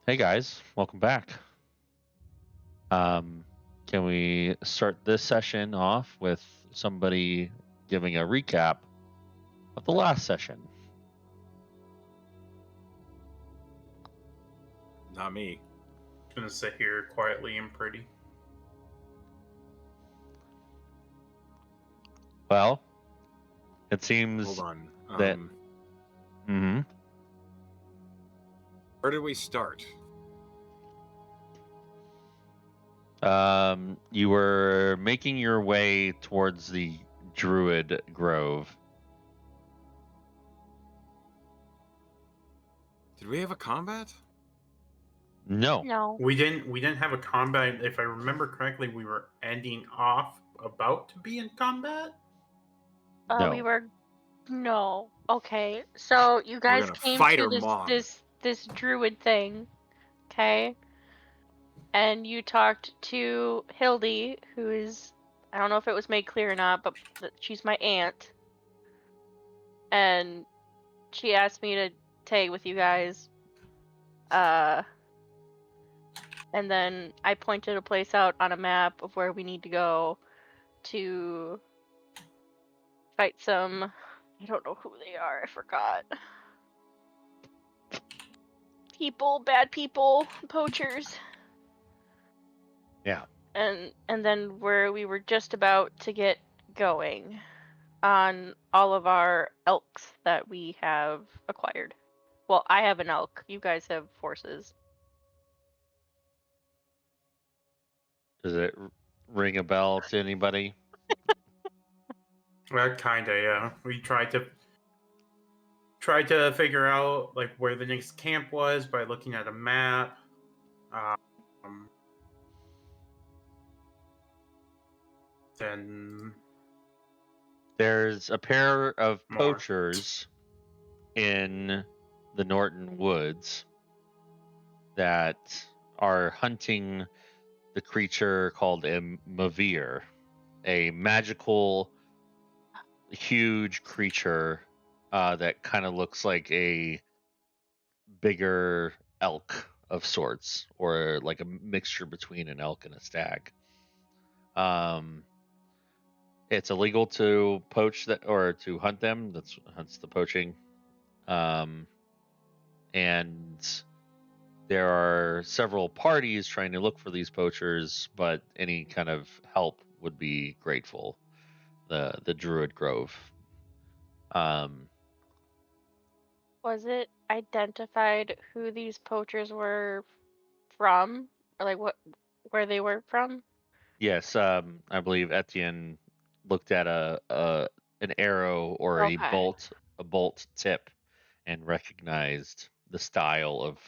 Hey guys, welcome back. Um, can we start this session off with somebody giving a recap of the last session? Not me. Gonna sit here quietly and pretty. Well, it seems Hold on. that. Mm-hmm. Where did we start? You were making your way towards the Druid Grove. Did we have a combat? No. No. We didn't have a combat. If I remember correctly, we were ending off about to be in combat. No. We were. No. Okay. So you guys gonna came fight to our mob. this druid thing, okay? And you talked to Hildy, who is, I don't know if it was made clear or not, but she's my aunt. And she asked me to tag with you guys. And then I pointed a place out on a map of where we need to go to fight some, I don't know who they are, I forgot. People, bad people, poachers. Yeah. And then where we were just about to get going on all of our elks that we have acquired. Well, I have an elk. You guys have horses. Does it ring a bell to anybody? Well, kinda, yeah. We tried to figure out like where the next camp was by looking at a map. Then There's a pair of More. poachers in the Norton Woods that are hunting the creature called a Mavir, a magical, huge creature that kind of looks like a bigger elk of sorts, or like a mixture between an elk and a stag. It's illegal to poach that or to hunt them. That's hunts the poaching. And there are several parties trying to look for these poachers, but any kind of help would be grateful. The Druid Grove. Was it identified who these poachers were from? Or like where they were from? Yes, I believe Etienne looked at an arrow or Okay. a bolt tip, and recognized the style of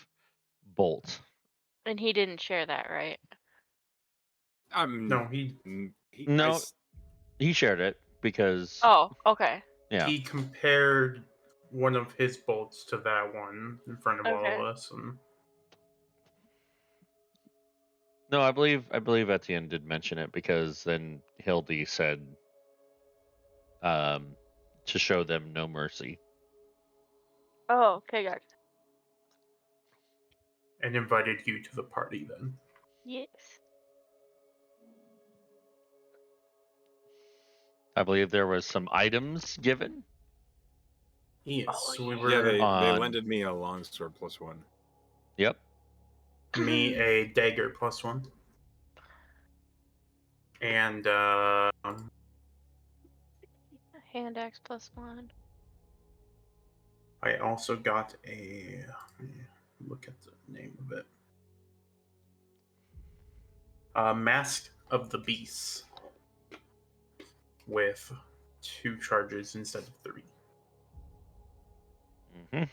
bolt. And he didn't share that, right? no, he No, he shared it because Oh, okay. yeah. he compared one of his bolts to that one in front of all Okay. of us, and No, I believe Etienne did mention it because then Hildy said to show them no mercy. Oh, okay, gotcha. and invited you to the party. Then Yes. I believe there was some items given. yes, Oh, we yeah. were. Yeah, they On- lended me a longsword +1. Yep. Me a dagger +1, and Hand axe +1. I also got a. Look at the name of it. Mask of the Beast with 2 charges instead of 3. Mm-hmm.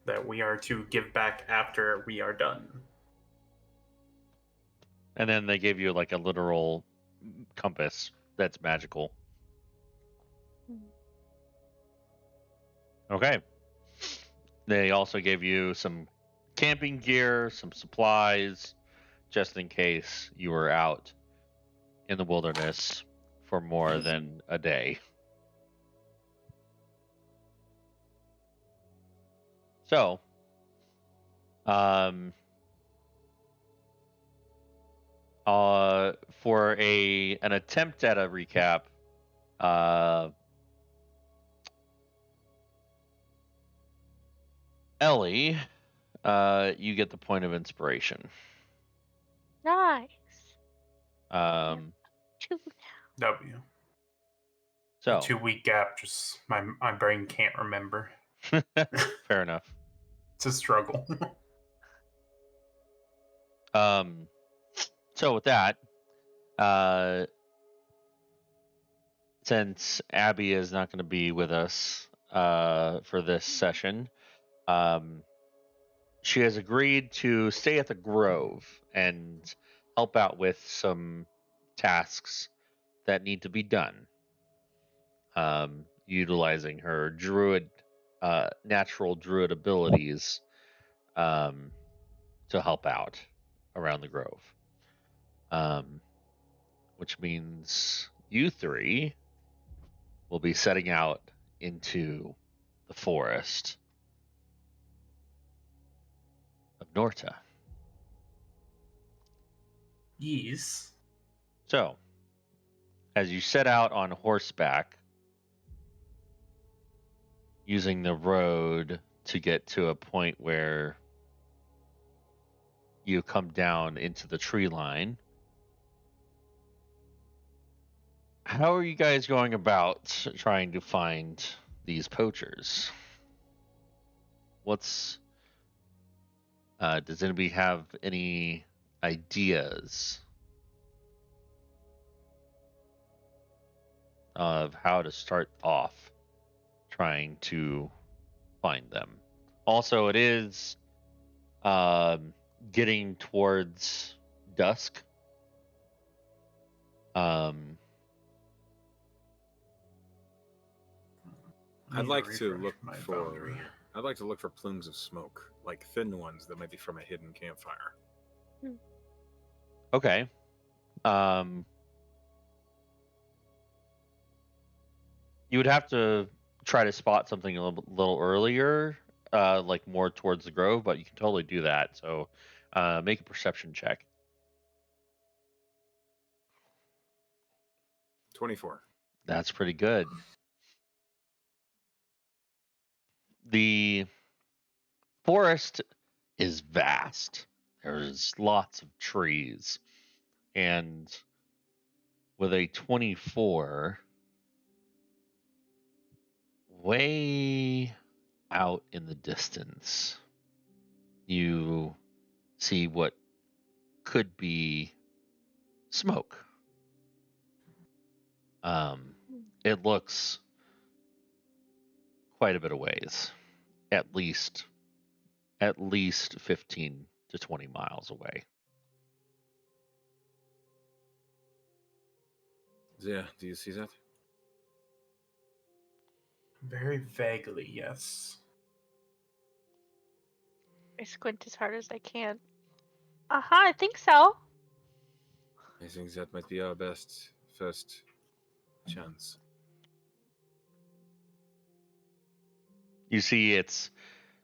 That we are to give back after we are done. And then they gave you like a literal compass that's magical. Okay. They also gave you some camping gear, some supplies, just in case you were out in the wilderness for more than a day. So, for an attempt at a recap, Ellie, you get the point of inspiration. Nice. Um, Two. W. The so 2 week gap, just my brain can't remember. fair enough. It's a struggle. So with that, since Abby is not going to be with us for this session, she has agreed to stay at the Grove and help out with some tasks that need to be done, utilizing her natural druid abilities to help out around the Grove. Which means you three will be setting out into the forest of Norta. Yes. So, as you set out on horseback, using the road to get to a point where you come down into the tree line, how are you guys going about trying to find these poachers? Does anybody have any ideas of how to start off trying to find them? Also, it is getting towards dusk. I'd Need like to refresh look my for. boundary. I'd like to look for plumes of smoke, like thin ones that might be from a hidden campfire. Okay. You would have to try to spot something a little earlier, like more towards the grove, but you can totally do that. So, make a perception check. 24. That's pretty good. The forest is vast. There's lots of trees. And with a 24, way out in the distance, you see what could be smoke. It looks quite a bit of ways, at least 15 to 20 miles away. Yeah, do you see that? Very vaguely, yes. I squint as hard as I can. I think so. I think that might be our best first chance. You see, it's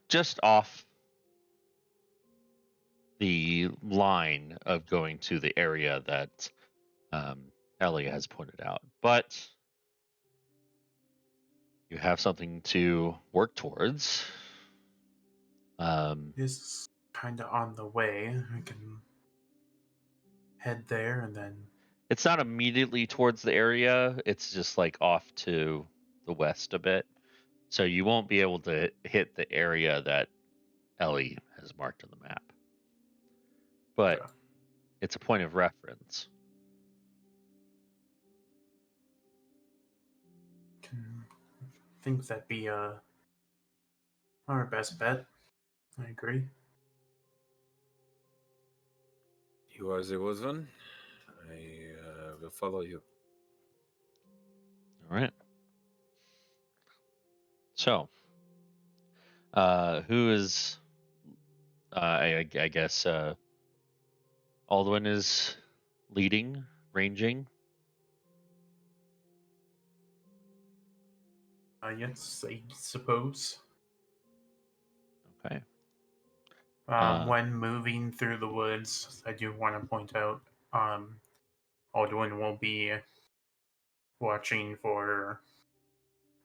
just off the line of going to the area that Ellie has pointed out. But you have something to work towards. Is kind of on the way. I can head there and then. It's not immediately towards the area. It's just like off to the west a bit. So you won't be able to hit the area that Ellie has marked on the map. But Okay. it's a point of reference. Think that'd be our best bet. I agree. You are the good one. I will follow you. All right. So, who is? I guess Aldwin is leading, ranging. Yes, I suppose. Okay. Uh, When moving through the woods, I do want to point out Aldwin will be watching for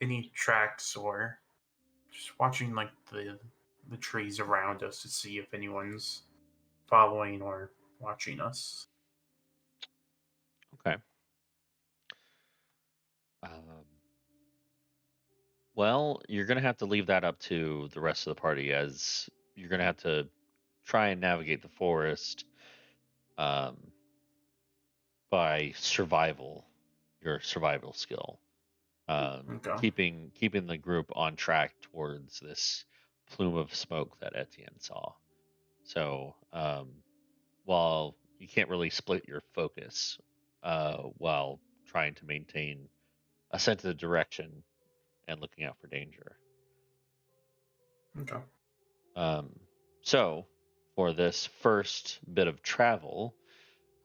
any tracks or just watching like the trees around us to see if anyone's following or watching us. Okay. Um, well, you're going to have to leave that up to the rest of the party, as you're going to have to try and navigate the forest um, by your survival skill, Okay. keeping the group on track towards this plume of smoke that Etienne saw. So, while you can't really split your focus while trying to maintain a sense of direction and looking out for danger. Okay. Um, so, for this first bit of travel,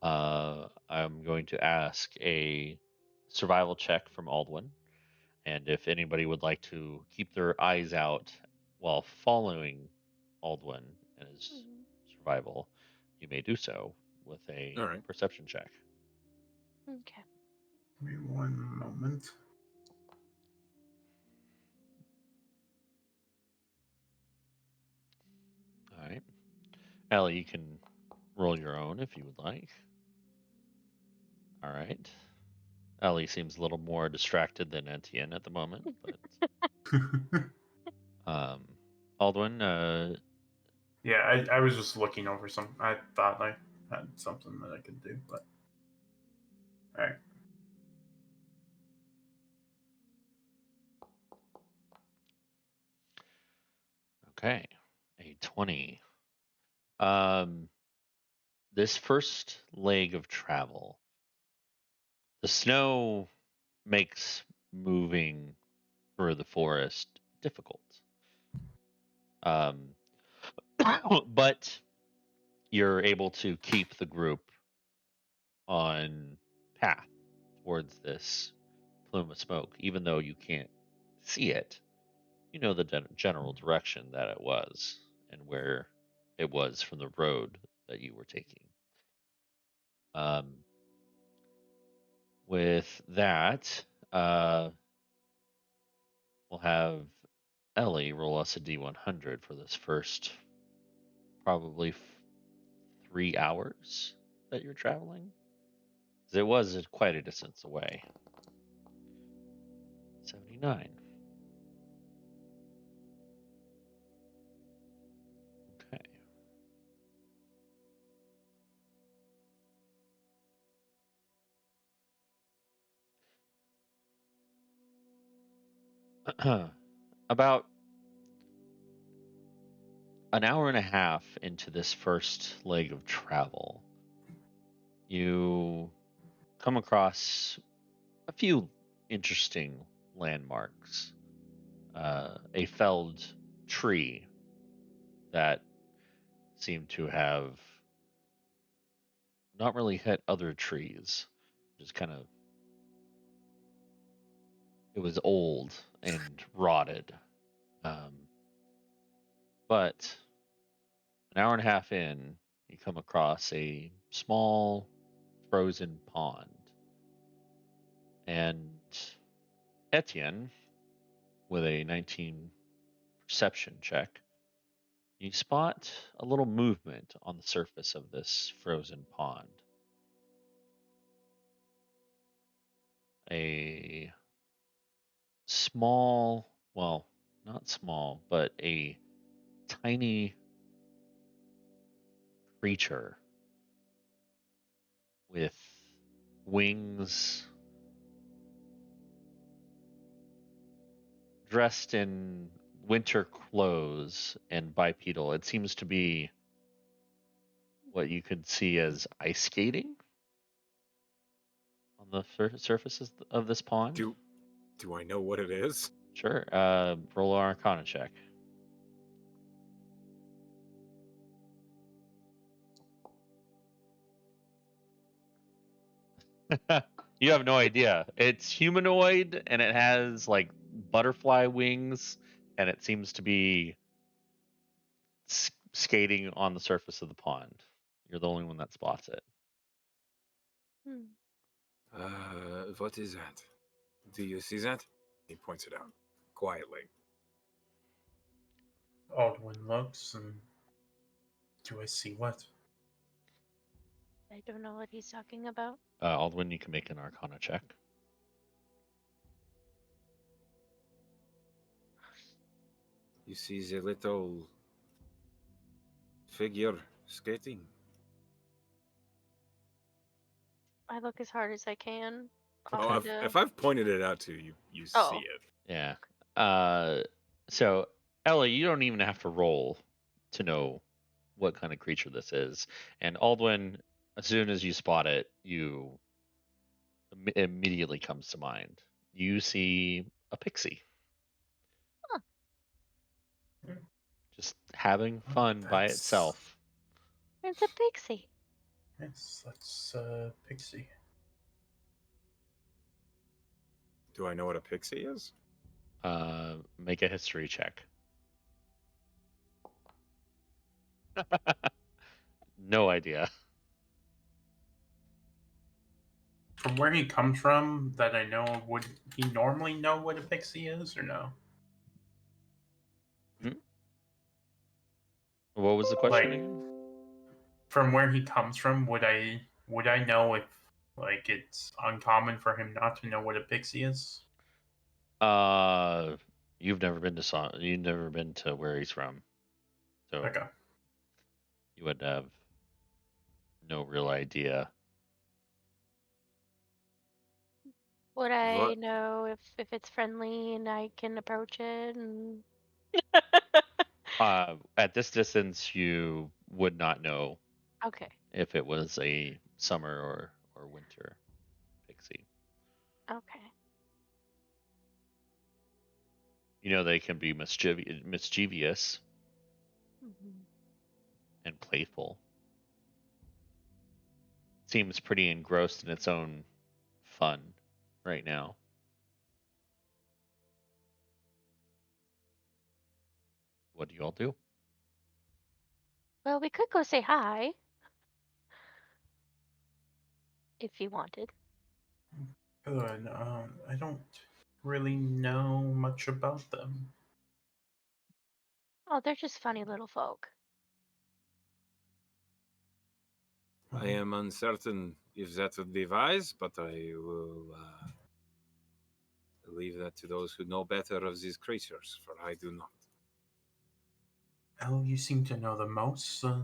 I'm going to ask a survival check from Aldwin. And if anybody would like to keep their eyes out while following Aldwin and his survival, you may do so with a All right. perception check. Okay. Give me one moment. All right. Ellie, you can roll your own if you would like. All right. Ellie seems a little more distracted than Etienne at the moment, but Aldwin, Yeah, I was just looking over some. I thought I had something that I could do, but all right. okay, a 20. Um, this first leg of travel, the snow makes moving through the forest difficult. Um, but you're able to keep the group on path towards this plume of smoke, even though you can't see it. You know the general direction that it was and where it was from the road that you were taking. Um, with that, we'll have Ellie roll us a D100 for this first probably 3 hours that you're traveling. 'Cause it was quite a distance away. 79. Okay. About an hour and a half into this first leg of travel, you come across a few interesting landmarks. A felled tree that seemed to have not really hit other trees, just kind of, it was old and rotted. Um, but an hour and a half in, you come across a small frozen pond. And Etienne, with a 19 perception check, you spot a little movement on the surface of this frozen pond. A small, well, not small, but a tiny creature with wings, dressed in winter clothes and bipedal. It seems to be what you could see as ice skating on the surfaces of this pond. Do I know what it is? Sure. Roll an Arcana check. You have no idea. It's humanoid and it has like butterfly wings, and it seems to be skating on the surface of the pond. You're the only one that spots it. Hmm. What is that? Do you see that? He points it out quietly. Aldwin looks and do I see what? I don't know what he's talking about. Aldwin, you can make an Arcana check. You see the little figure skating. I look as hard as I can. I'll Oh, try if, to. if I've pointed it out to you, you see Oh. it. Yeah. So Ellie, you don't even have to roll to know what kind of creature this is. And Aldwin, as soon as you spot it, you immediately comes to mind. You see a pixie. Huh. Just having Oh, fun by that's- itself. It's a pixie. Yes, that's Pixie. Do I know what a pixie is? Make a history check. No idea. From where he comes from, that I know, would he normally know what a pixie is or no? What was the question Like, again? from where he comes from, would I know if like it's uncommon for him not to know what a pixie is? You've never been to you've never been to where he's from, so Okay. you would have no real idea. Would I What? know if it's friendly and I can approach it? And At this distance, you would not know okay. if it was a summer or winter pixie. Okay. You know they can be mischievous Mhm. and playful. Seems pretty engrossed in its own fun right now. What do you all do? Well, we could go say hi if you wanted. Good. I don't really know much about them. Oh, they're just funny little folk. I am uncertain if that would be wise, but I will leave that to those who know better of these creatures, for I do not. Oh, you seem to know the most. Why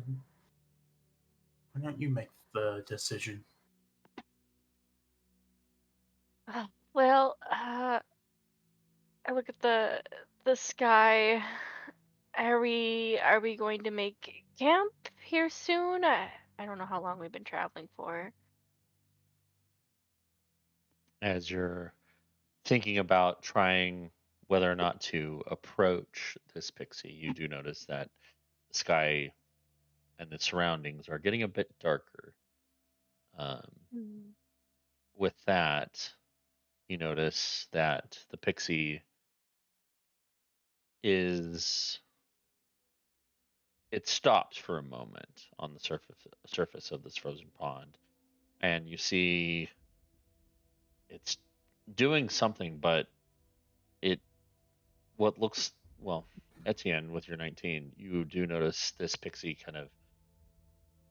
don't you make the decision? Well, I look at the sky. Are we going to make camp here soon? I don't know how long we've been traveling for. As you're thinking about trying whether or not to approach this pixie, you do notice that the sky and the surroundings are getting a bit darker. Um, Hmm. with that, you notice that the pixie is it stops for a moment on the surface of this frozen pond, and you see it's doing something, but it what looks well, Etienne, with your 19, you do notice this pixie kind of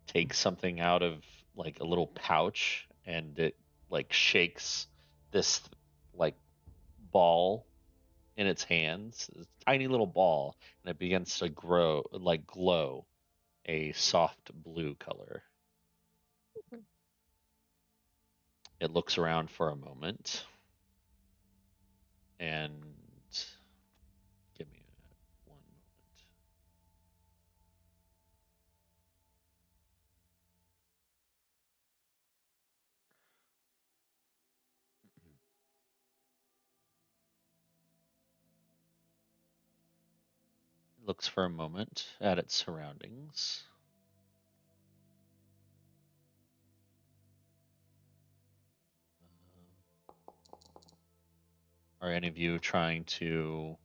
takes something out of like a little pouch, and it like shakes this like ball in its hands, this tiny little ball, and it begins to glow a soft blue color. It looks around for a moment and give me one moment. It looks for a moment at its surroundings. Are any of you trying to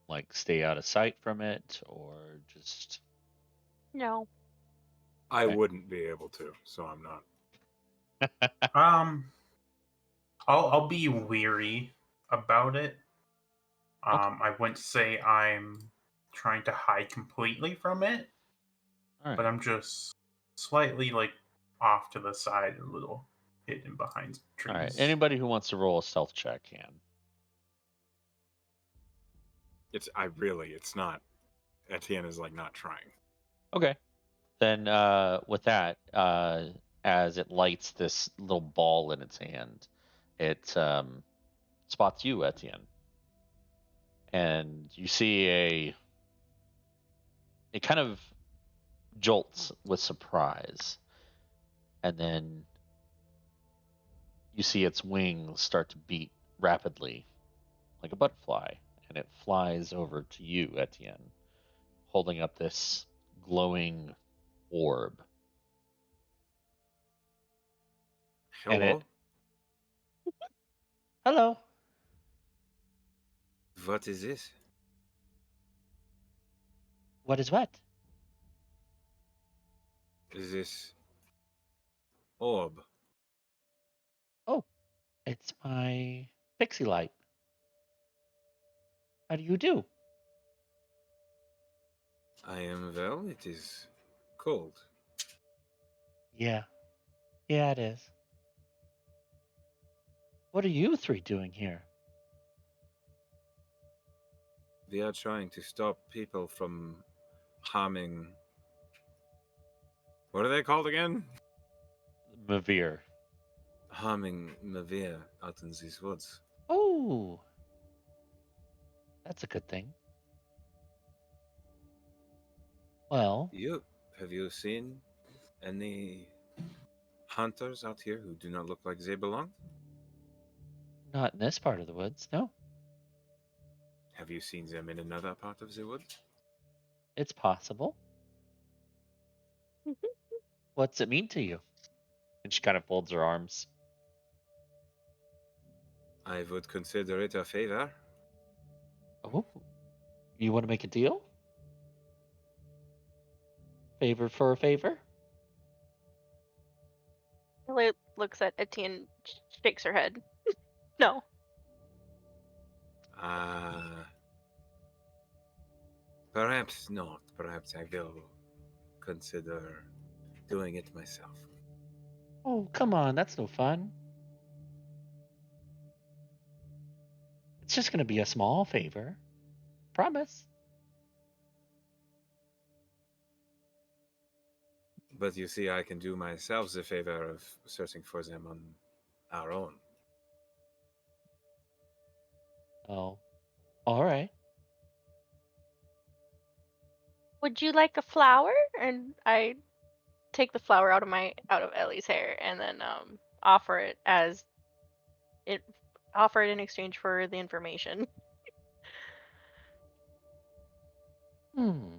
like stay out of sight from it, or just No. I Okay. wouldn't be able to, so I'm not. Um, I'll be weary about it. Okay. I wouldn't say I'm trying to hide completely from it, All but right. I'm just slightly like off to the side, a little hidden behind All right. trees. Anybody who wants to roll a stealth check can. It's not. Etienne is like not trying. Okay. Then with that, as it lights this little ball in its hand, it spots you, Etienne, and you see it kind of jolts with surprise, and then you see its wings start to beat rapidly like a butterfly, and it flies over to you, Etienne, holding up this glowing orb. And it, Hello? hello, What is this? what is what? Is this orb? Oh, it's my pixie light. How do you do? I am well. It is cold. Yeah, yeah, it is. What are you three doing here? We are trying to stop people from harming. What are they called again? Mavir. Harming Mavir out in these woods. Oh, that's a good thing. Well, Have you seen any hunters out here who do not look like they belong? not in this part of the woods, no. Have you seen them in another part of the woods? It's possible. What's it mean to you? And she kind of folds her arms. I would consider it a favor. Oh, you want to make a deal? Favor for a favor? Ellie looks at Etienne, shakes her head. No. Perhaps not. Perhaps I will consider doing it myself. Oh, come on, that's no fun. It's just going to be a small favor. Promise. But you see, I can do myself the favor of searching for them on our own. Oh, all right. Would you like a flower? And I take the flower out of Ellie's hair and then offer it as it offer it in exchange for the information. Hmm.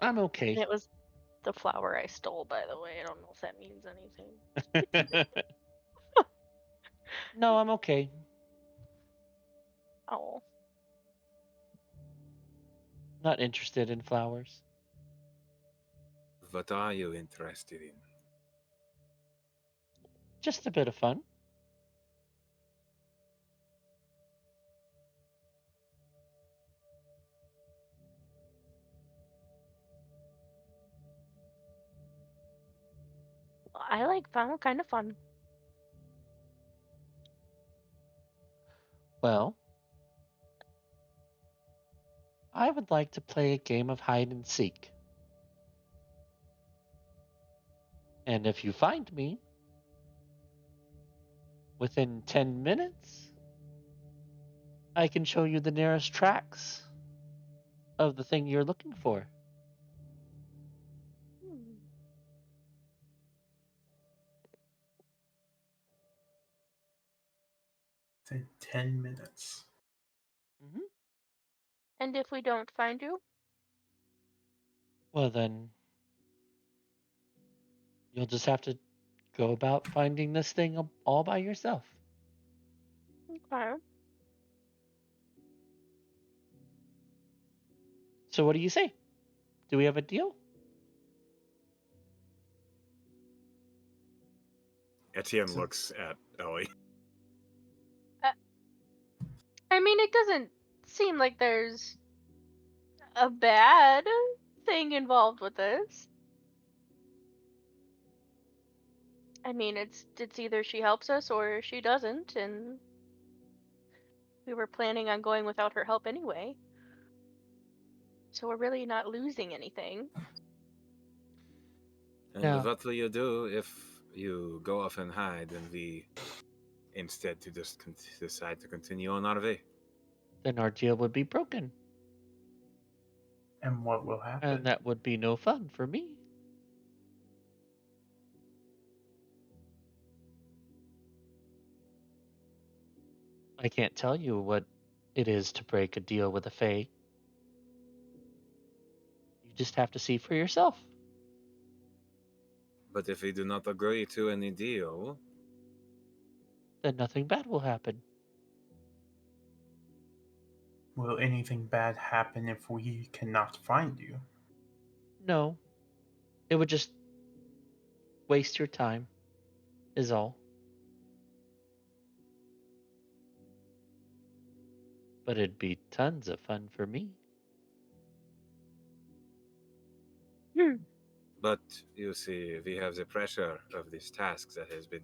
I'm okay. It was the flower I stole, by the way. I don't know if that means anything. No, I'm okay. Oh. Not interested in flowers. What are you interested in? Just a bit of fun. I like fun, kind of fun. Well, I would like to play a game of hide and seek. And if you find me within 10 minutes, I can show you the nearest tracks of the thing you're looking for. Hmm. In 10 minutes. Hmm. And if we don't find you? Well, then you'll just have to go about finding this thing all by yourself. Okay. So what do you say? Do we have a deal? Etienne So- looks at Ellie. I mean, it doesn't seem like there's a bad thing involved with this. I mean, it's either she helps us or she doesn't, and we were planning on going without her help anyway. So we're really not losing anything. And No. what will you do if you go off and hide and we instead to just decide to continue on our way? Then our deal would be broken, And what will happen? and that would be no fun for me. I can't tell you what it is to break a deal with a Fae. You just have to see for yourself. But if we do not agree to any deal, Then nothing bad will happen. Will anything bad happen if we cannot find you? No, it would just waste your time, is all. But it'd be tons of fun for me. but you see, we have the pressure of this task that has been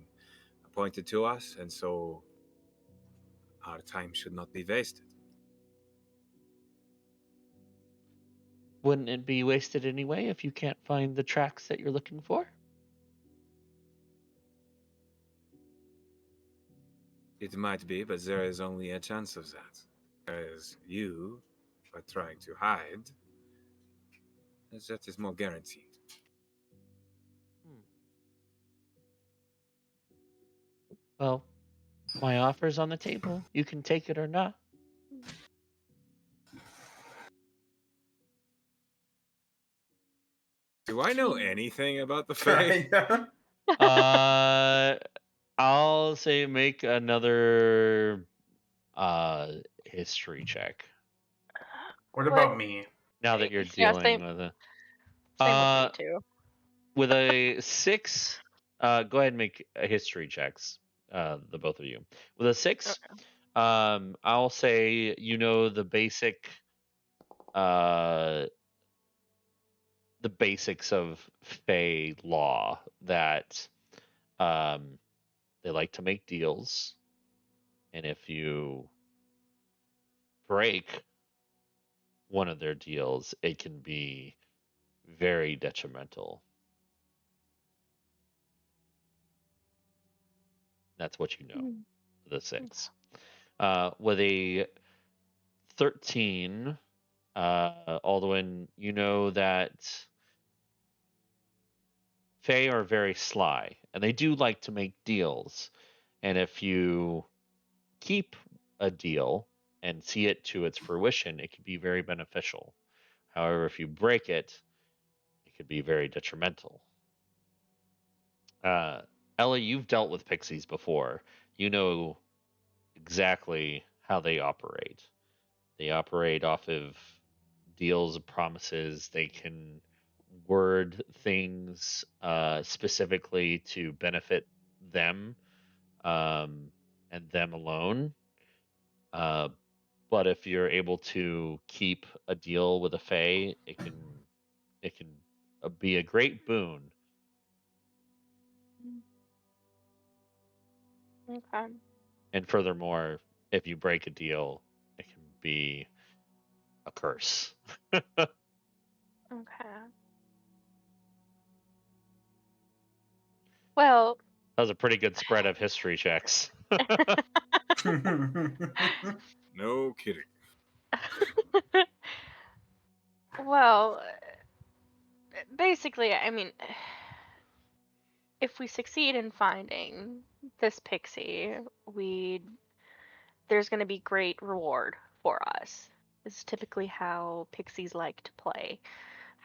appointed to us, and so our time should not be wasted. Wouldn't it be wasted anyway if you can't find the tracks that you're looking for? It might be, but there is only a chance of that. As you are trying to hide, that is more guaranteed. Hmm. Well, my offer's on the table. You can take it or not. Do I know anything about the Fae? I'll say make another history check. What What? about me? Now that you're Yeah, dealing same. with it. Same Uh, with me too. with a 6, go ahead and make a history checks. The both of you. With a 6, I'll say you know the basics of Fey law that um, they like to make deals, and if you break one of their deals, it can be very detrimental. That's what you know. The 6. With a 13, Alduin, you know that Fae are very sly, and they do like to make deals. And if you keep a deal and see it to its fruition, it can be very beneficial. However, if you break it, it could be very detrimental. Uh, Ellie, you've dealt with pixies before. You know exactly how they operate. They operate off of deals and promises. They can word things specifically to benefit them um, and them alone. Uh, but if you're able to keep a deal with a Fae, it can be a great boon. Okay. And furthermore, if you break a deal, it can be a curse. Okay. Well, That was a pretty good spread of history checks. No kidding. well, basically, I mean, if we succeed in finding this pixie, there's going to be great reward for us. This is typically how pixies like to play.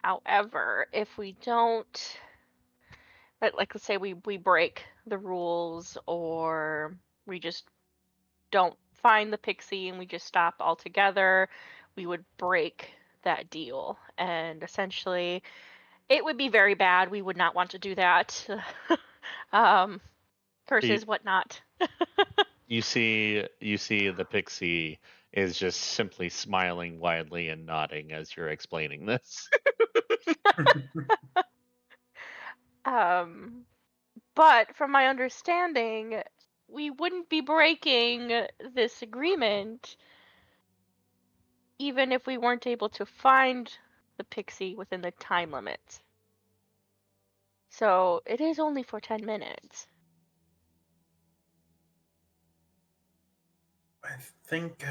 However, if we don't, like let's say we break the rules or we just don't find the pixie and we just stop altogether, we would break that deal. And essentially, it would be very bad. We would not want to do that. um, You, curses, whatnot. you see the pixie is just simply smiling widely and nodding as you're explaining this. But from my understanding, we wouldn't be breaking this agreement even if we weren't able to find the pixie within the time limits. So it is only for 10 minutes. I think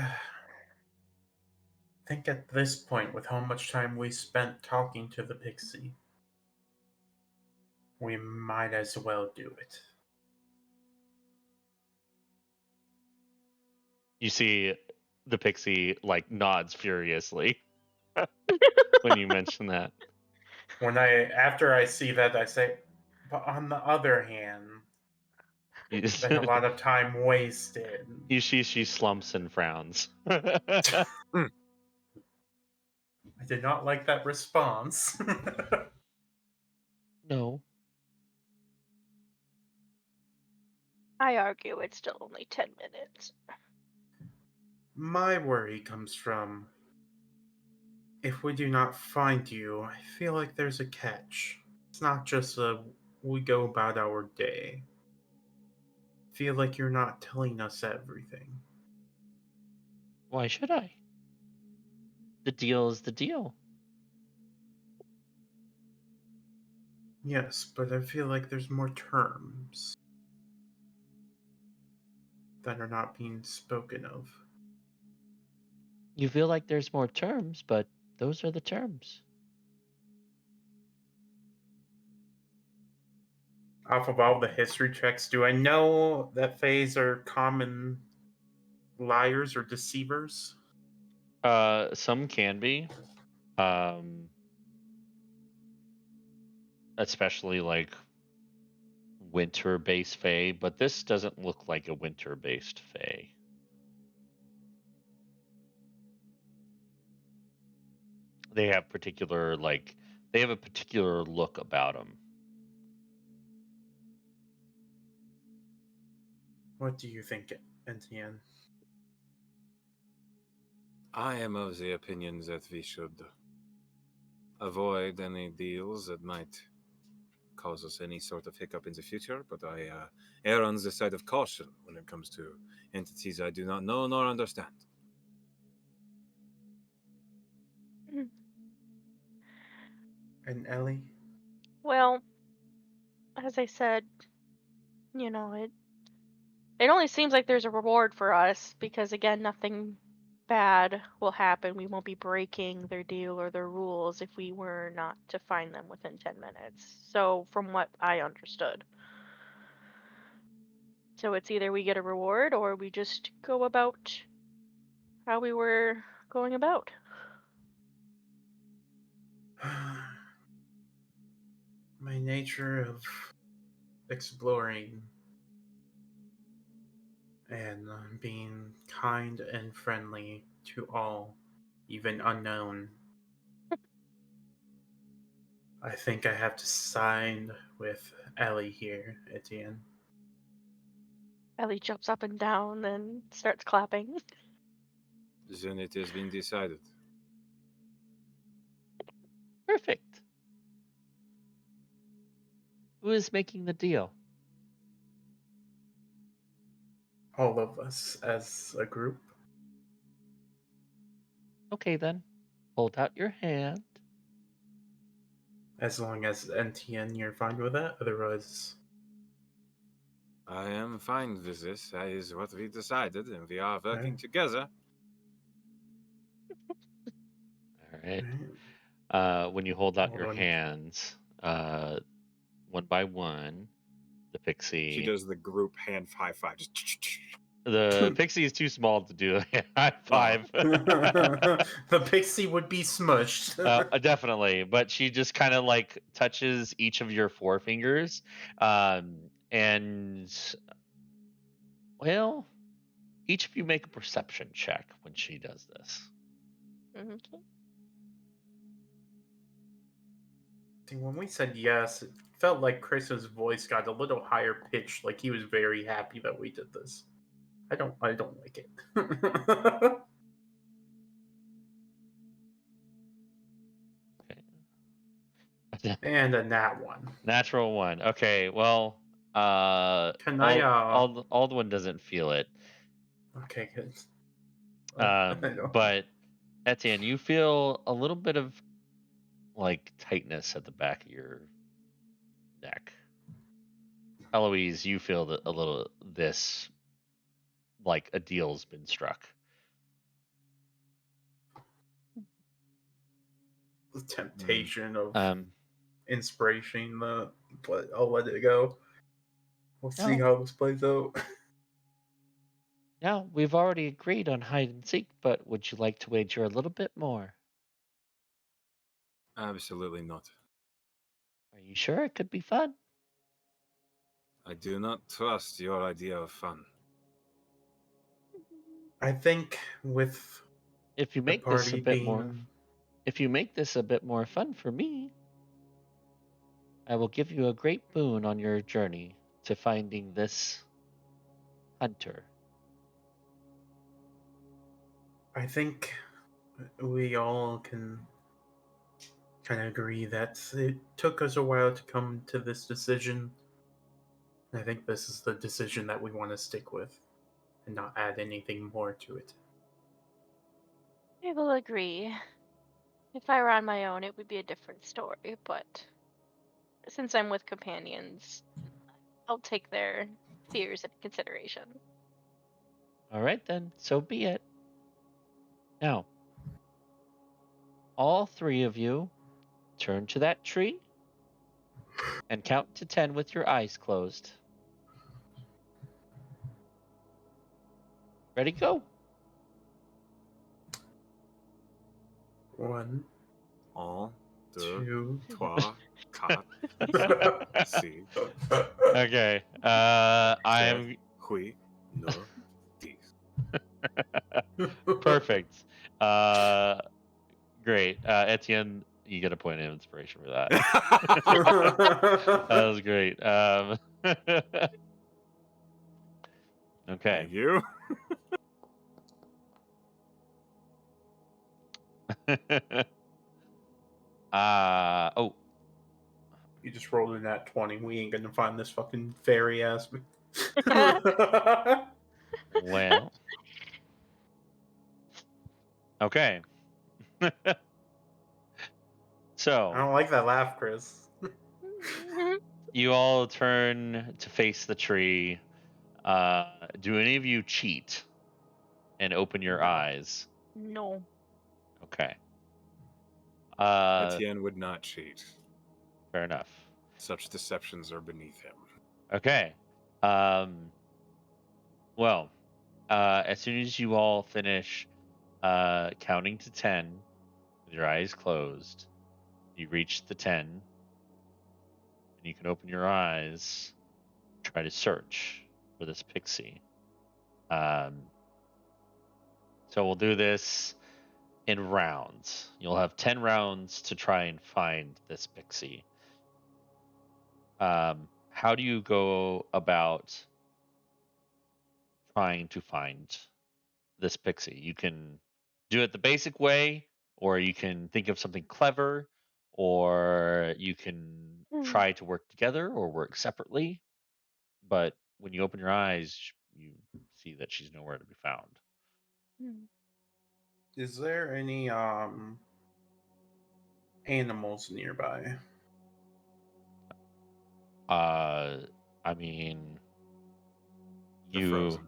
at this point, with how much time we spent talking to the pixie, we might as well do it. You see the pixie like nods furiously when you mention that. After I see that, I say, but on the other hand, You, it's been a lot of time wasted. she slumps and frowns. Hmm. I did not like that response. No. I argue it's still only 10 minutes. My worry comes from if we do not find you, I feel like there's a catch. It's not just we go about our day. I feel like you're not telling us everything. Why should I? The deal is the deal. Yes, but I feel like there's more terms that are not being spoken of. You feel like there's more terms, but those are the terms. Off of all the history checks, do I know that Fays are common liars or deceivers? Some can be. Um, especially like winter-based Fae, but this doesn't look like a winter-based Fae. They have they have a particular look about them. What do you think, NTN? I am of the opinion that we should avoid any deals that might cause us any sort of hiccup in the future, but I err on the side of caution when it comes to entities I do not know nor understand. And Ellie? Well, as I said, it only seems like there's a reward for us because again, nothing bad will happen. We won't be breaking their deal or their rules if we were not to find them within 10 minutes. So, from what I understood. So, it's either we get a reward or we just go about how we were going about. My nature of exploring and being kind and friendly to all, even unknown. I think I have to sign with Ellie here, Etienne. Ellie jumps up and down and starts clapping. Then it has been decided. Perfect. Who is making the deal? All of us as a group. Okay then. Hold out your hand. As long as NTN, you're fine with that. Otherwise, I am fine with this. That is what we decided, and we are working Okay. together. All right. Alright. When you hold out Hold your on. hands, one by one, the She pixie. does the group hand high five. Just The pixie is too small to do a high five. The pixie would be smushed. Definitely, but she just kind of like touches each of your forefingers, and well, each of you make a perception check when she does this. Okay. See, when we said yes, it felt like Chris's voice got a little higher pitched, like he was very happy that we did this. I don't like it. Okay. And a nat one. Natural one. Okay, well, Can I Aldwin doesn't feel it. Okay, good. I don't- But Etienne, you feel a little bit of like tightness at the back of your neck. Eloise, you feel a little this like a deal's been struck. the temptation of Um, inspiration, but I'll let it go. We'll see No. how this plays out. Now we've already agreed on hide and seek, but would you like to wager a little bit more? Absolutely not. Are you sure it could be fun? I do not trust your idea of fun. I think with If you the make this a party bit more, being if you make this a bit more fun for me, I will give you a great boon on your journey to finding this hunter. I think we all can kind of agree that it took us a while to come to this decision. I think this is the decision that we want to stick with and not add anything more to it. I will agree. If I were on my own, it would be a different story, but since I'm with companions, I'll take their fears into consideration. All right then, so be it. Now, all three of you turn to that tree and count to 10 with your eyes closed. Ready, go. 1, 1, 2, 2. 3, 4, 5, 6, Okay. 7, I'm 8, 9, 10. perfect. Great. Etienne, you get a point of inspiration for that. That was great. Okay. Thank you. Oh, You just rolled in that 20. We ain't gonna find this fucking fairy ass. well. Okay. I So, don't like that laugh, Chris. you all turn to face the tree. Do any of you cheat and open your No. eyes? No. Okay. Etienne would not cheat. Fair enough. Such deceptions are beneath him. Okay. Well, as soon as you all finish counting to 10 with your eyes closed, you reach the 10, and you can open your eyes, try to search for this pixie. So we'll do this in rounds. You'll have 10 rounds to try and find this pixie. How do you go about trying to find this pixie? You can do it the basic way, or you can think of something clever, or you can try to work together or work separately. But when you open your eyes, you see that she's nowhere to be found. Is there any animals nearby? I mean, They're you. frozen.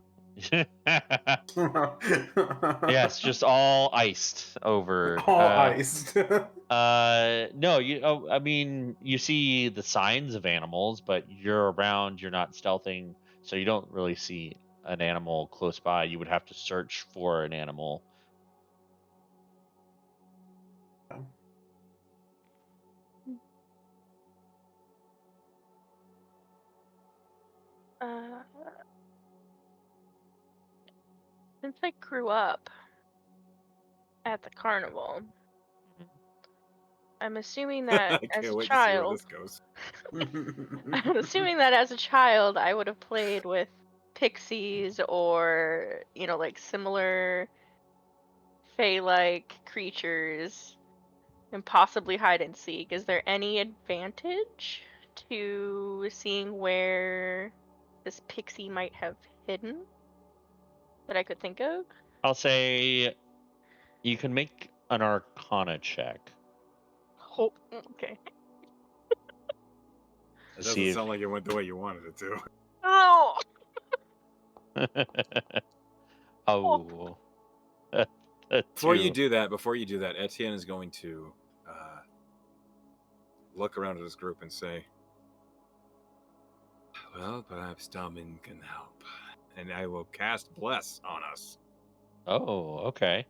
Yes, just all iced over. All iced. No, I mean, you see the signs of animals, but you're around. You're not stealthing, so you don't really see an animal close by. You would have to search for an animal. Since I grew up at the carnival, I'm assuming I that as can't a wait to see where child, this goes. I'm assuming that as a child, I would have played with pixies or, like similar Fey-like creatures and possibly hide and seek. Is there any advantage to seeing where this pixie might have hidden that I could think of? I'll say you can make an Arcana check Oh, okay. It to see doesn't if. sound like it went the way you wanted it to. Oh, Oh, a Before you 2. do that, Etienne is going to look around at his group and say, well, perhaps Damin can help. And I will cast Bless on us. Oh, okay.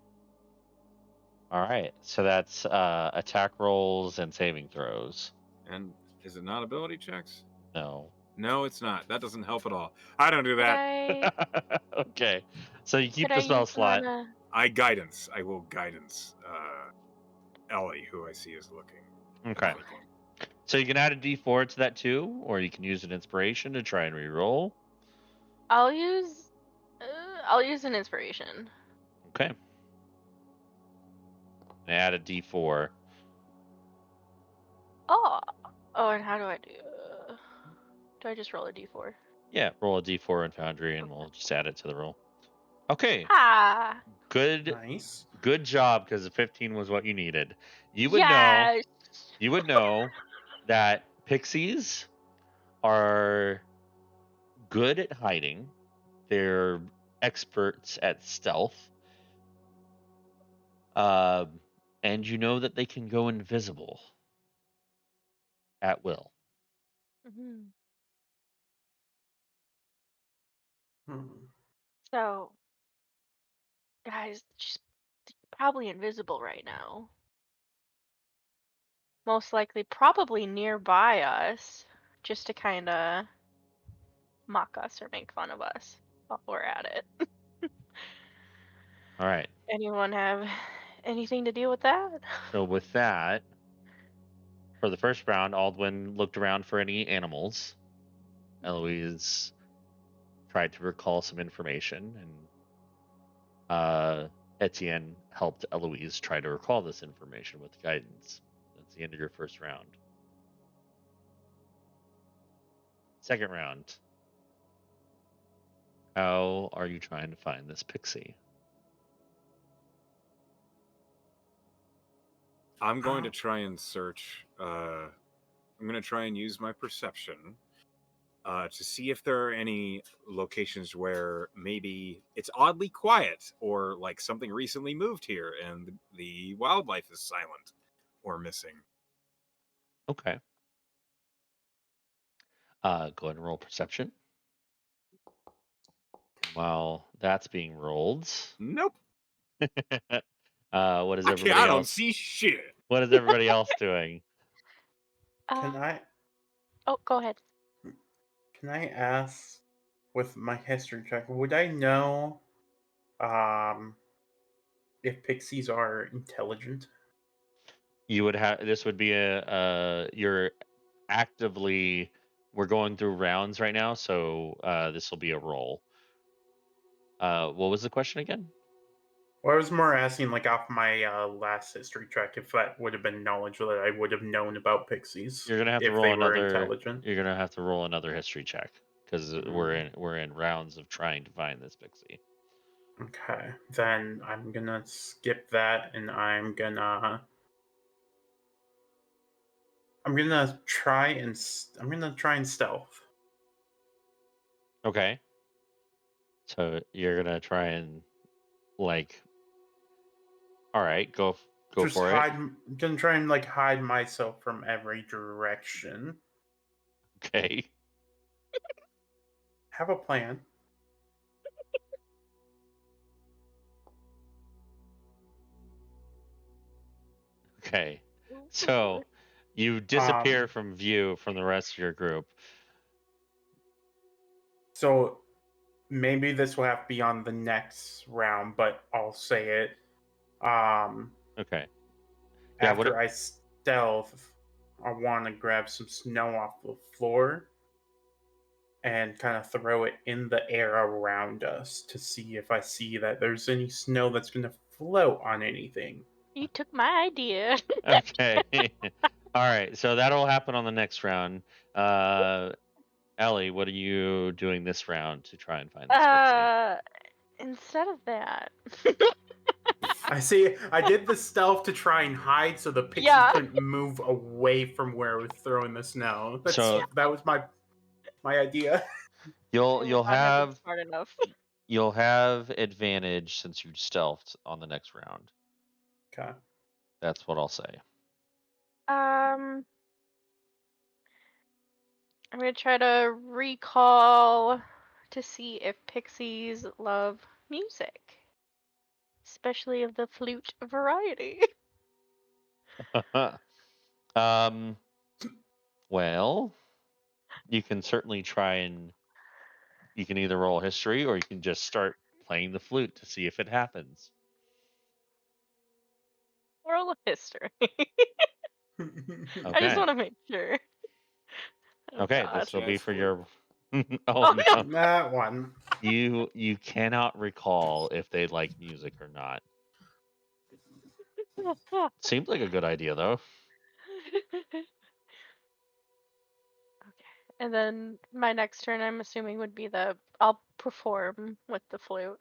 All right. So that's attack rolls and saving throws. And is it not ability checks? No. No, it's not. That doesn't help at all. I don't do could that. I Okay. So you keep could I the spell use slot. one? I guidance. I will guidance Ellie, who I see is looking. Okay. So you can add a d4 to that too, or you can use an inspiration to try and re-roll. I'll use an inspiration. Okay. And add a d4. Oh, and how do I do? Do I just roll a d4? Yeah, roll a d4 in Foundry, and we'll just add it to the roll. Okay. Ah, Good. Nice. Good job, because the 15 was what you needed. You would know. yes. You would know that pixies are good at hiding. They're experts at stealth. And you know that they can go invisible at will. Mhm. Hmm. So, guys, she's probably invisible right now. Most likely, probably nearby us, just to kind of mock us or make fun of us while we're at it. All right. Anyone have anything to do with that? So with that, for the first round, Aldwin looked around for any animals. Eloise tried to recall some information, and Etienne helped Eloise try to recall this information with guidance. That's the end of your first round. Second round. How are you trying to find this pixie? I'm going to try and search. I'm going to try and use my perception to see if there are any locations where maybe it's oddly quiet or like something recently moved here and the wildlife is silent or missing. Okay. Go ahead and roll perception. While that's being rolled, Nope. what is everybody I don't else? see shit. What is everybody else doing? Can I Oh, go ahead. ask with my history check? Would I know if pixies are intelligent? You would have this would be you're actively we're going through rounds right now, so this will be a roll. What was the question again? Well, I was more asking, like, off my last history check, if that would have been knowledge that I would have known about pixies You're gonna have to if roll they were another. intelligent. You're gonna have to roll another history check because we're in rounds of trying to find this pixie. Okay, then I'm gonna skip that, and I'm gonna try and stealth. Okay. So you're gonna try and like. All right, go Just for it. gonna try and like hide myself from every direction. Okay. Have a plan. Okay. So you disappear from view from the rest of your group. So maybe this will have to be on the next round, but I'll say it. Okay. Yeah. After stealth, I want to grab some snow off the floor and kind of throw it in the air around us to see if I see that there's any snow that's going to float on anything. You took my idea. Okay. All right. So that'll happen on the next round. Ellie, what are you doing this round to try and find this pixie? Instead of that. I see. I did the stealth to try and hide so the pixie Yeah. couldn't move away from where I was throwing the snow. That was my idea. You'll I haven't been have smart enough. you'll have advantage since you stealthed on the next round. Okay. That's what I'll say. I'm gonna try to recall to see if pixies love music, especially of the flute variety. um. Well, you can certainly try and you can either roll history or you can just start playing the flute to see if it happens. Oral history. I just Okay. want to make sure. Oh, Okay, God. this will be Jazz for flute. your. Oh, no. No. That one. You cannot recall if they like music or not. Seems like a good idea though. Okay. And then my next turn, I'm assuming, would be I'll perform with the flute.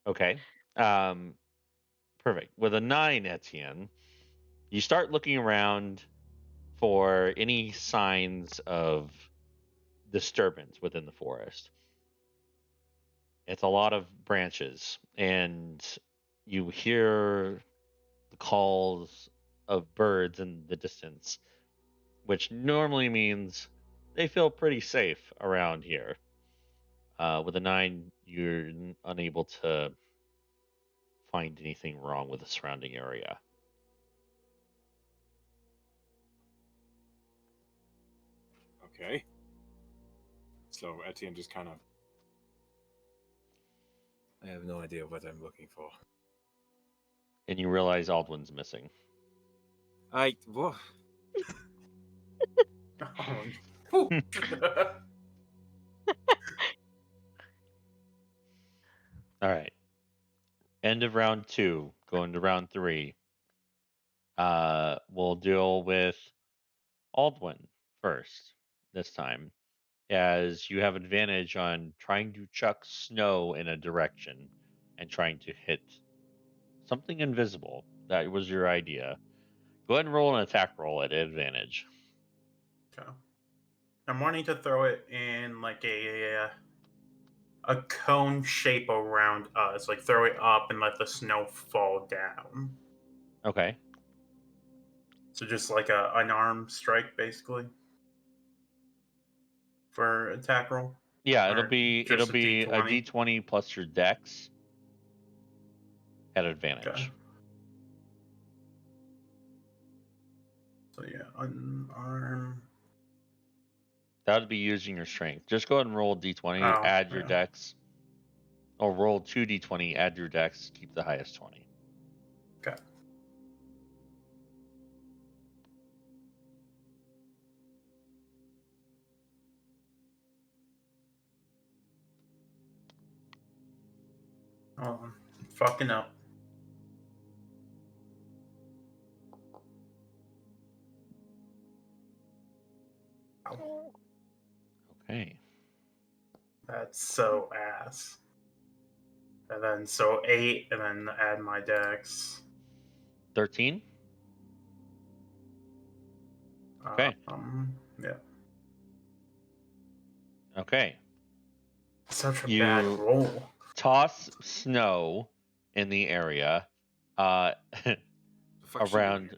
Okay. Perfect. With a 9, Etienne, you start looking around for any signs of disturbance within the forest. It's a lot of branches, and you hear the calls of birds in the distance, which normally means they feel pretty safe around here. With a 9, you're unable to find anything wrong with the surrounding area. Okay. So Etienne just kind of. I have no idea what I'm looking for. And you realize Aldwin's missing. Whoa. Oh. All right. End of round 2, going to round 3. We'll deal with Aldwin first this time, as you have advantage on trying to chuck snow in a direction and trying to hit something invisible. That was your idea. Go ahead and roll an attack roll at advantage. Okay. I'm wanting to throw it in like a cone shape around us, like throw it up and let the snow fall down. Okay. So just like a unarmed strike, basically, for attack roll. Yeah, Or it'll just a be a D20. D20 plus your dex at Okay. advantage. So yeah, unarmed. That would be using your strength. Just go ahead and roll D20, Oh, add your yeah. dex, or roll 2D20, add your dex, keep the highest 20. Okay. Oh, I'm fucking up. Okay. That's so ass. And then so 8, and then add my dex. 13? Okay. Yeah. Okay. Such a You bad roll. toss snow in the area The fuck should you do?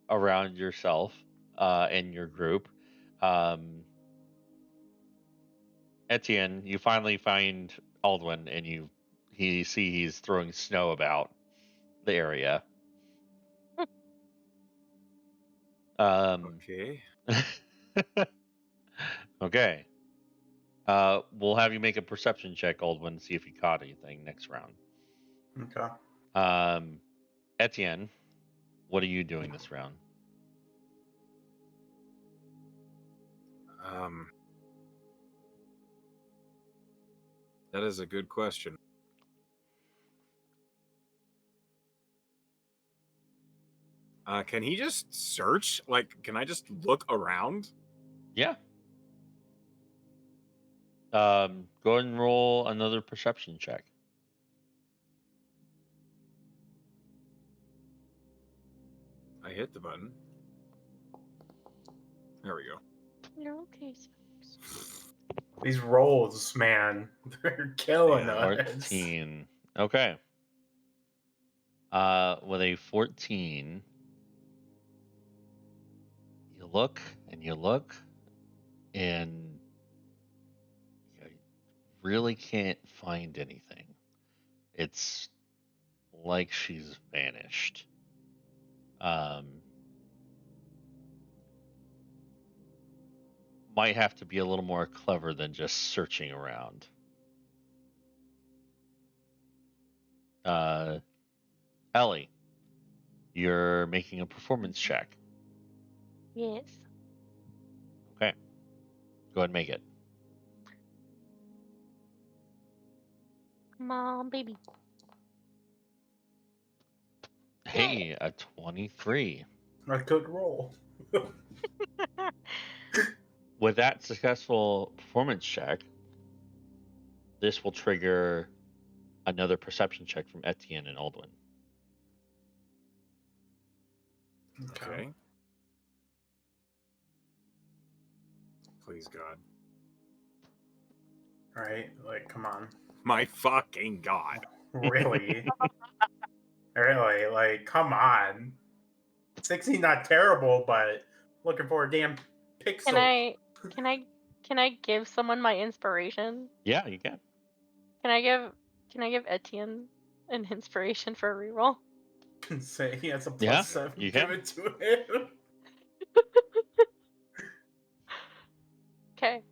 around yourself and your group. Etienne, you finally find Aldwin, and he's throwing snow about the area. Okay. Okay. We'll have you make a perception check, Aldwin, see if you caught anything next round. Okay. Etienne, What are you doing this round? That is a good question. Can he just search? Like, can I just look around? Yeah. Go ahead and roll another perception check. I hit the button. There we go. You're okay, Smokes. These rolls, man, they're killing Yeah, us. 14. Okay. With a 14, you look and you look, and you really can't find anything. It's like she's vanished. Might have to be a little more clever than just searching around. Ellie, you're making a performance check. Yes. Okay. Go ahead and make it. Come on, baby. Hey, a 23. A good roll. With that successful performance check, this will trigger another perception check from Etienne and Aldwin. Okay. Please, God. Right? Like, come on. My fucking God. Really? Really? Like, come on. 16 not terrible, but looking for a damn pixel. Can I give someone my inspiration? Yeah, you can. Can I give Etienne an inspiration for a reroll? Can say he has a Yeah, +7. you Give can. it to him. Okay.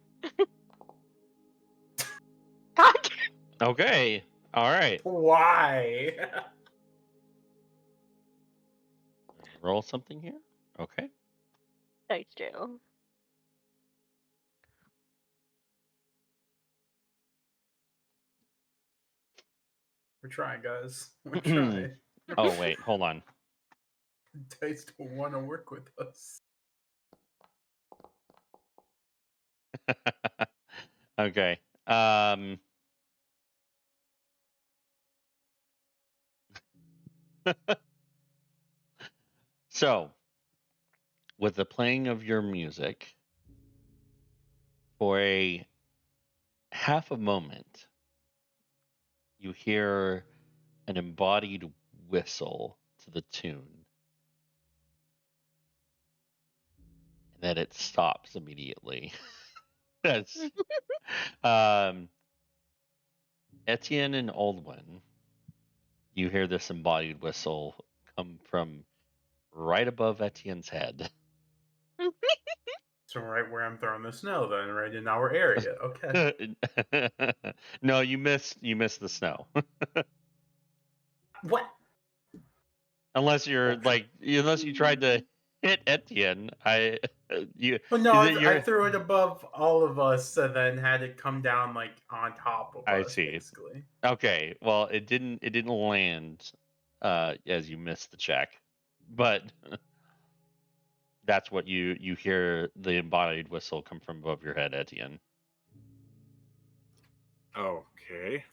God. Okay. All right. Why? Roll something here. Okay. Dice jail. We're trying, guys. We're trying. Oh, wait. Hold on. Dice don't want to work with us. Okay. So, with the playing of your music, for a half a moment, you hear an embodied whistle to the tune, and then it stops immediately. That's Etienne and Aldwin. You hear this embodied whistle come from right above Etienne's head. So right where I'm throwing the snow, then, right in our area. Okay. No, you missed the snow. What? Unless you're Okay. unless you tried to hit Etienne, Well, no, I you're threw it above all of us, and then had it come down like on top of I us, see. basically. Okay, well it didn't land as you missed the check. But that's what you hear the embodied whistle come from above your head, Etienne. Okay.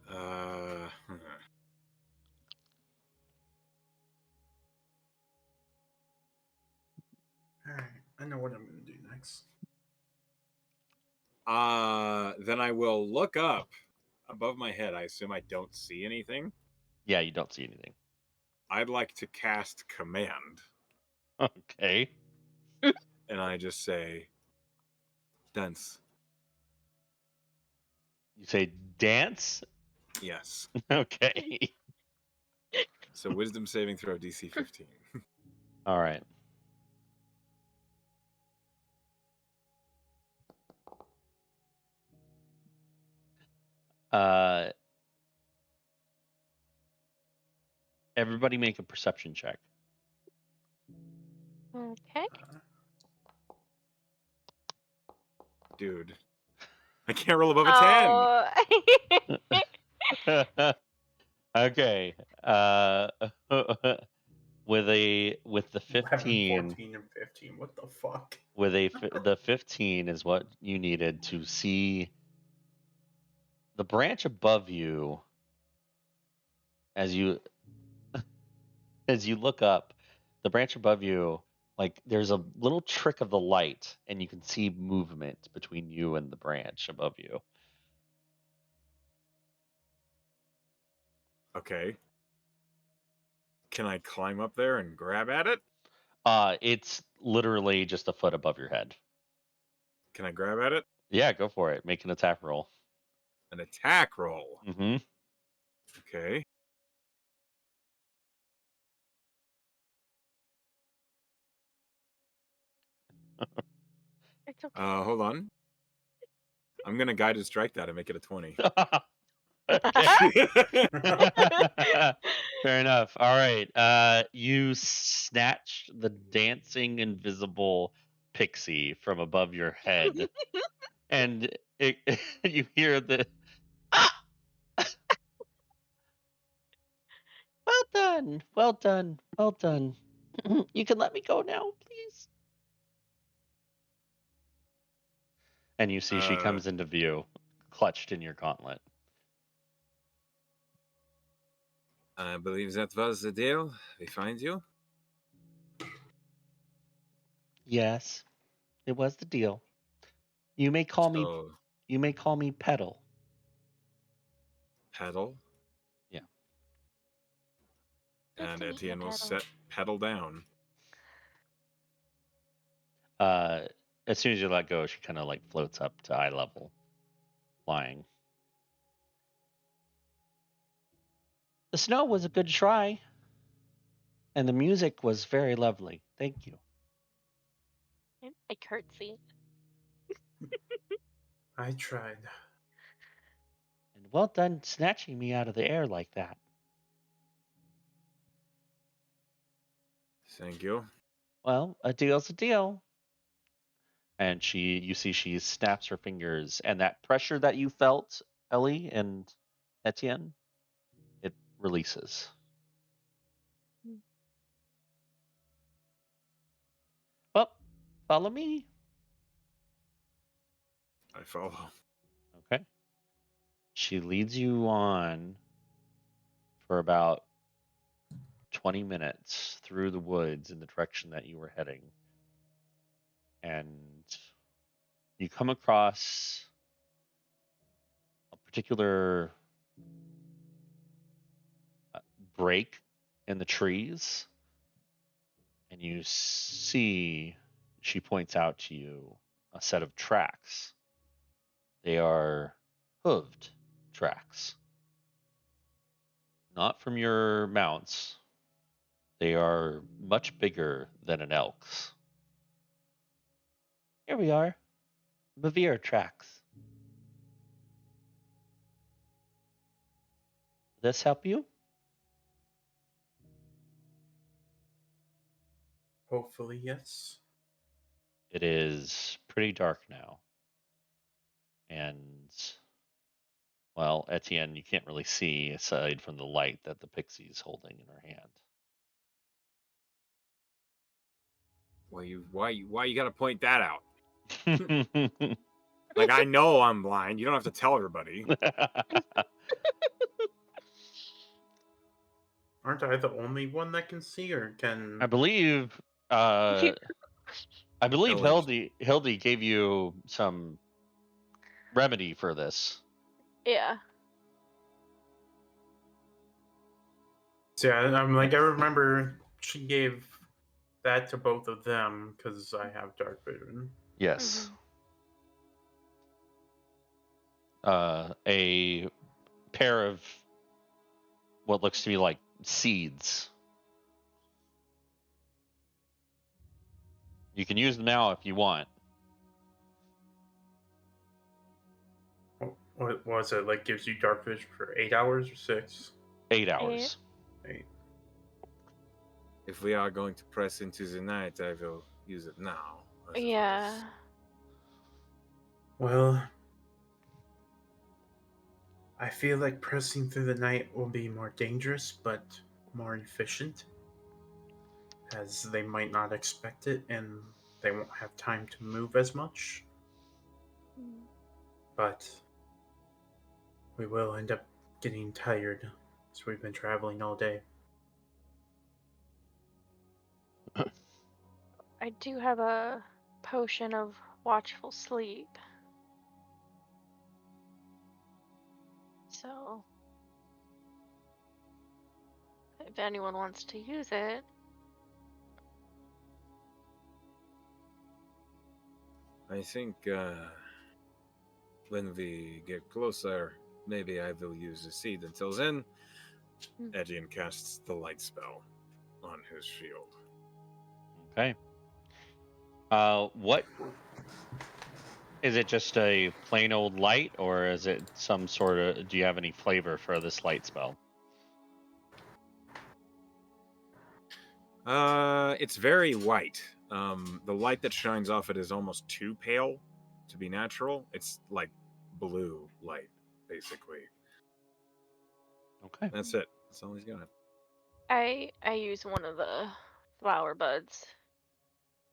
Hmm. All right, I know what I'm gonna do next. Then I will look up above my head. I assume I don't see anything. Yeah, you don't see anything. I'd like to cast command, Okay. and I just say, dance. You say dance? Yes. Okay. So wisdom saving throw DC 15. All right. Uh Everybody make a perception check. Okay. Dude, I can't roll above a 10. Oh. Okay. With the 11, 15, 14, and 15. What the fuck? the 15 is what you needed to see the branch above you as you look up. The branch above you, like there's a little trick of the light, and you can see movement between you and the branch above you. Okay. Can I climb up there and grab at it? It's literally just a foot above your head. Can I grab at it? Yeah, go for it. Make an attack roll. An attack roll. Mm-hmm. Okay. It's okay. Hold on. I'm gonna guided strike that and make it a 20. Okay. Fair enough. All right. You snatch the dancing invisible pixie from above your head, and you hear the. "Ah! Well done. Well done. Well done. You can let me go now, please. And you see she comes into view, clutched in your gauntlet. I believe that was the deal. We find you. Yes, it was the deal. You may call me. So, You may call me Petal. pedal. Yeah. Nice And to meet you, Etienne will Petal. set pedal down. As soon as you let go, she kind of like floats up to eye level, flying. The snow was a good try, and the music was very lovely. Thank you. I curtsy. I tried. And well done snatching me out of the air like that. Thank you. Well, a deal's a deal. And you see she snaps her fingers, and that pressure that you felt, Ellie and Etienne, it releases. Well, follow me. I follow. Okay. She leads you on for about 20 minutes through the woods in the direction that you were heading. And you come across a particular break in the trees, and you see, she points out to you, a set of tracks. They are hooved tracks, not from your mounts. They are much bigger than an elk's. Here we are, Mavir tracks. This help you? Hopefully, yes. It is pretty dark now. And, well, Etienne, you can't really see aside from the light that the pixie's holding in her hand. Why you gotta point that out? Like, I know I'm blind. You don't have to tell everybody. Aren't I the only one that can see, or I can... believe Ellie. Hildy gave you some remedy for this. Yeah. Yeah, I'm like, I remember she gave that to both of them because I have dark vision. Yes. A pair of what looks to be like seeds. You can use them now if you want. What was it? Like, gives you dark vision for 8 hours or 6? 8 hours. 8. if we are going to press into the night, I will use it now. I Yeah. suppose. Well, I feel like pressing through the night will be more dangerous, but more efficient, as they might not expect it and they won't have time to move as much. But we will end up getting tired, as we've been traveling all day. I do have a potion of watchful sleep. So, if anyone wants to use it, I think when we get closer, maybe I will use the seed. Until then, Edian casts the light spell on his shield. Okay. What is it? Just a plain old light, or is it some sort of? Do you have any flavor for this light spell? It's very white. The light that shines off it is almost too pale to be natural. It's like blue light, basically. Okay. That's it. That's all he's got. I use one of the flower buds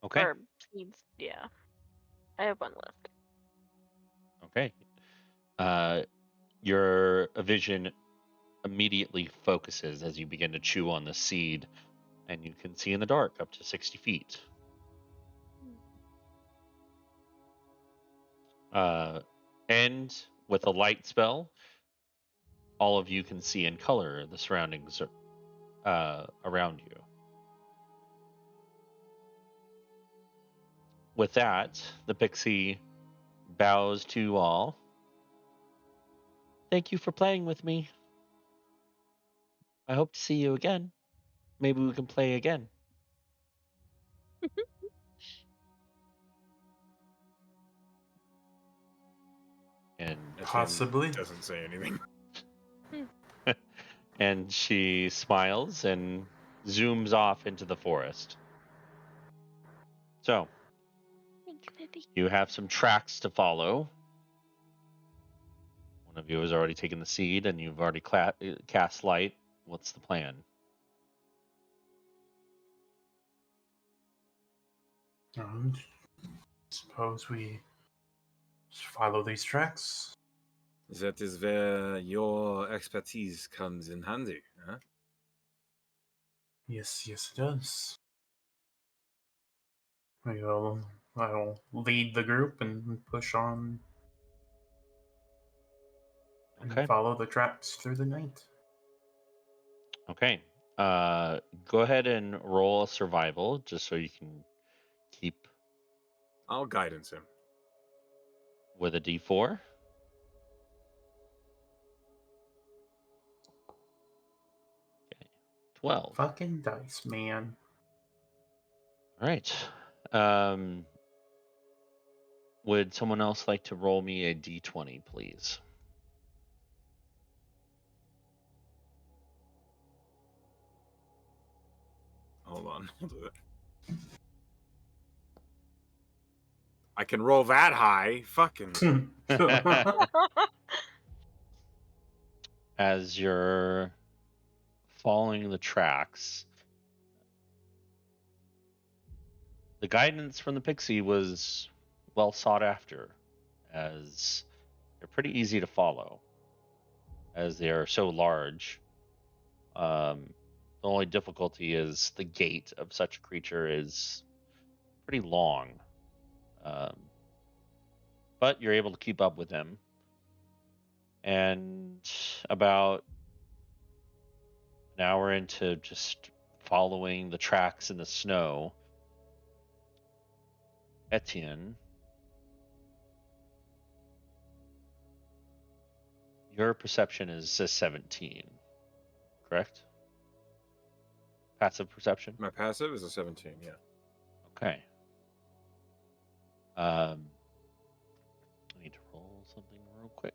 Okay. or seeds. Yeah, I have one left. Okay. Your vision immediately focuses as you begin to chew on the seed, and you can see in the dark up to 60 feet. And with a light spell, all of you can see in color the surroundings around you. With that, the pixie bows to you all. Thank you for playing with me. I hope to see you again. Maybe we can play again. And Etienne Possibly. doesn't say anything. and she smiles and zooms off into the forest. So, you have some tracks to follow. One of you has already taken the seed, and you've already cast light. What's the plan? Suppose we just follow these tracks. That is where your expertise comes in handy, huh? Yes, it does. I'll lead the group and push on and Okay. follow the tracks through the night. Okay. Go ahead and roll a survival just so you can keep I'll guidance him. with a d4. Okay. 12. Fucking dice, man. All right. Would someone else like to roll me a d20, please? Hold on, I'll do it. I can roll that high. Fucking. As you're following the tracks, the guidance from the pixie was well sought after, as they're pretty easy to follow, as they are so large. The only difficulty is the gait of such a creature is pretty long. Um, but you're able to keep up with him. And about an hour into just following the tracks in the snow, Etienne, your perception is a 17, correct? Passive perception? My passive is a 17, yeah. Okay. I need to roll something real quick.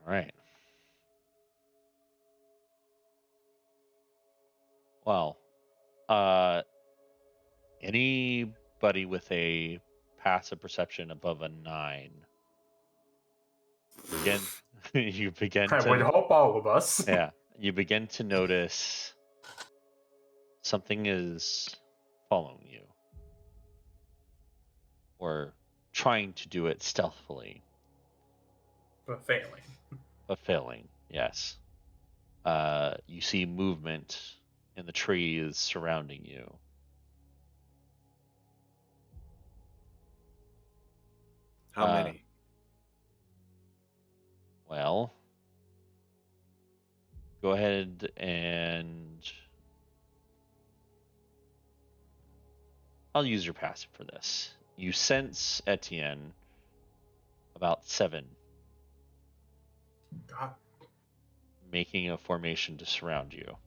All right. Well, anybody with a passive perception above a 9, begin you begin I would to hope all of us. you begin to notice something is following you, or trying to do it stealthily, But failing. but failing. Yes. You see movement in the trees surrounding you. How many? Well, go ahead and I'll use your passive for this. You sense, Etienne, about 7 God. making a formation to surround you.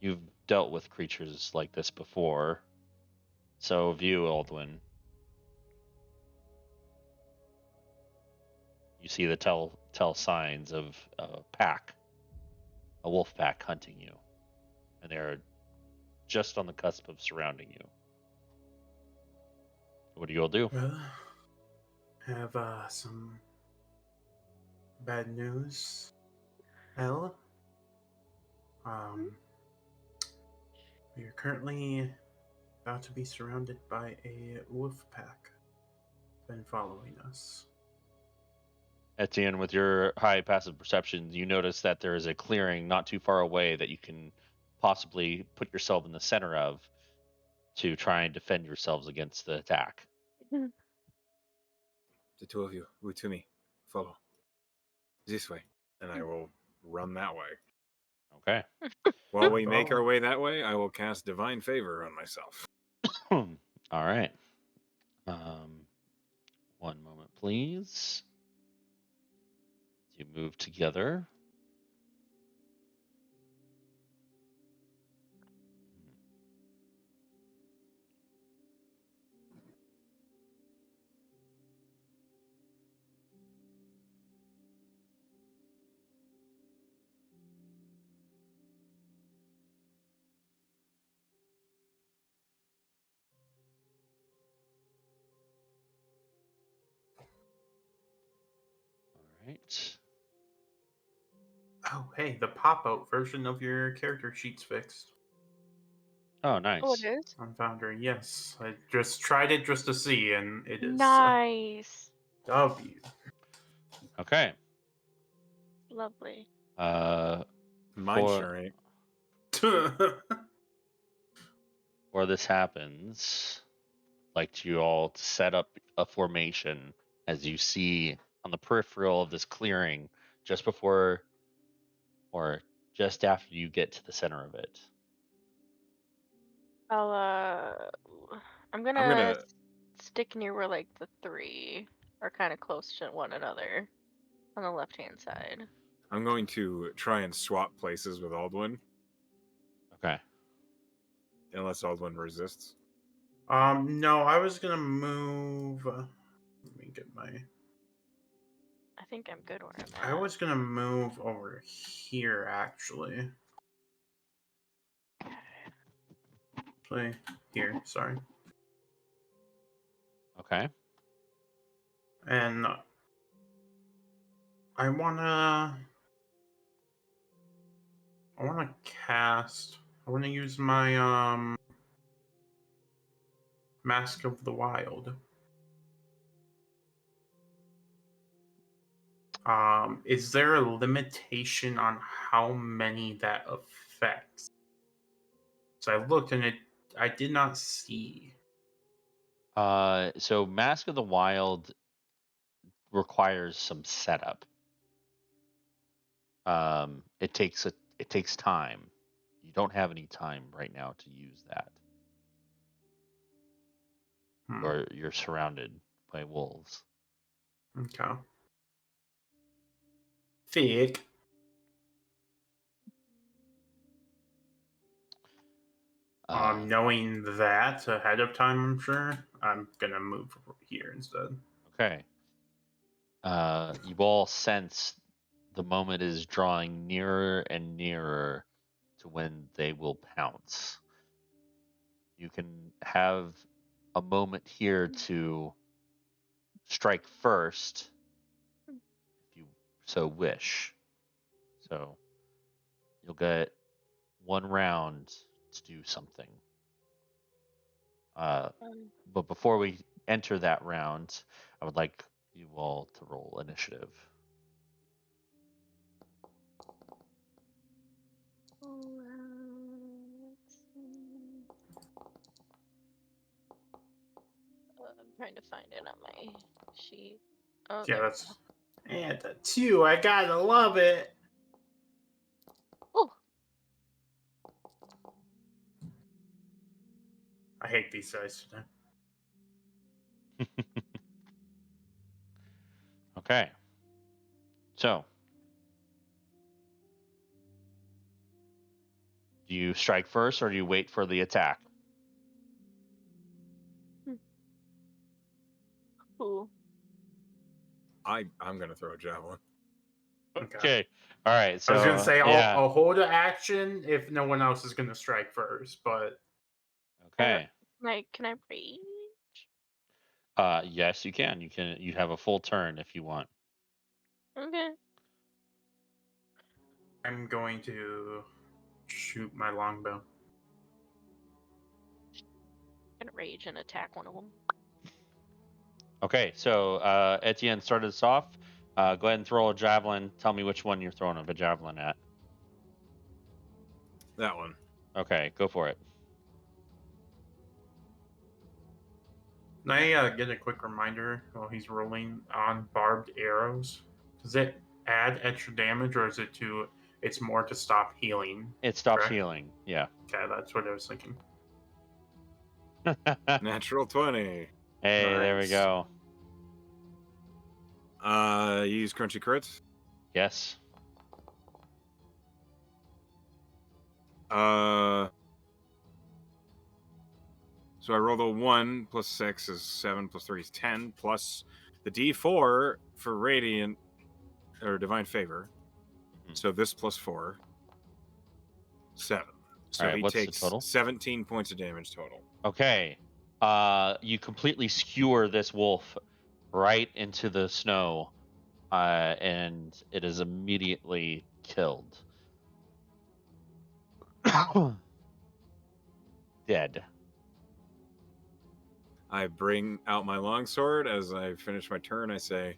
You've dealt with creatures like this before, so have you, Aldwin. You see the tell signs of a pack, a wolf pack hunting you, and they're just on the cusp of surrounding you. What do you all do? Well, have some bad news, Elle. We are currently about to be surrounded by a wolf pack. Been following us. Etienne, with your high passive perception, you notice that there is a clearing not too far away that you can possibly put yourself in the center of to try and defend yourselves against the attack. The two of you, Utumi, follow. This way. And I will run that way. Okay. While we make our way that way, I will cast Divine Favor on myself. All right. One moment, please. You move together. All right. Oh, hey, the pop-out version of your character sheet's fixed. Oh, nice. Oh, it is? On Foundry, yes. I just tried it just to see, and it is Nice. W. Okay. Lovely. Mine For- sure ain't. Before this happens, I'd like you all to set up a formation as you see on the peripheral of this clearing just before or just after you get to the center of it. I'm gonna stick near where like the 3 are kind of close to one another on the left-hand side. I'm going to try and swap places with Aldwin, Okay. unless Aldwin resists. No, I was gonna move. Let me get my. I think I'm good where I'm I at. was gonna move over here, actually. Actually, here, sorry. Okay. And I wanna cast. I wanna use my Mask of the Wild. Is there a limitation on how many that affects? So I looked and I did not see. So Mask of the Wild requires some setup. It takes time. You don't have any time right now to use that. Or you're surrounded by wolves. Okay. Fig. Knowing that ahead of time, I'm sure I'm gonna move over here instead. Okay. You all sense the moment is drawing nearer and nearer to when they will pounce. You can have a moment here to strike first if you so wish. So you'll get 1 round to do something. But before we enter that round, I would like you all to roll initiative. Let's see. I'm trying to find it on my sheet. Oh, Yeah, there. that's. And a 2. I gotta love it. Oh, I hate these dice today. Okay. So, do you strike first or do you wait for the attack? cool. I'm gonna throw a javelin. Okay. All right. So, I was gonna say yeah. I'll hold an action if no one else is gonna strike first, but Okay. Can I rage? Yes, you can. You have a full turn if you want. Okay. I'm going to shoot my longbow. I'm gonna rage and attack one of them. Okay. So, Etienne started us off. Go ahead and throw a javelin. Tell me which one you're throwing a javelin at. That one. Okay, go for it. Can I get a quick reminder while he's rolling on barbed arrows? Does it add extra damage, or is it to? It's more to stop healing. It stops Correct? healing. Yeah. Okay, that's what I was thinking. Natural 20. Hey, there we Nice. go. Use crunchy crits. Yes. So I rolled a 1 plus 6 is 7 plus 3 is 10 plus the D4 for radiant or divine favor. Mhm. So this plus 4, 7. So All right, he what's the takes total? 17 points of damage total. Okay. You completely skewer this wolf right into the snow, and it is immediately killed. Dead. I bring out my longsword as I finish my turn. I say,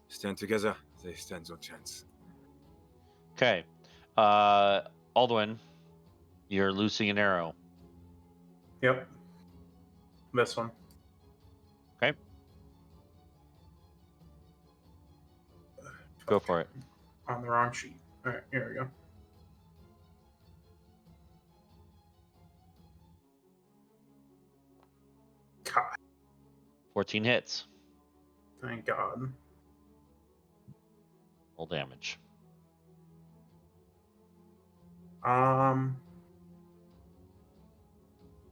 "Stand together. They stand no chance." Okay. Alduin, you're loosing an arrow. Yep. This one. Okay. Go for it. On the wrong sheet. All right, here we go. God, 14 hits. thank God. Roll damage.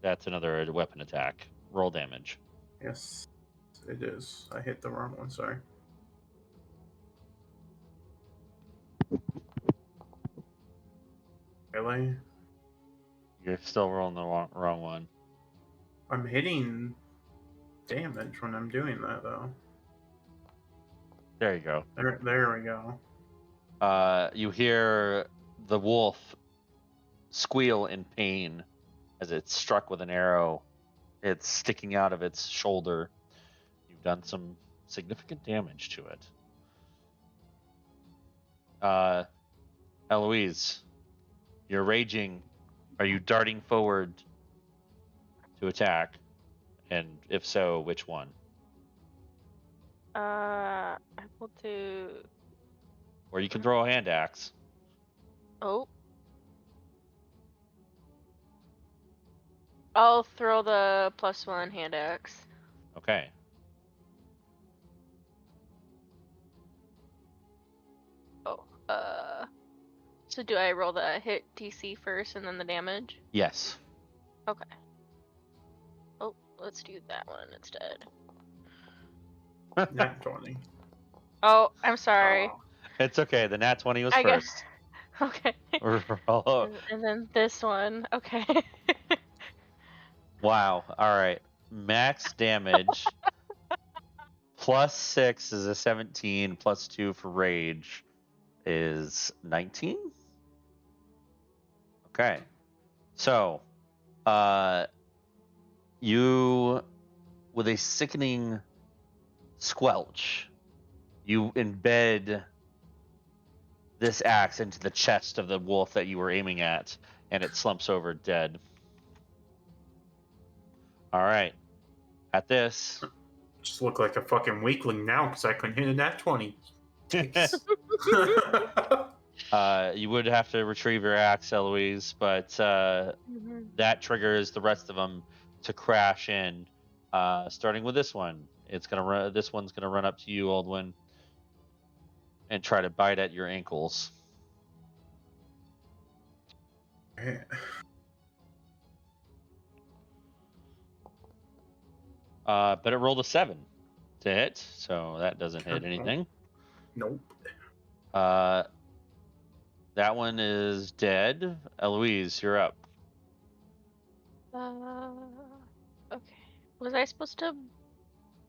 That's another weapon attack. Roll damage. Yes, it is. I hit the wrong one. Sorry. Really? You're still rolling the wrong one. I'm hitting damage when I'm doing that, though. There you go. There we go. You hear the wolf squeal in pain as it's struck with an arrow. It's sticking out of its shoulder. You've done some significant damage to it. Eloise, you're raging. Are you darting forward to attack? And if so, which one? I will do. Or you can throw a hand axe. Oh. I'll throw the +1 hand axe. Okay. Oh. So do I roll the hit DC first and then the damage? Yes. Okay. Oh, let's do that one instead. Nat 20. Oh, I'm sorry. Oh, It's okay. The nat 20 was I get. first. Okay. Oh, And then this one. Okay. wow. All right. Max damage plus 6 is a 17, plus 2 for rage is 19. Okay. So, you, with a sickening squelch, you embed this axe into the chest of the wolf that you were aiming at, and it slumps over dead. All right. At this, just look like a fucking weakling now because I couldn't hit a nat 20. you would have to retrieve your axe, Eloise, but Mhm. that triggers the rest of them to crash in. Starting with this one, it's gonna run. This one's gonna run up to you, Aldwin, and try to bite at your ankles. But it rolled a 7 to hit, so that doesn't hit anything. Nope. Uh, that one is dead. Eloise, you're up. Okay. Was I supposed to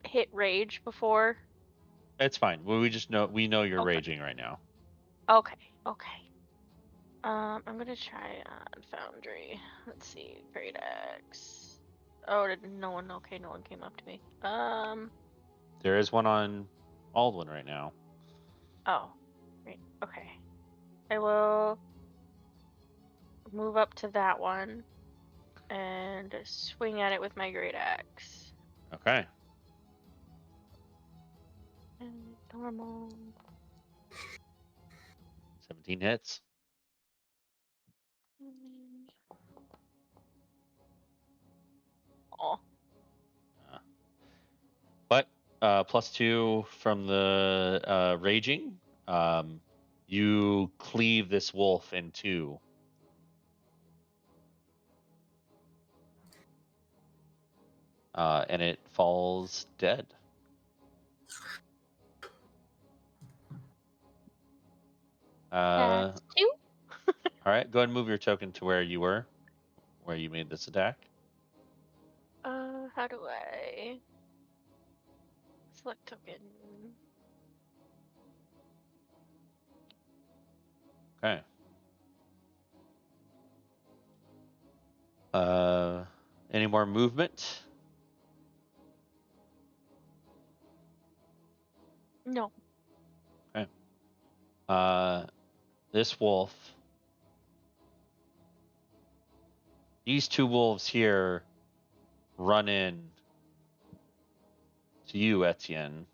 hit rage before? It's fine. Well, we know you're Okay. raging right now. Okay. Okay. I'm gonna try on Foundry. Let's see. Great Axe. Oh, no one. Okay, no one came up to me. There is one on Aldwin right now. Oh. Great. Okay. I will move up to that one and swing at it with my Great Axe. Okay. And normal. 17 hits. Oh. But +2 from the raging. You cleave this wolf in two. And it falls dead. That's 2. All right, go ahead and move your token to where you were, where you made this attack. How do I select token? Okay. Any more movement? No. Okay. This wolf. These two wolves here run in to you, Etienne.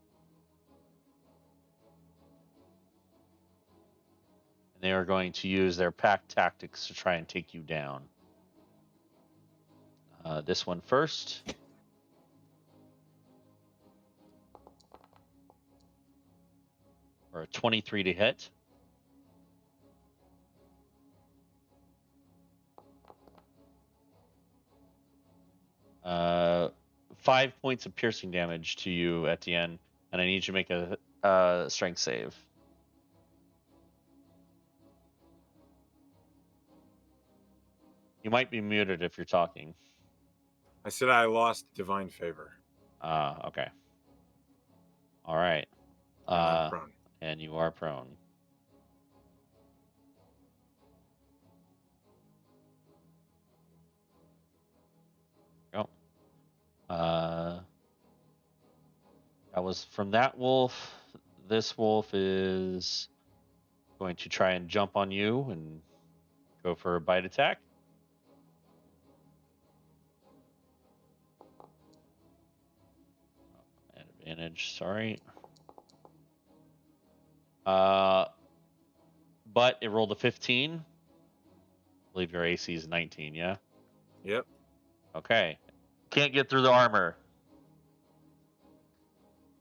And they are going to use their pack tactics to try and take you down. This one first. For a 23 to hit. Uh, 5 points of piercing damage to you, Etienne, and I need you to make a strength save. You might be muted if you're talking. I said I lost divine favor. Okay. All right. And I'm prone. And you are prone. Go. That was from that wolf. This wolf is going to try and jump on you and go for a bite attack. At advantage, sorry. But it rolled a 15. I believe your AC is 19, yeah? Yep. Okay. Can't get through the armor.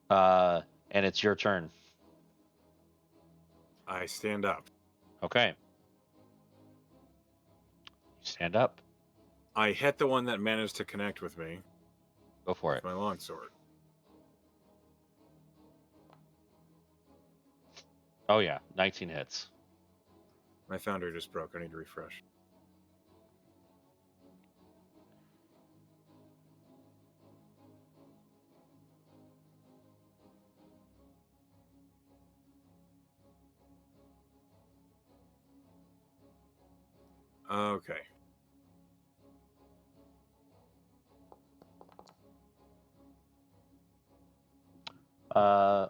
And it's your turn. I stand up. Okay. Stand up. I hit the one that managed to connect with me. Go for with it. my longsword. Oh yeah, 19 hits. My founder just broke. I need to refresh. Okay.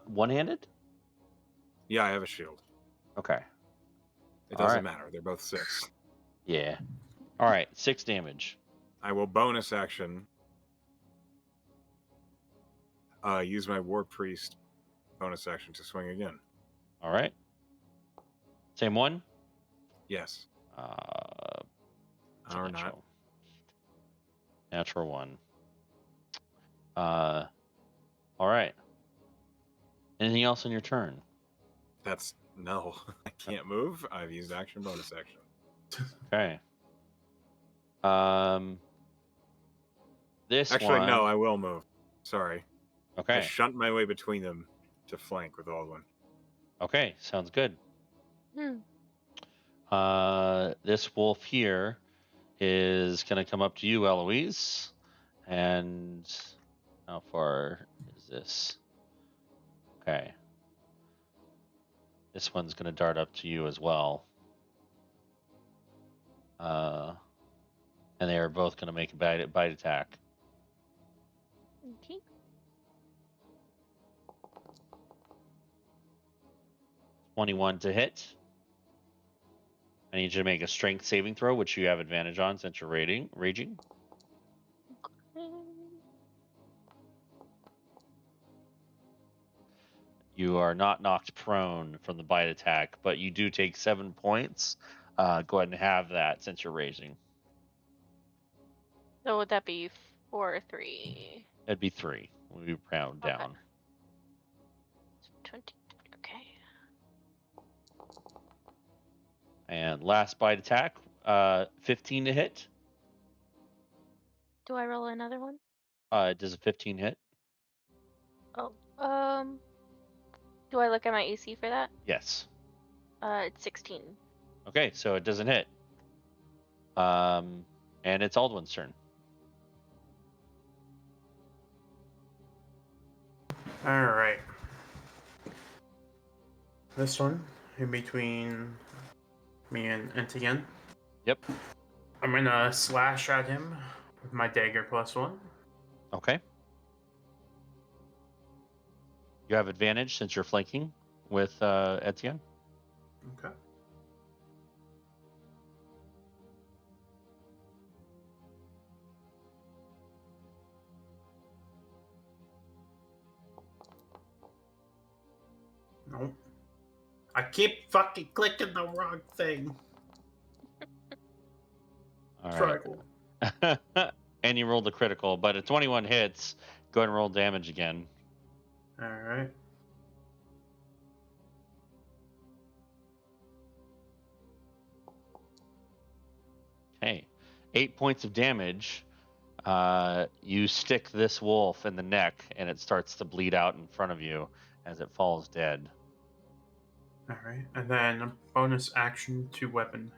One-handed? Yeah, I have a shield. Okay. It All doesn't right. matter. They're both 6. Yeah. All right, 6 damage. I will bonus action. Use my War Priest bonus action to swing again. All right. Same one? Yes. It's a Or not. natural. Natural 1. All right. Anything else on your turn? That's no. I can't move. I've used action bonus action. Okay. This Actually, one. no, I will move. Sorry. I Okay. shunt my way between them to flank with Aldwin. Okay, sounds good. Hmm. This wolf here is going to come up to you, Eloise. And how far is this? Okay. This one's going to dart up to you as well. And they are both going to make a bite attack. Okay. 21 to hit. I need you to make a strength saving throw, which you have advantage on since you're raging. You are not knocked prone from the bite attack, but you do take 7 points. Go ahead and have that since you're raging. So would that be 4 or 3? That'd be 3. We round Okay. down. 20. Okay. And last bite attack, 15 to hit. Do I roll another one? Does a 15 hit? Oh. Do I look at my AC for that? Yes. It's 16. Okay, so it doesn't hit. And it's Aldwin's turn. All right. This one in between me and Etienne. Yep. I'm gonna slash at him with my dagger +1. Okay. You have advantage since you're flanking with Etienne. Okay. Nope. I keep fucking clicking the wrong thing. All Triangle. right. And you rolled a critical, but a 21 hits. Go ahead and roll damage again. All right. Okay. 8 points of damage. You stick this wolf in the neck, and it starts to bleed out in front of you as it falls dead. All right. And then bonus action 2 weapon.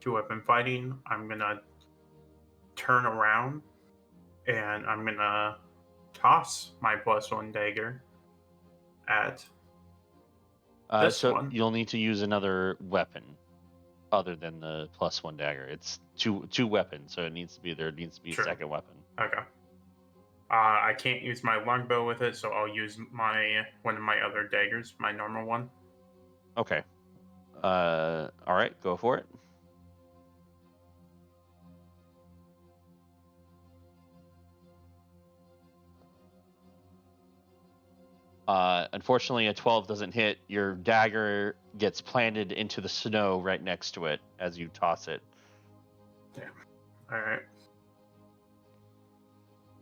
2 weapon fighting. I'm gonna turn around and I'm gonna toss my +1 dagger at this So one. you'll need to use another weapon other than the +1 dagger. It's two weapons, so it needs to be a True. second weapon. Okay. I can't use my longbow with it, so I'll use one of my other daggers, my normal one. Okay. All right, go for it. Unfortunately, a 12 doesn't hit. Your dagger gets planted into the snow right next to it as you toss it. Damn. All right.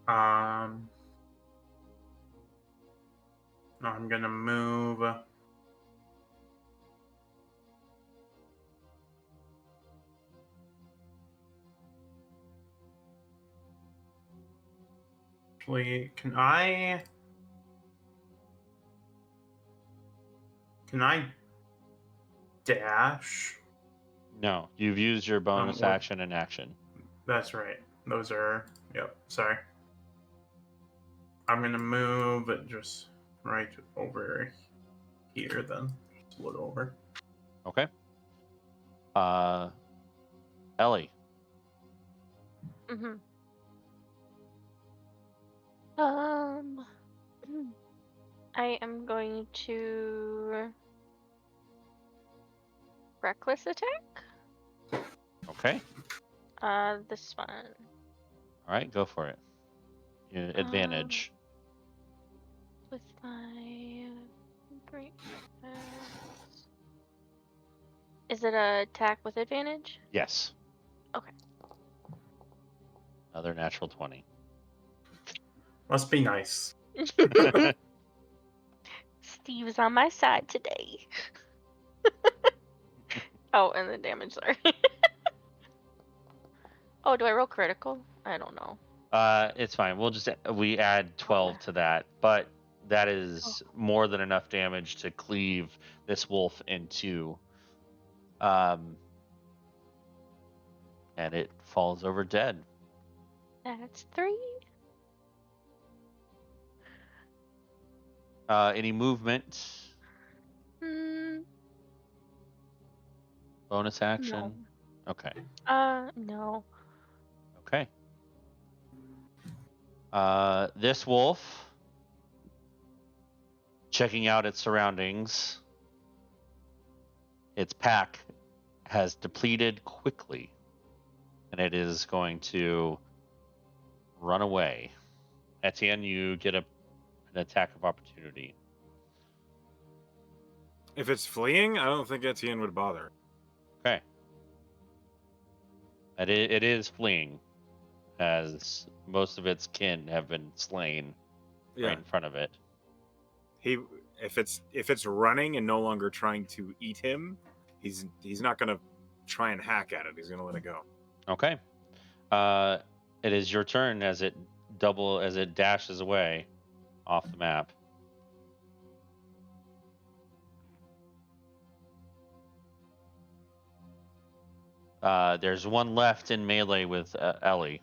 I'm gonna move. Actually, can I? Can I dash? No, you've used your bonus what- action and action. That's right. Those are. Yep. Sorry. I'm gonna move it just right over here then. Just a little over. Okay. Ellie. Mm-hmm. Um, I am going to reckless attack. Okay. This one. All right, go for it. Advantage. With my great. Is it a attack with advantage? Yes. Okay. Another natural 20. Must be nice. Steve's on my side today. Oh, and the damage, sorry. Oh, do I roll critical? I don't know. It's fine. We add 12 to that, but that is more than enough damage to cleave this wolf in two. And it falls over dead. That's 3. Any movement? Hmm. Bonus action? No. Okay. No. Okay. This wolf, checking out its surroundings, its pack has depleted quickly, and it is going to run away. Etienne, you get an attack of opportunity. If it's fleeing, I don't think Etienne would bother. Okay. It is fleeing, as most of its kin have been slain Yeah. right in front of it. If it's running and no longer trying to eat him, he's not gonna try and hack at it. He's gonna let it go. Okay. It is your turn as it dashes away off the map. There's one left in melee with Ellie.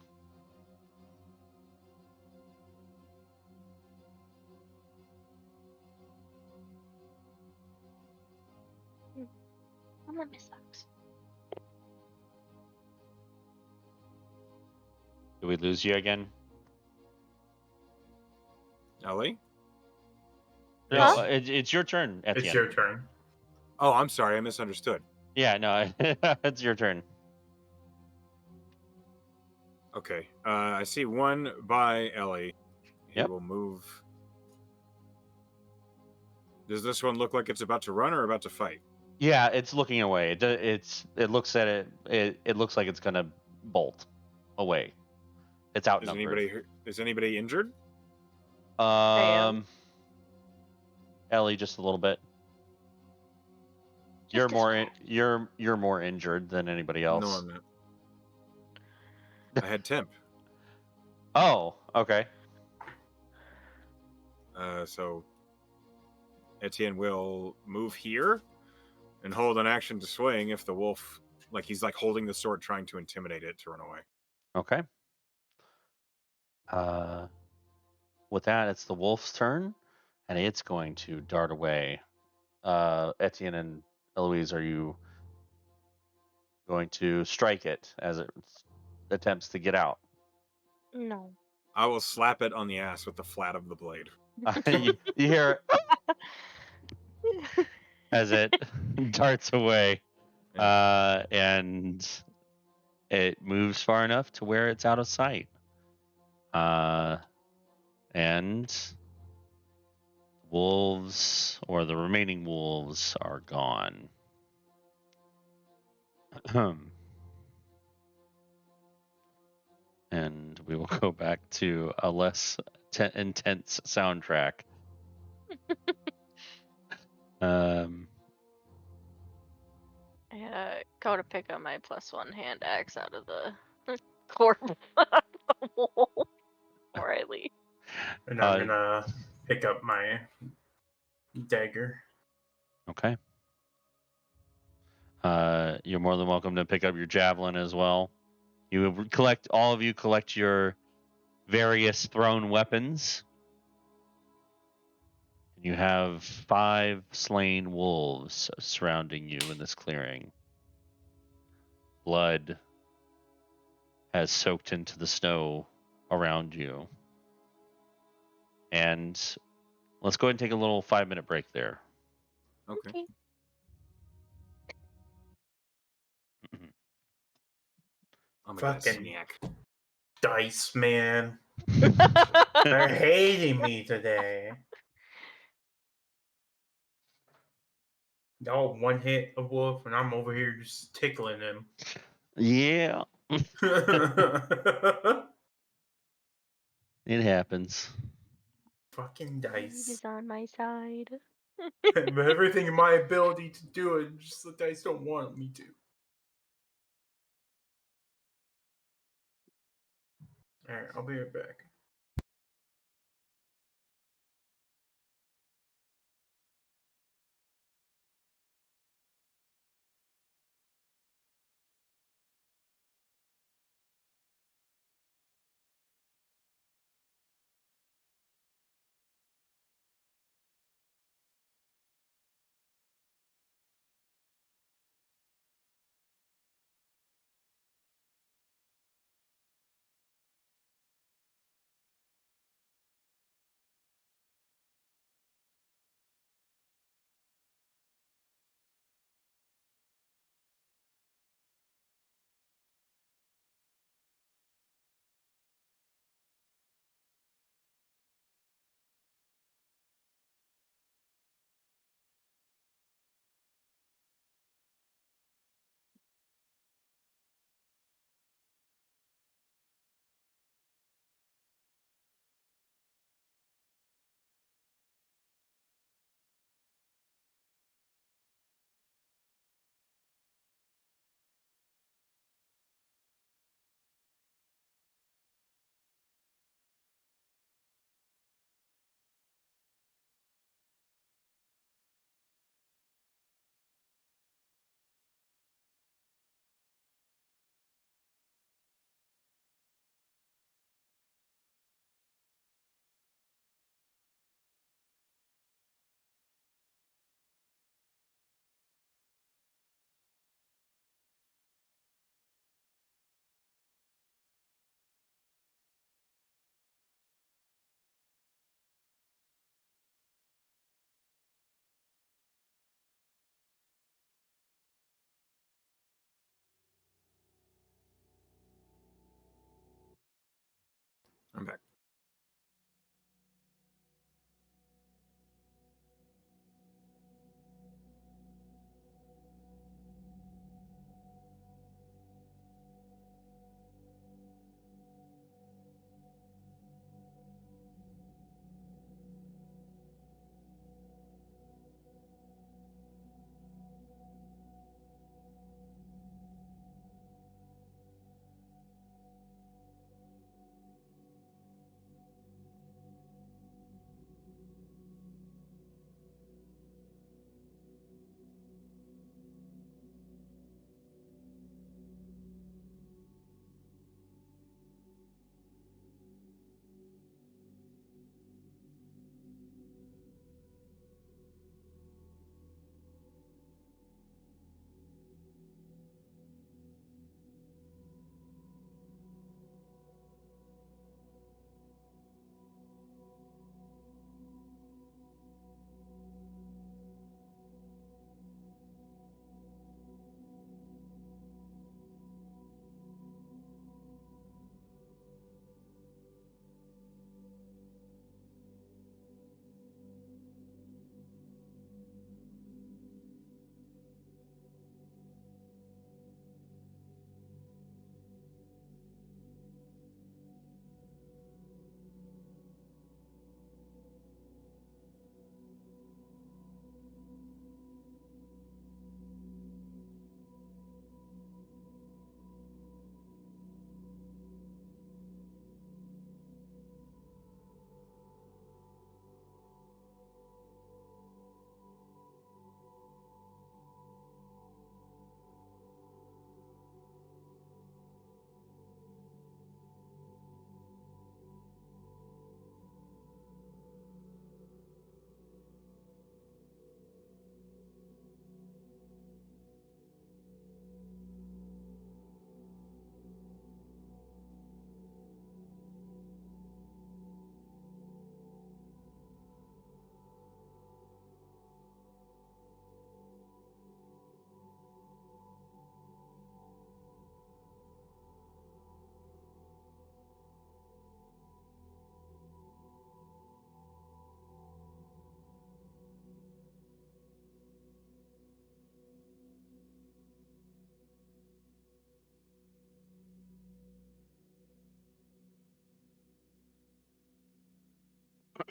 I'm gonna miss sucks. Do we lose you again? Ellie? No, Huh? it's your turn, Etienne. It's your turn. Oh, I'm sorry, I misunderstood. Yeah, no, it's your turn. Okay. I see one by Ellie. He Yep. will move. Does this one look like it's about to run or about to fight? Yeah, it's looking away. It looks at it. It looks like it's gonna bolt away. It's outnumbered. Is anybody injured? am. Ellie, just a little bit. Just a You're more injured than anybody else. No, I'm not. I had temp. Oh, okay. So Etienne will move here and hold an action to swing if the wolf, he's holding the sword, trying to intimidate it to run away. Okay. With that, it's the wolf's turn, and it's going to dart away. Etienne and Eloise, are you going to strike it as it attempts to get out? No. I will slap it on the ass with the flat of the blade. You hear as it darts away, and it moves far enough to where it's out of sight. And wolves, or the remaining wolves, are gone. And we will go back to a less intense soundtrack. Go to pick up my +1 hand axe out of the corpse of the wolf before I leave. And I'm gonna pick up my dagger. Okay. You're more than welcome to pick up your javelin as well. All of you collect your various thrown weapons. You have 5 slain wolves surrounding you in this clearing. Blood has soaked into the snow around you. And let's go ahead and take a little 5-minute break there. Okay. I'm gonna Fucking snack. dice, man. They're hating me today. Y'all one hit a wolf, and I'm over here just tickling him. Yeah, Fucking it happens. Fate dice. is on my side. But everything in my ability to do it, just the dice don't want me to. Alright, I'll be right back. I'm back.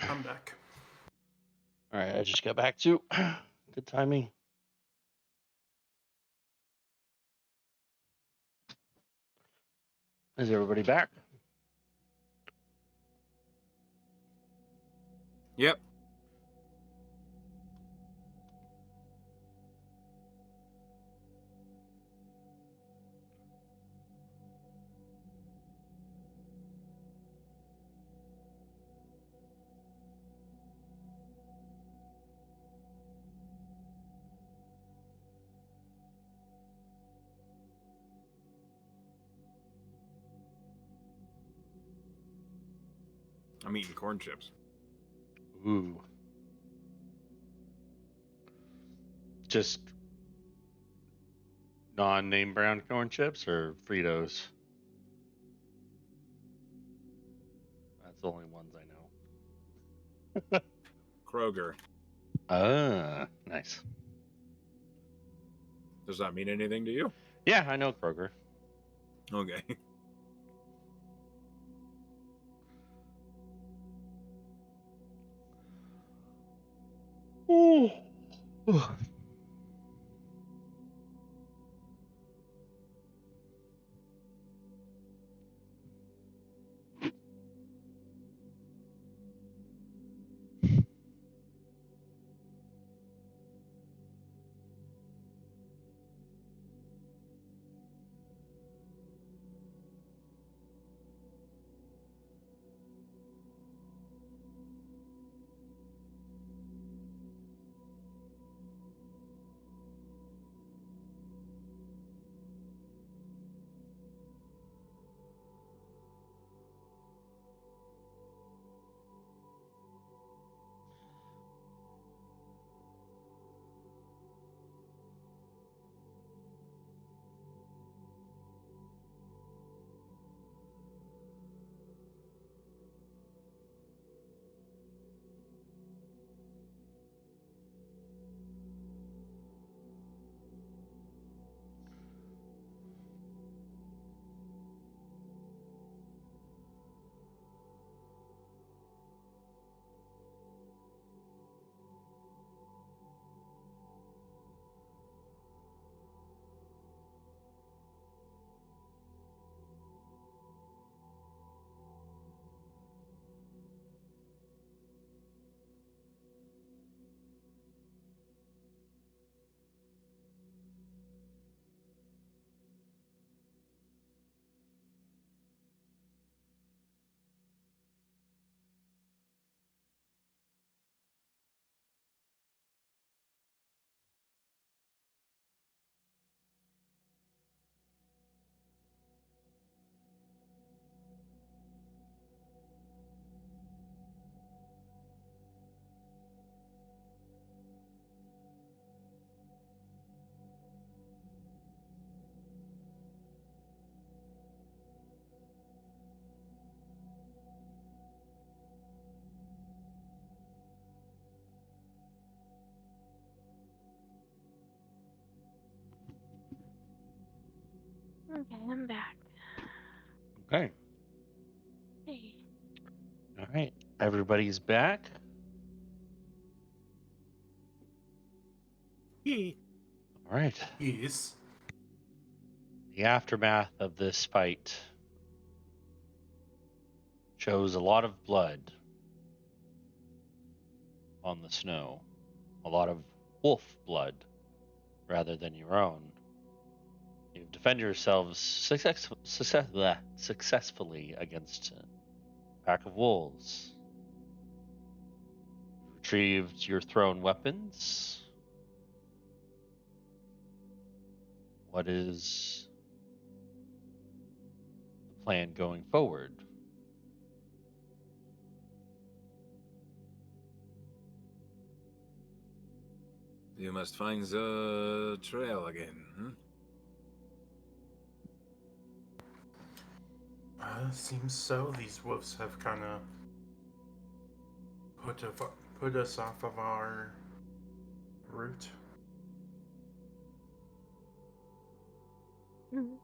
I'm back. All right, I just got back to. Good timing. Is everybody back? Yep. I'm eating corn chips. Ooh. Just non-name brand corn chips or Fritos? That's the only ones I know. Kroger. Ah, nice. Does that mean anything to you? Yeah, I know Kroger. Okay. Ooh. Okay, I'm back. Okay. Hey. All right. Everybody's back. All right. Yes. The aftermath of this fight shows a lot of blood on the snow, a lot of wolf blood rather than your own. You've defended yourselves successfully against a pack of wolves. You've retrieved your thrown weapons. What is the plan going forward? You must find the trail again. Seems so. These wolves have kind of put us off of our route. Mhm.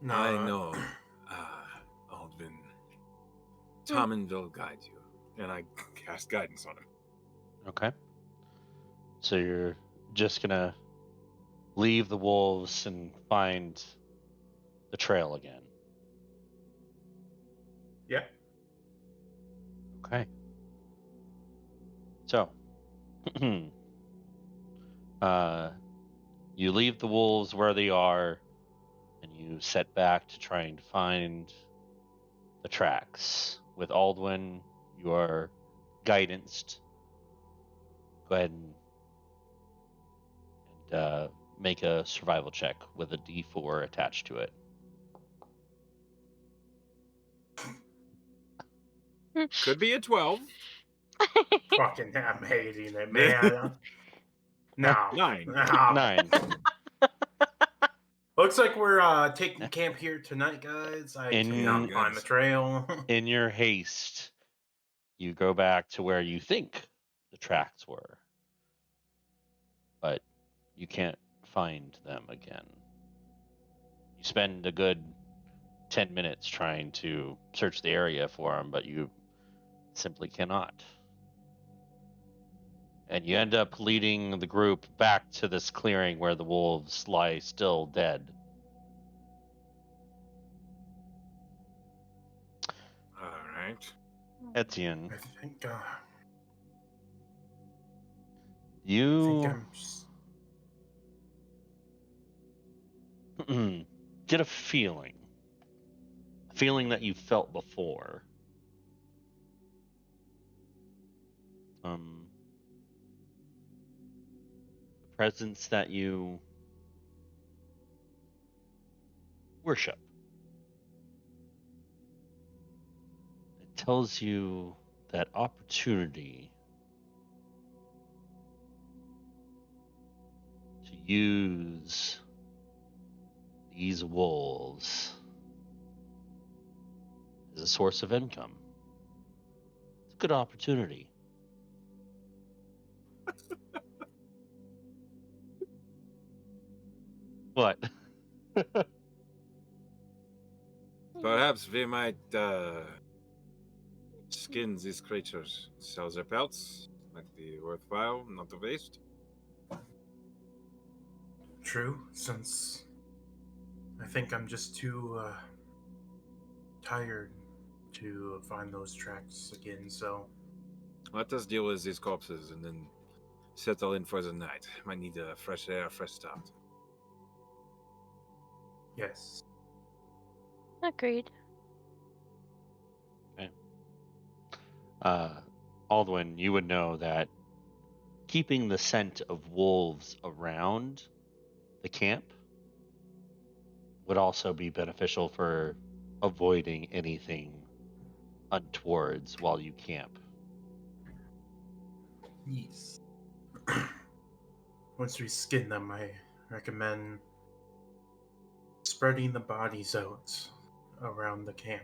No. I know. Aldvin. Tommen will guide you. and I cast guidance on him. Okay. So you're just gonna leave the wolves and find the trail again. Yeah. Okay. So, you leave the wolves where they are, and you set back to try and find the tracks. With Aldwin, you are guidanced. Go ahead and make a survival check with a D4 attached to it. Could be a 12. Fucking, I'm hating it, man. No. 9. No. 9. Looks like we're taking camp here tonight, guys. I cannot find the trail. In your haste, you go back to where you think the tracks were, but you can't find them again. You spend a good 10 minutes trying to search the area for them, but you simply cannot. And you end up leading the group back to this clearing where the wolves lie still dead. All right. Etienne, I think you I'm get a feeling that you felt before. The presence that you worship. It tells you that opportunity to use these wolves as a source of income. It's a good opportunity. What? Perhaps we might skin these creatures, sell their pelts. Might be worthwhile, not a waste. true, since I think I'm just too tired to find those tracks again, so Let us deal with these corpses and then settle in for the night. Might need a fresh air, fresh start. yes. Agreed. Aldwin, you would know that keeping the scent of wolves around the camp would also be beneficial for avoiding anything untowards while you camp. Yes. Once we skin them, I recommend spreading the bodies out around the camp.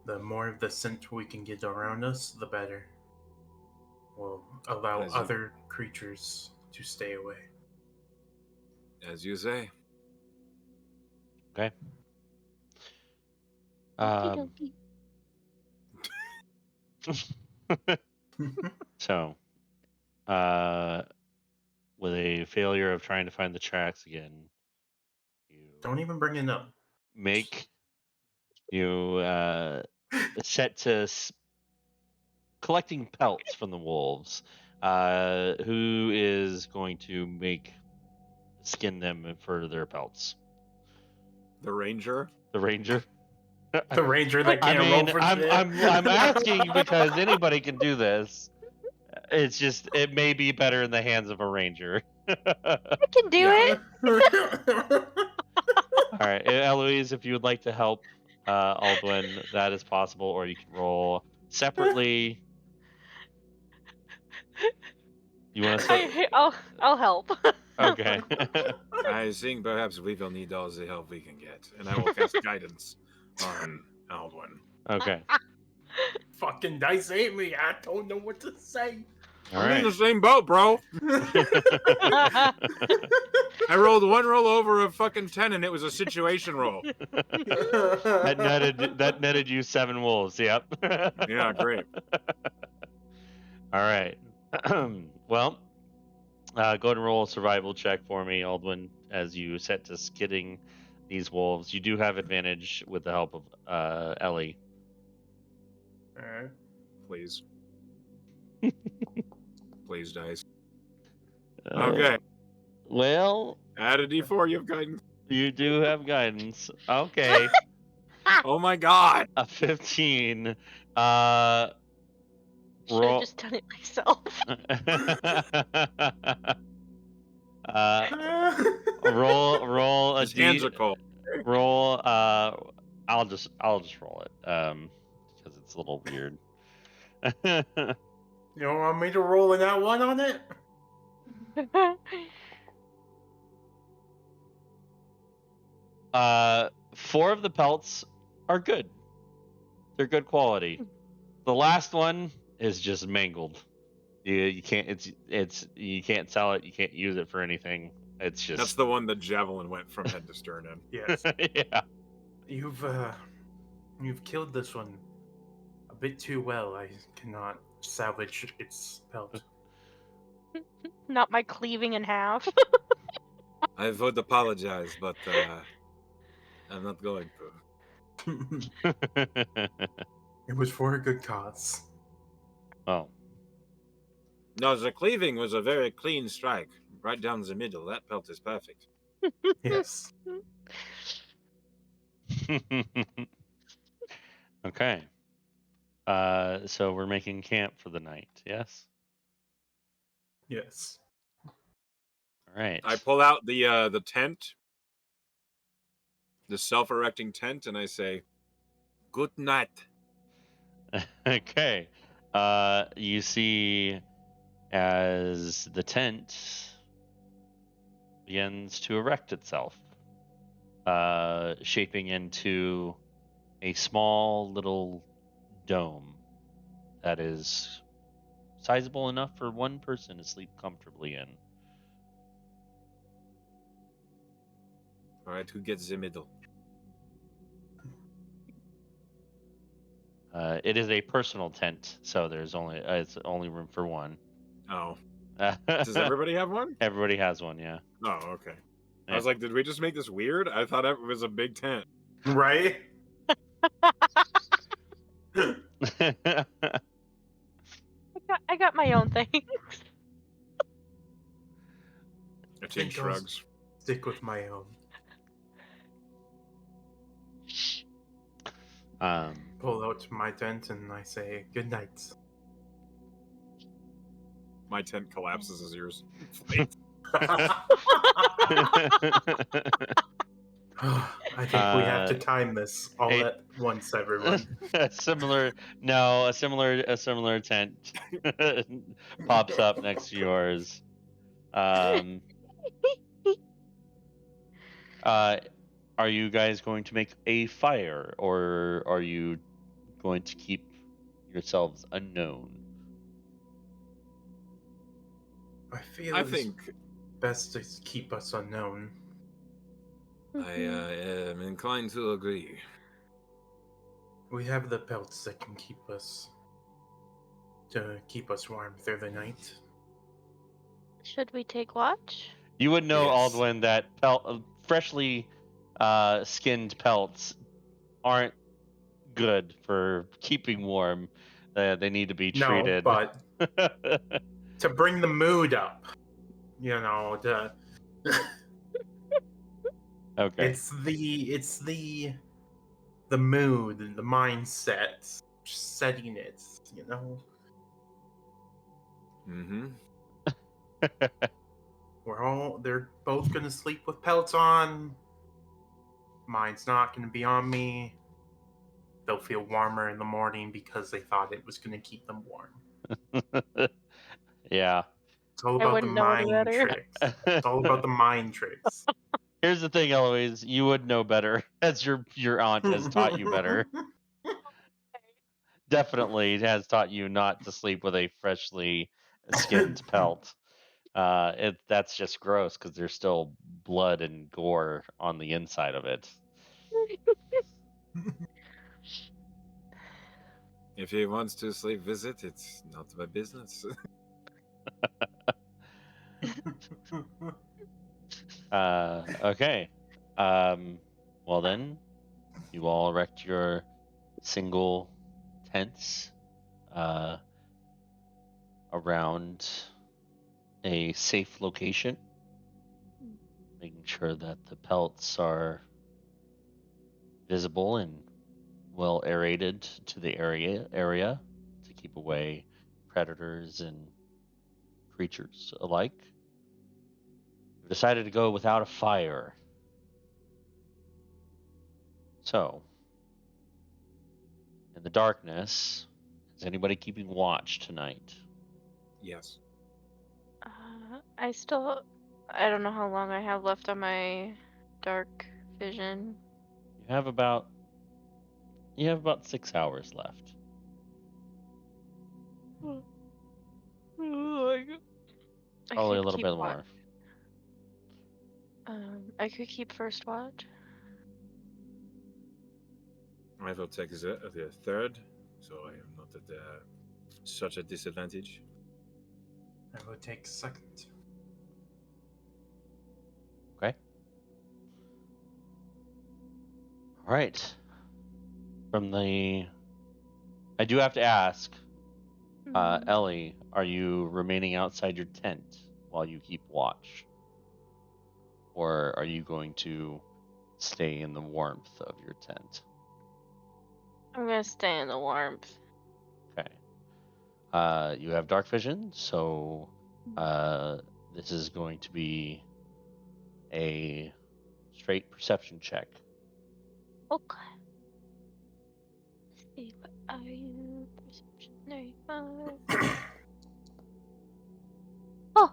The more of the scent we can get around us, the better. Will allow As you- other creatures to stay away. As you say. Okay. Okie dokie. So, with a failure of trying to find the tracks again, you Don't even bring it up. make you set to collecting pelts from the wolves. Who is going to skin them for their pelts? The ranger? The ranger. The ranger that I can't roll mean, for I'm shit. I'm asking because anybody can do this. It's just it may be better in the hands of a ranger. I can do it. All right, Eloise, if you would like to help Aldwin, that is possible, or you can roll separately. You want to? I'll help. Okay. I think perhaps we will need all the help we can get. And I will cast guidance on Aldwin. Okay. Fucking dice hate me. I don't know what to say. All I'm in the right. same boat, bro. I rolled one roll over a fucking 10, and it was a situation roll. that netted you 7 wolves. Yep. Yeah, great. All right. Well, go ahead and roll a survival check for me, Aldwin, as you set to skidding these wolves. You do have advantage with the help of Ellie. Alright. Please. Please, dice. Uh, Okay. Well, Add a d4, you have guidance. you do have guidance. Okay. Oh my god. A 15. Should have Roll. just done it myself. Roll a His hands are cold. roll. I'll just roll it. Because it's a little weird. You don't want me to roll in that one on it? 4 of the pelts are good. They're good quality. The last one is just mangled. You can't. It's you can't sell it. You can't use it for anything. It's just. That's the one the javelin went from head to stern in. Yes. Yeah. You've killed this one a bit too well. I cannot salvage its pelt. Not my cleaving in half. I would apologize, but I'm not going to. It was for a good cause. Oh. No, the cleaving was a very clean strike. Right down the middle. That pelt is perfect. Yes. Okay. So we're making camp for the night. Yes. Yes. All right. I pull out the tent, the self-erecting tent, and I say, "Good night." Okay. You see as the tent begins to erect itself, shaping into a small little dome that is sizable enough for one person to sleep comfortably in. All right, who gets the middle? It is a personal tent, so there's only it's only room for one. Oh, does everybody have one? Everybody has one, yeah. Oh, okay. Yeah. I was like, did we just make this weird? I thought it was a big tent. Right? I got my own thing. A team It goes- shrugs. Stick with my own. Pull out my tent and I say good night. My tent collapses as yours. I think we have to time this all hey- at once, everyone. a similar tent pops up next to yours. Are you guys going to make a fire, or are you going to keep yourselves unknown? I feel I it's think best to keep us unknown. I am inclined to agree. We have the pelts that can keep us warm through the night. Should we take watch? You would know, Yes. Aldwin, that freshly skinned pelts aren't good for keeping warm. They need to be treated. No, but to bring the mood up, you know, Okay. it's the mood and the mindset, setting it, you know. Mm-hmm. They're both gonna sleep with pelts on. Mine's not gonna be on me. They'll feel warmer in the morning because they thought it was gonna keep them warm. Yeah. It's all I about the wouldn't know any mind better. tricks. It's all about the mind tricks. Here's the thing, Eloise. You would know better, as your aunt has taught you better. Definitely has taught you not to sleep with a freshly skinned pelt. That's just gross because there's still blood and gore on the inside of it. If he wants to sleep visit, it's not my business. Okay. Well then, you all erect your single tents around a safe location, making sure that the pelts are visible and well aerated to the area to keep away predators and creatures alike. We've decided to go without a fire. So, in the darkness, is anybody keeping watch tonight? Yes. I don't know how long I have left on my dark vision. You have about 6 hours left. I Probably a could little keep bit watch. more. I could keep first watch. I will take the third, so I am not at such a disadvantage. I will take second. Okay. All right. I do have to ask, Ellie, are you remaining outside your tent while you keep watch? Or are you going to stay in the warmth of your tent? I'm gonna stay in the warmth. Okay. You have dark vision, so this is going to be a straight perception check. Okay. Let's see, what are you? Perception 35. Oh!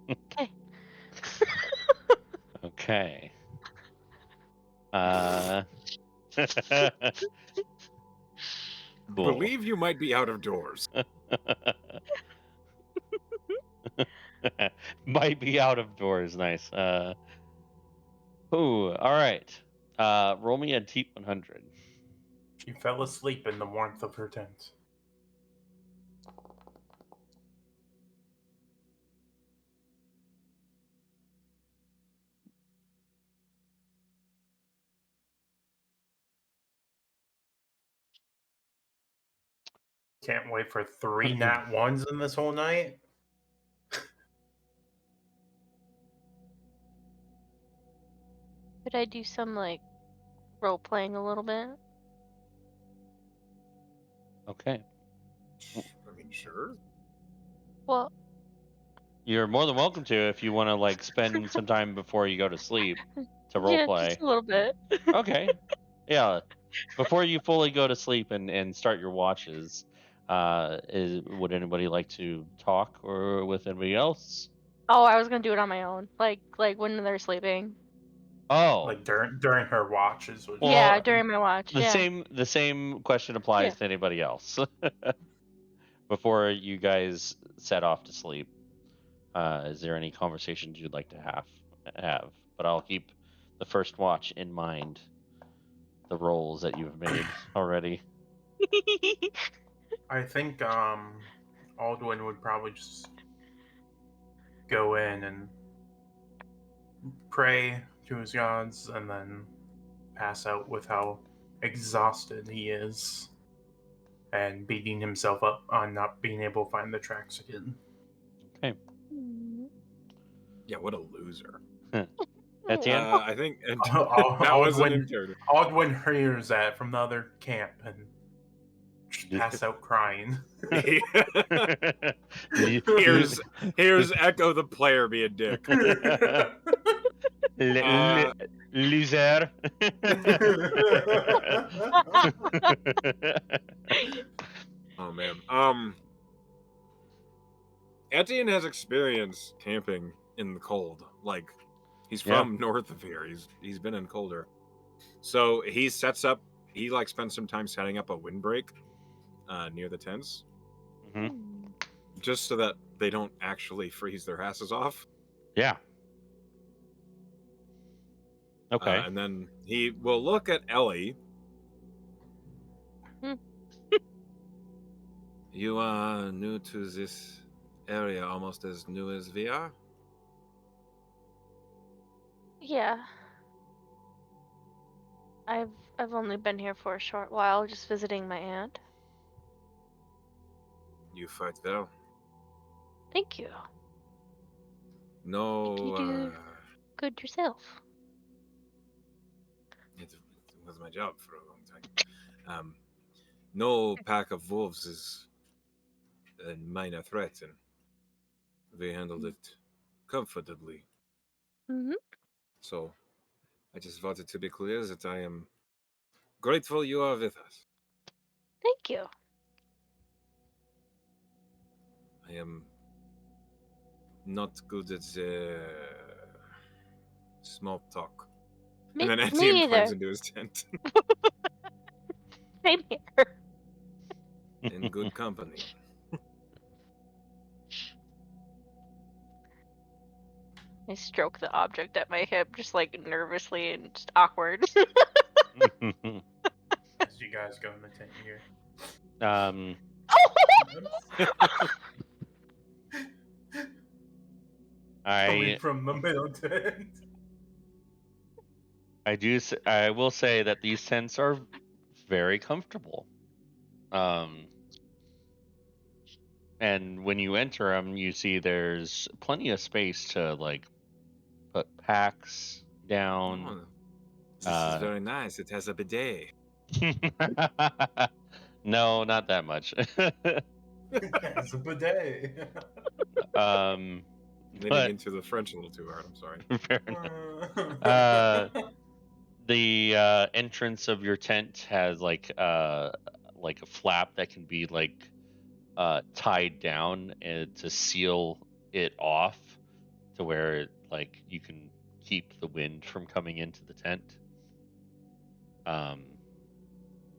Okay. Okay. Cool. Believe you might be out of doors. Might be out of doors. Nice. Ooh, all right. Roll me a T100. She fell asleep in the warmth of her tent. Can't wait for 3 nat ones in this whole night. Could I do some like role playing a little bit? Okay. I mean, sure. Well, You're more than welcome to if you want to like spend some time before you go to sleep to role yeah, play. just a little bit. Okay. Yeah. Before you fully go to sleep and start your watches, would anybody like to talk or with anybody else? Oh, I was gonna do it on my own, like when they're sleeping. Oh, Like during her watches. Was Well, Yeah, during my watch. the Yeah. same question applies Yeah. to anybody else. Before you guys set off to sleep, is there any conversations you'd like to have? But I'll keep the first watch in mind. The roles that you've made already. I think Aldwin would probably just go in and pray to his gods and then pass out with how exhausted he is and beating himself up on not being able to find the tracks again. Okay. Yeah, what a loser. Etienne? I think that wasn't intended. Aldwin hears that from the other camp and just pass out crying. Here's Echo the player be a dick. Loser. Oh man. Etienne has experience camping in the cold. Like he's from north of here. He's been in colder. So he sets up. He spends some time setting up a windbreak near the tents. Mm-hmm. just so that they don't actually freeze their asses off. Yeah. Okay. And then he will look at Ellie. Hmm. You are new to this area, almost as new as we are. Yeah. I've only been here for a short while, just visiting my aunt. You fight well. Thank you. No, You do good yourself. it was my job for a long time. No pack of wolves is a minor threat, and we handled it comfortably. Mm-hmm. So I just wanted to be clear that I am grateful you are with us. Thank you. I am not good at small talk. Me, And then me Etienne climbs either. into his tent Same here. in good company. I stroke the object at my hip, just like nervously and just awkward. As you guys go in the tent here. um, Coming I from the middle tent. I will say that these tents are very comfortable. And when you enter them, you see there's plenty of space to like put packs down. Oh, this is very nice. It has a bidet. No, not that much. It's a bidet. Leaning But into the French a little too hard. I'm sorry. fair enough. The entrance of your tent has like a flap that can be like tied down to seal it off to where like you can keep the wind from coming into the tent.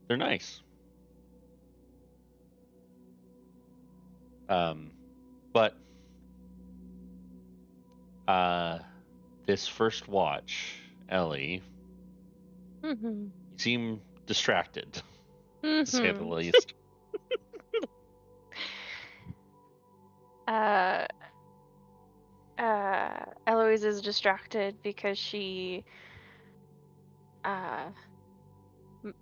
They're nice. But this first watch, Ellie, Mm-hmm. you seem distracted, to say the Mm-hmm. least. Eloise is distracted because uh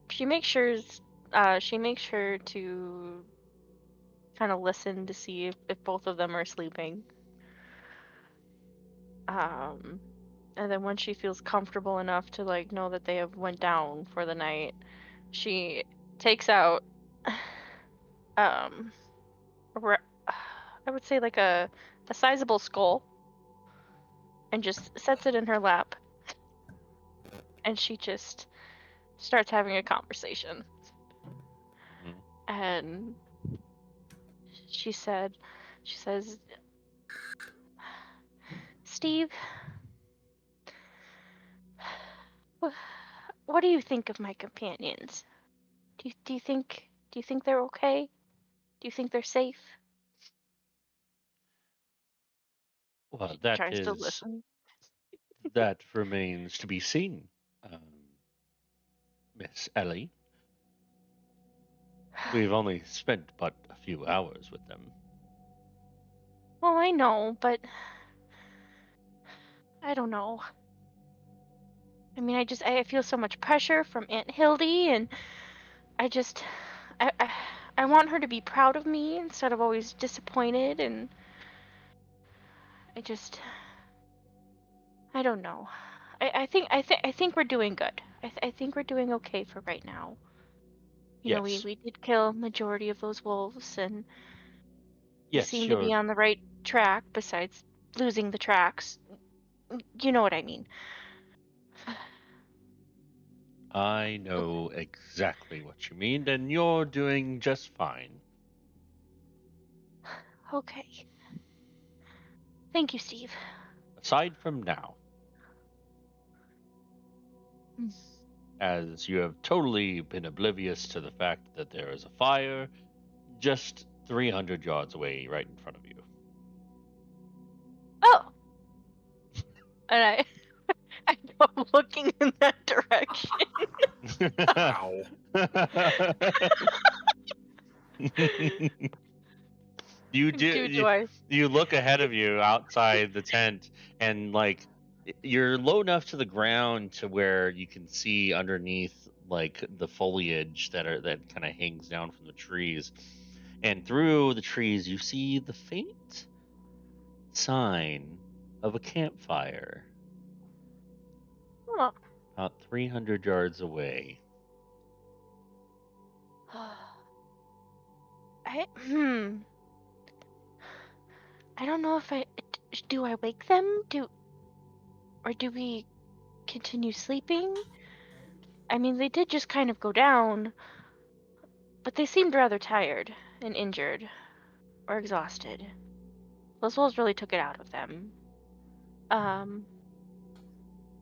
she makes sure to kind of listen to see if both of them are sleeping. And then when she feels comfortable enough to like know that they have went down for the night, she takes out um I would say like a sizable skull and just sets it in her lap, and she just starts having a conversation. Mhm. And she says, Steve, what do you think of my companions? Do you think they're okay? Do you think they're safe? Well, She tries to listen. that remains to be seen, Miss Ellie. We've only spent but a few hours with them. Well, I know, but I don't know. I mean, I feel so much pressure from Aunt Hildy, and I just I, I I want her to be proud of me instead of always disappointed, and I don't know. I think we're doing good. I think we're doing okay for right now. You know, Yes, we did kill a majority of those wolves, and we yes, seem to be on the right track. Besides losing the tracks, you know what I mean. I know exactly what you mean, and you're doing just fine. Okay. Thank you, Steve. Aside from now, Mm. as you have totally been oblivious to the fact that there is a fire just 300 yards away, right in front of you. Oh. And I know I'm looking in that direction. Wow. You Do I? you look ahead of you outside the tent, and like you're low enough to the ground to where you can see underneath like the foliage that kind of hangs down from the trees, and through the trees you see the faint sign of a campfire Oh. about 300 yards away. I I don't know if do I wake them? Or do we continue sleeping? I mean, they did just kind of go down, but they seemed rather tired and injured or exhausted. Those wolves really took it out of them.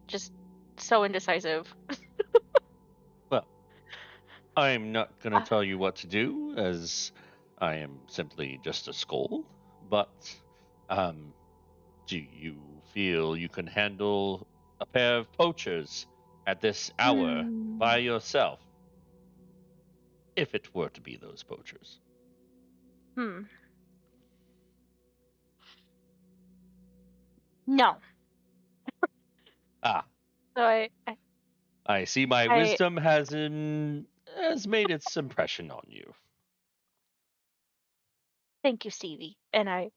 Just so indecisive. Well, I'm not going to Uh, tell you what to do, as I am simply just a skull. But um, do you feel you can handle a pair of poachers at this hour by hmm. yourself? If it were to be those poachers. Hmm. No. Ah, So I see my I wisdom has made its impression on you. thank you, Stevie. And I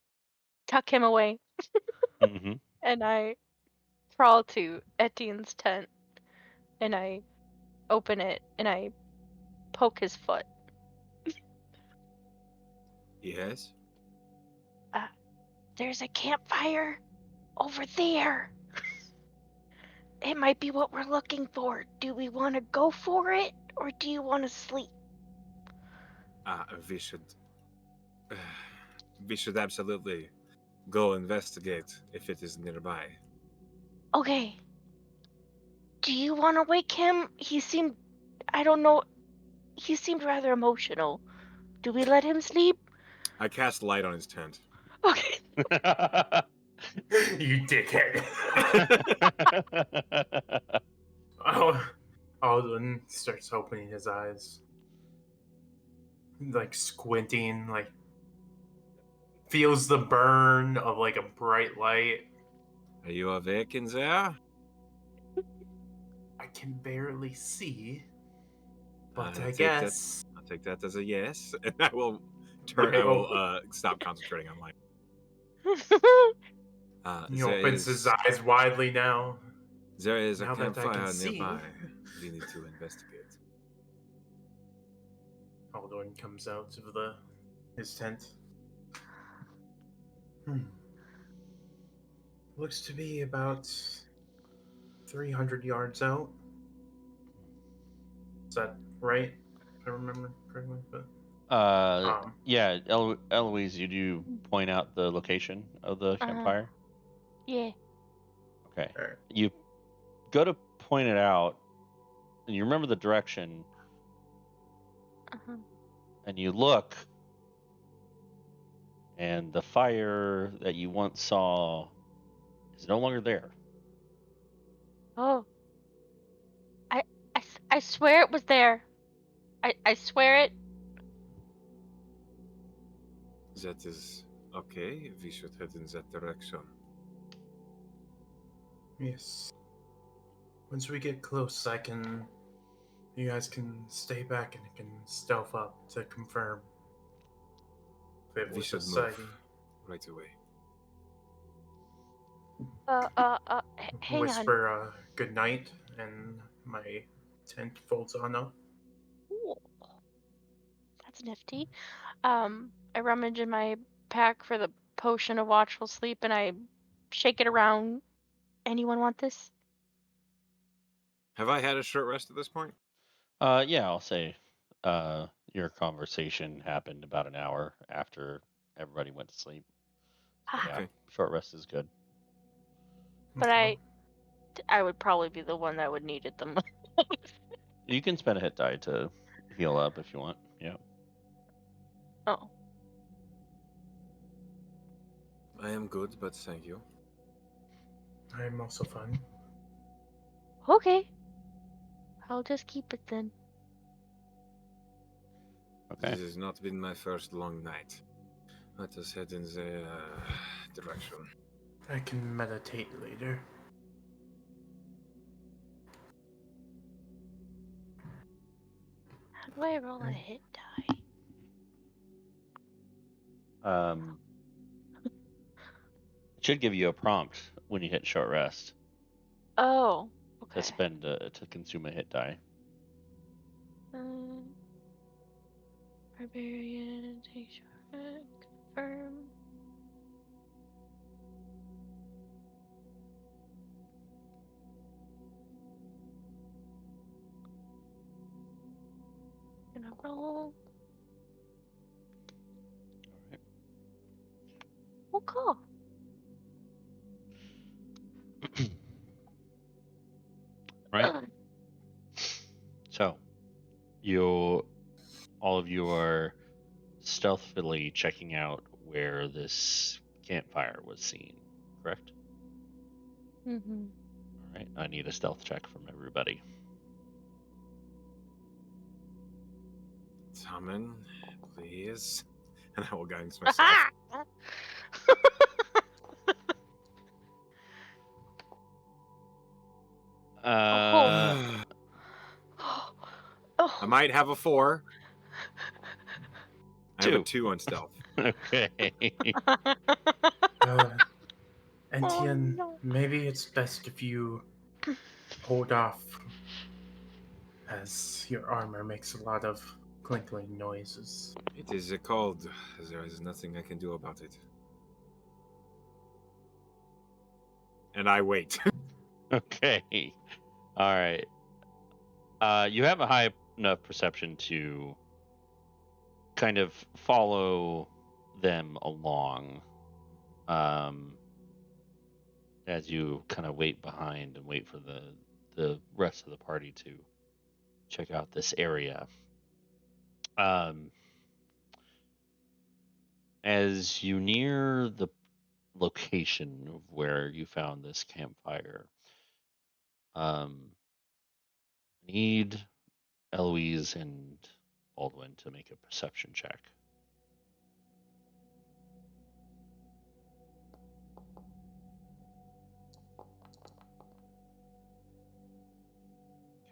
tuck him away Hmm. and I crawl to Etienne's tent and I open it and I poke his foot. Yes? Uh, there's a campfire over there. It might be what we're looking for. Do we want to go for it or do you want to sleep? We should. We should absolutely go investigate if it is nearby. Okay. Do you want to wake him? I don't know, he seemed rather emotional. Do we let him sleep? I cast light on his tent. Okay. You dickhead. Oh, Alden starts opening his eyes, like squinting, like feels the burn of like a bright light. Are you awake in there? I can barely see, but I I'll guess. take that as a yes, and I will stop concentrating on light. He opens his eyes widely now. There is a Now that I can campfire see. nearby. We need to investigate. Alden comes out of his tent. Looks to be about 300 yards out. Is that right? If I remember correctly. But yeah, Eloise, you do point out the location of the campfire. Yeah. Okay. all right. You go to point it out, and you remember the direction, Uh-huh. and you look, and the fire that you once saw is no longer there. Oh. I swear it was there. I swear it. That is okay. We should head in that direction. Yes. Once we get close, you guys can stay back and I can stealth up to confirm if it We was a should sighting. move right away. Hang on. Whisper good night, and my tent folds on up. Ooh, that's nifty. I rummage in my pack for the potion of watchful sleep and I shake it around. Anyone want this? Have I had a short rest at this point? Yeah, I'll say your conversation happened about an hour after everybody went to sleep. So Ah, yeah, Okay. short rest is good. but Okay. I would probably be the one that would need it the most. You can spend a hit die to heal up if you want. Yeah. Oh. I am good, but thank you. I'm also fine. Okay. I'll just keep it then. Okay. This has not been my first long night. Let us head in the direction. I can meditate later. How do I roll a hit die? It should give you a prompt when you hit short rest Oh, to okay. spend to consume a hit die. Barbarian, take short, confirm. Gonna roll. All right. Oh, cool. Right. So, all of you are stealthily checking out where this campfire was seen, correct? Mm-hmm. All right. I need a stealth check from everybody. Summon, please. And I will guidance myself. Uh, Oh. I might have a 4. I have a 2. 2 on stealth. Okay. Entienne, no. maybe it's best if you hold off, as your armor makes a lot of clinking noises. It is cold. There is nothing I can do about it. And I wait. Okay. All right. You have a high enough perception to kind of follow them along, as you kind of wait behind and wait for the rest of the party to check out this area. As you near the location of where you found this campfire, need Eloise and Baldwin to make a perception check.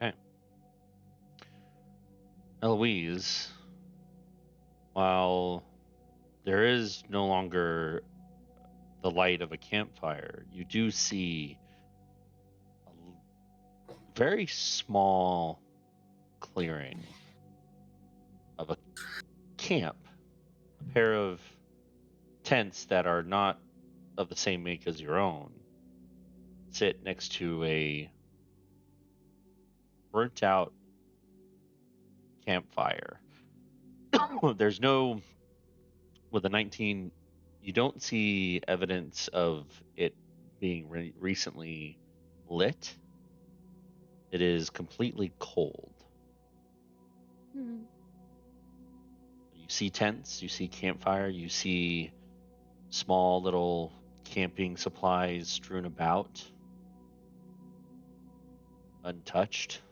Okay. Eloise, while there is no longer the light of a campfire, you do see a very small clearing of a camp, a pair of tents that are not of the same make as your own sit next to a burnt out campfire. There's no, with a 19, you don't see evidence of it being recently lit. It is completely cold. Hmm. You see tents, you see campfire, you see small little camping supplies strewn about, untouched.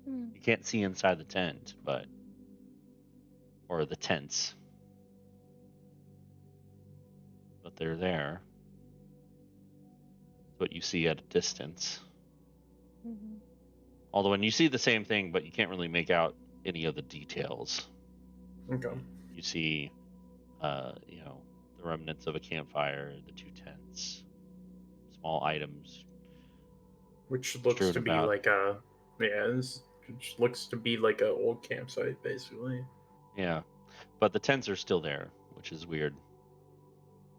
Hmm. You can't see inside the tent, or the tents, but they're there. It's what you see at a distance. Mm-hmm. Although when you see the same thing, but you can't really make out any of the details. Okay. You see, the remnants of a campfire, the 2 tents, small items Which looks strewn to be about. like which looks to be like an old campsite, basically. Yeah, but the tents are still there, which is weird.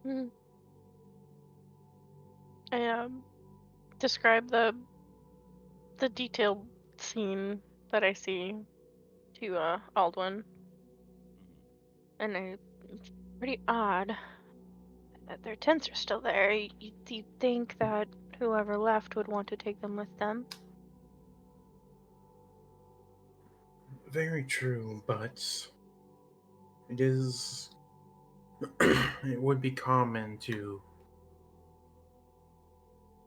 Hmm. I describe the detailed scene that I see to Aldwin, and it's pretty odd that their tents are still there. You'd think that whoever left would want to take them with them. Very true, but It is. It would be common to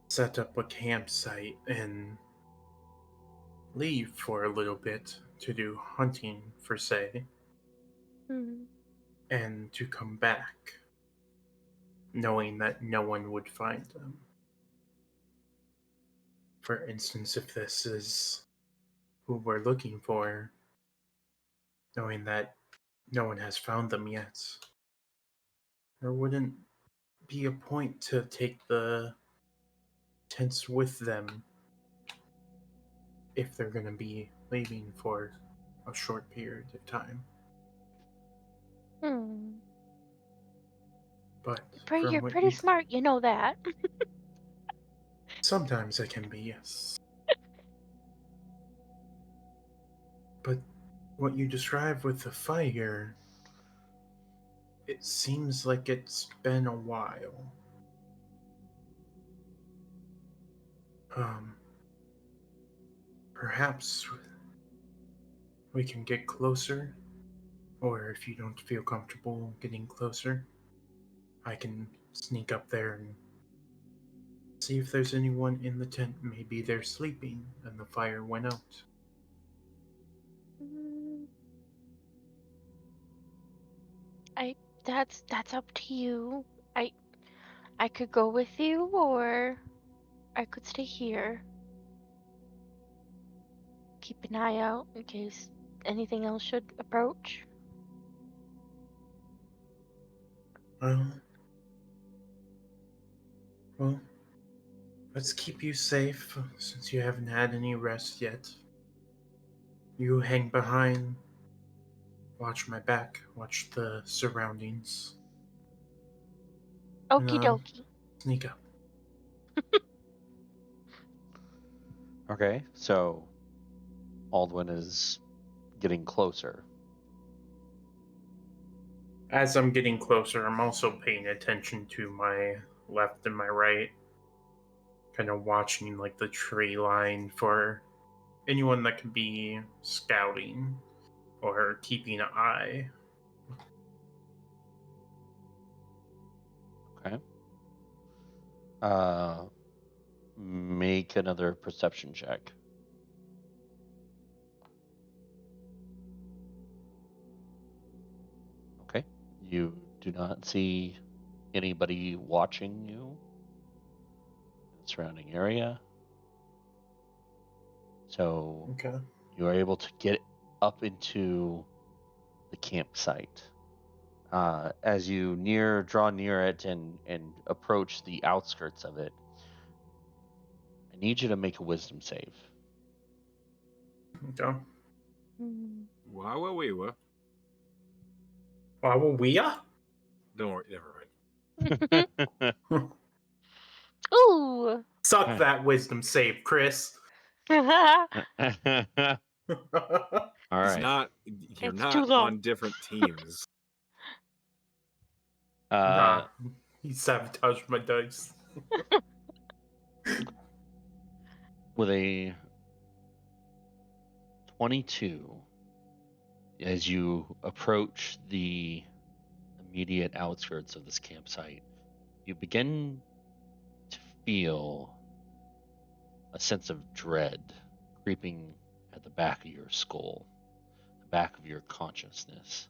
set up a campsite and leave for a little bit to do hunting, for say, Hmm. and to come back, knowing that no one would find them. For instance, if this is who we're looking for, knowing that no one has found them yet, there wouldn't be a point to take the tents with them if they're going to be leaving for a short period of time. Hmm. But You're from what pretty you smart, you know that. sometimes I can be, yes. But what you described with the fire, it seems like it's been a while. Perhaps we can get closer, or if you don't feel comfortable getting closer, I can sneak up there and see if there's anyone in the tent. Maybe they're sleeping and the fire went out. Mm, that's up to you. I could go with you, or I could stay here. Keep an eye out in case anything else should approach. Well, well, let's keep you safe since you haven't had any rest yet. You hang behind, watch my back, watch the surroundings, and Okie I'll dokie. sneak up. Okay, so Aldwin is getting closer. As I'm getting closer, I'm also paying attention to my left and my right, kind of watching like the tree line for anyone that could be scouting or keeping an eye. Okay. Make another perception check. Okay. You do not see anybody watching you in the surrounding area. So Okay. you are able to get up into the campsite. As you draw near it and approach the outskirts of it, I need you to make a wisdom save. Okay. Hmm. Wow, we were. Wow, we are? Don't worry, never mind. Ooh. Suck that wisdom save, Chris. All It's right. not. You're It's too not low. on different teams. Nah, Uh, he sabotaged my dice. with a 22, as you approach the immediate outskirts of this campsite, you begin to feel a sense of dread creeping at the back of your skull, the back of your consciousness.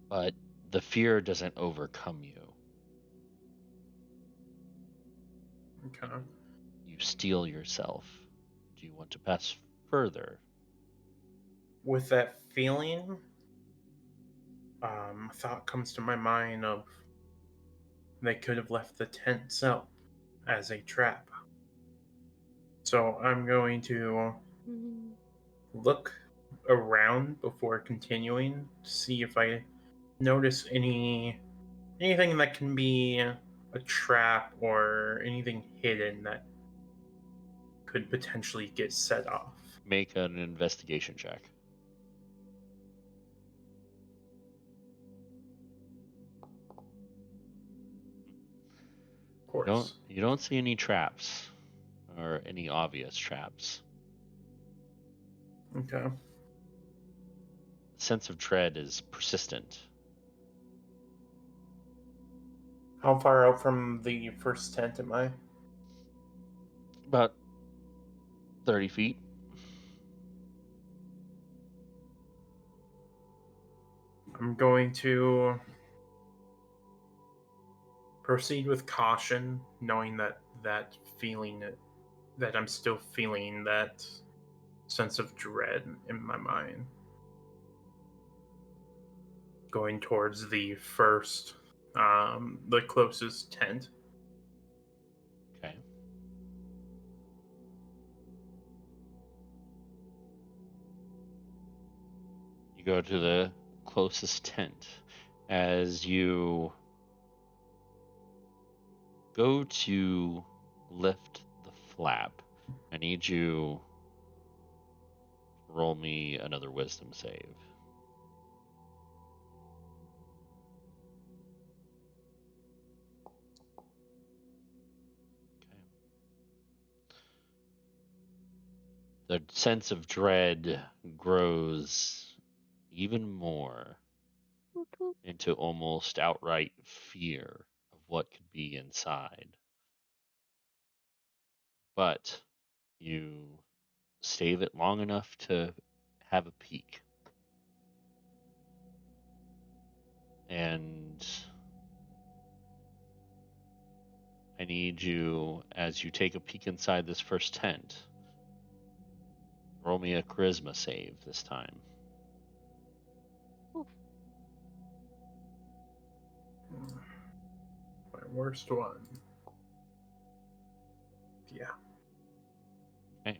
But the fear doesn't overcome you. Okay. You steel yourself. Do you want to pass further? With that feeling, a thought comes to my mind of they could have left the tents up as a trap. So I'm going to Hmm. look around before continuing to see if I notice anything that can be a trap or anything hidden that could potentially get set off. Make an investigation check. Of course. You don't see any traps or any obvious traps. Okay. sense of dread is persistent. How far out from the first tent am I? About 30 feet. I'm going to proceed with caution, knowing that feeling that I'm still feeling that sense of dread in my mind. Going towards the first, the closest tent. Okay. You go to the closest tent. As you go to lift the flap, I need you to roll me another wisdom save. Okay. The sense of dread grows even more into almost outright fear of what could be inside. But you stave it long enough to have a peek. And I need you, as you take a peek inside this first tent, roll me a charisma save this time. My worst one. Yeah. Okay.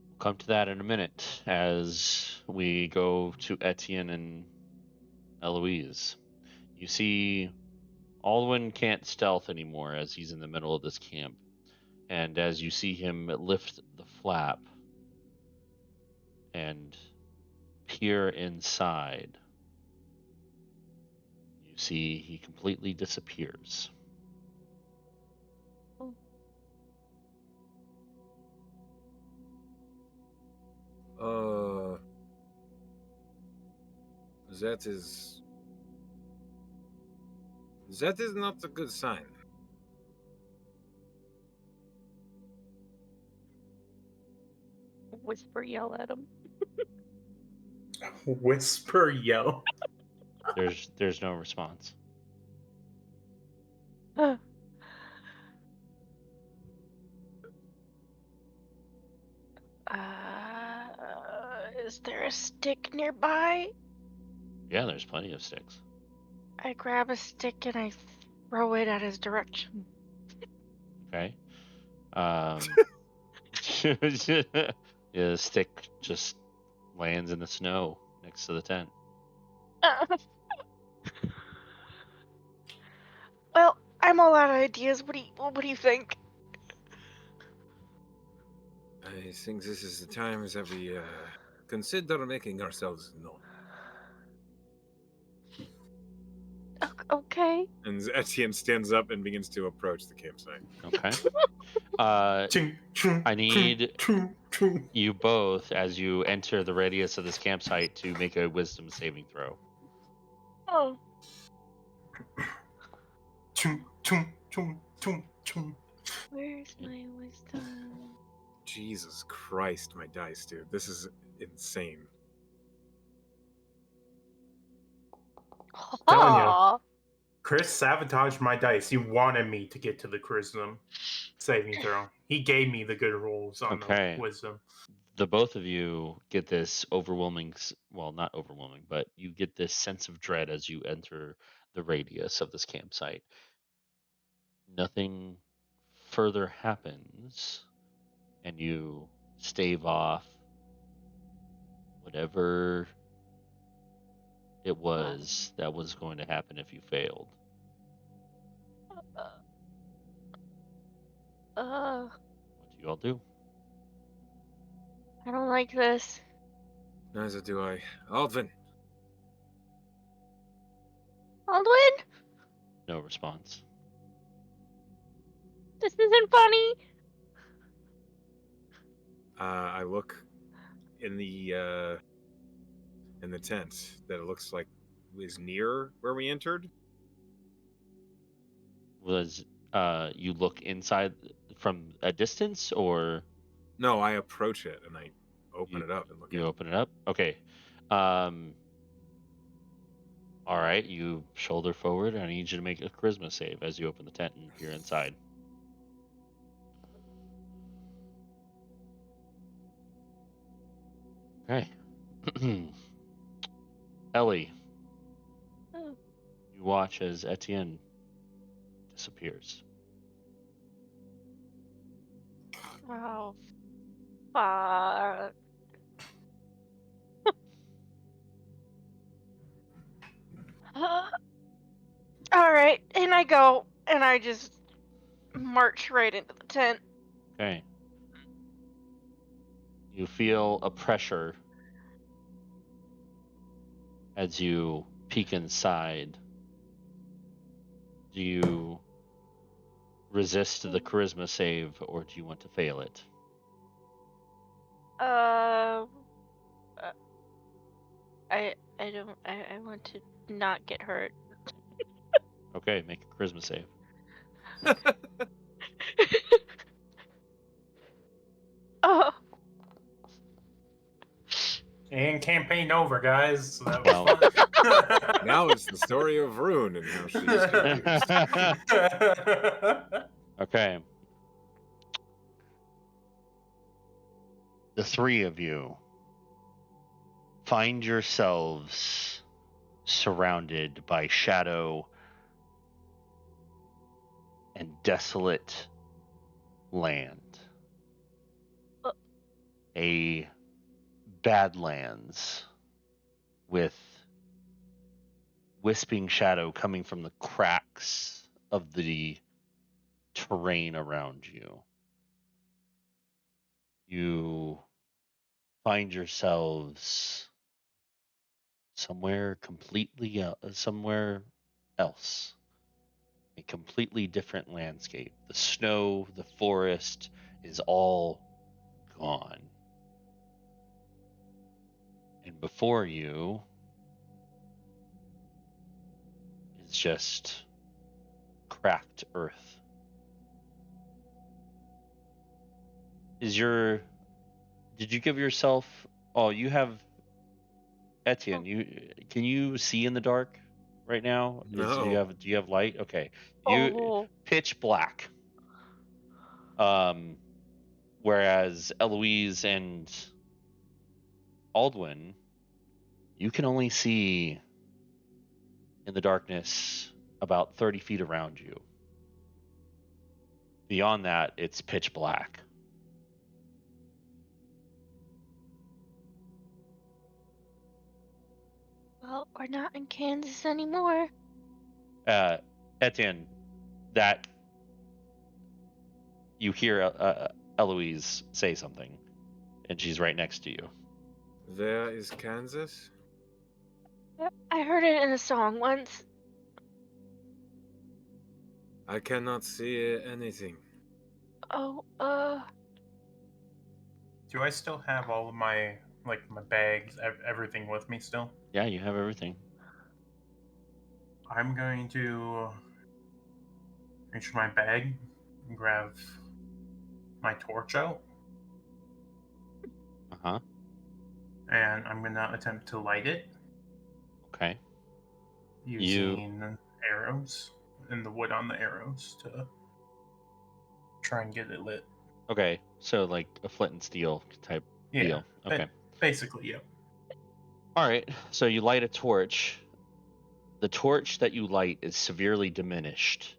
We'll come to that in a minute as we go to Etienne and Eloise. You see, Alwyn can't stealth anymore as he's in the middle of this camp. And as you see him lift the flap and peer inside, you see he completely disappears. Uh, that is not a good sign. Whisper, yell at him. Whisper, yell. There's no response. Is there a stick nearby? Yeah, there's plenty of sticks. I grab a stick and I throw it at his direction. Okay. Yeah, the stick just lands in the snow next to the tent. Well, I'm all out of ideas. What do you think? I think this is the time that we consider making ourselves known. Okay. And Etienne stands up and begins to approach the campsite. Okay. I I need you both, as you enter the radius of this campsite, to make a wisdom saving throw. Oh. Where's my wisdom? Jesus Christ, my dice, dude. This is insane. Telling ya. Aw. Chris sabotaged my dice. He wanted me to get to the charisma saving throw. He gave me the good rolls on Okay. the wisdom. The both of you get this overwhelming, well, not overwhelming, but you get this sense of dread as you enter the radius of this campsite. Nothing further happens, and you stave off whatever it was that was going to happen if you failed. What do you all do? I don't like this. Neither do I. Aldvin! Aldwin, No response. this isn't funny. I look in the tent that it looks like is near where we entered? Was you look inside from a distance, or No, I approach it and I open You- it up and look you in. open it up? Okay. Um, all right, you shoulder forward. I need you to make a charisma save as you open the tent and peer inside. Okay. Ellie, Oh, you watch as Etienne disappears. oh, fuck. All right, and I go, and I just march right into the tent. Okay. You feel a pressure as you peek inside. Do you resist the charisma save, or do you want to fail it? Uh, I don't. I want to not get hurt. Okay, make a charisma save. Oh, And campaign over, guys. So that Well- was fun. Now it's the story of Rune and how she's confused. Okay. The three of you find yourselves surrounded by shadow and desolate land. A badlands with wisping shadow coming from the cracks of the terrain around you. You find yourselves somewhere somewhere else. A completely different landscape. The snow, the forest is all gone. And before you is just cracked earth. Did you give yourself, oh, you have Etienne, can you see in the dark right now? No. Do you have light? Okay. You oh, pitch black. Whereas Eloise and Aldwin, you can only see in the darkness about 30 feet around you. Beyond that, it's pitch black. well, we're not in Kansas anymore. Etienne, that you hear Eloise say something, and she's right next to you. Where is Kansas? I heard it in a song once. I cannot see anything. Oh, Do I still have all of my my bags, everything with me still? Yeah, you have everything. I'm going to reach my bag and grab my torch out, Uh-huh. and I'm gonna attempt to light it Okay. using arrows and the wood on the arrows to try and get it lit. Okay, so like a flint and steel type Yeah, deal. Okay. basically, yeah. All right. So you light a torch. The torch that you light is severely diminished,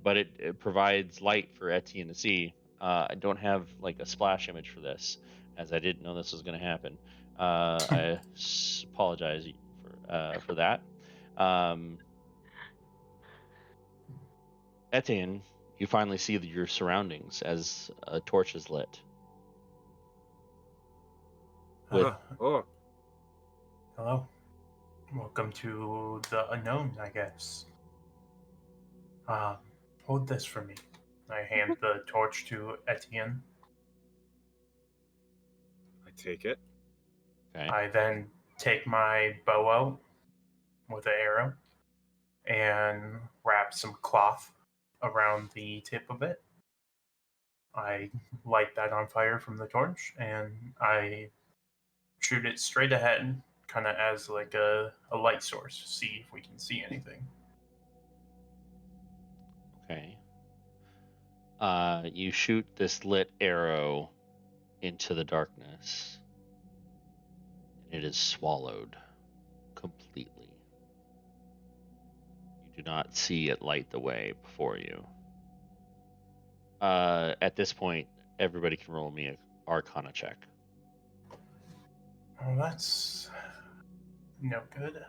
but it provides light for Etienne to see. I don't have like a splash image for this, as I didn't know this was going to happen. Apologize for that. Etienne, you finally see your surroundings as a torch is lit. With Oh, Hello. Welcome to the unknown, I guess. Hold this for me. I hand the torch to Etienne. I take it. Okay. I then take my bow out with an arrow and wrap some cloth around the tip of it. I light that on fire from the torch and I shoot it straight ahead, kind of as like a light source, see if we can see anything. Okay. You shoot this lit arrow into the darkness, and it is swallowed completely. You do not see it light the way before you. At this point, everybody can roll me an Arcana check. Oh, that's no good.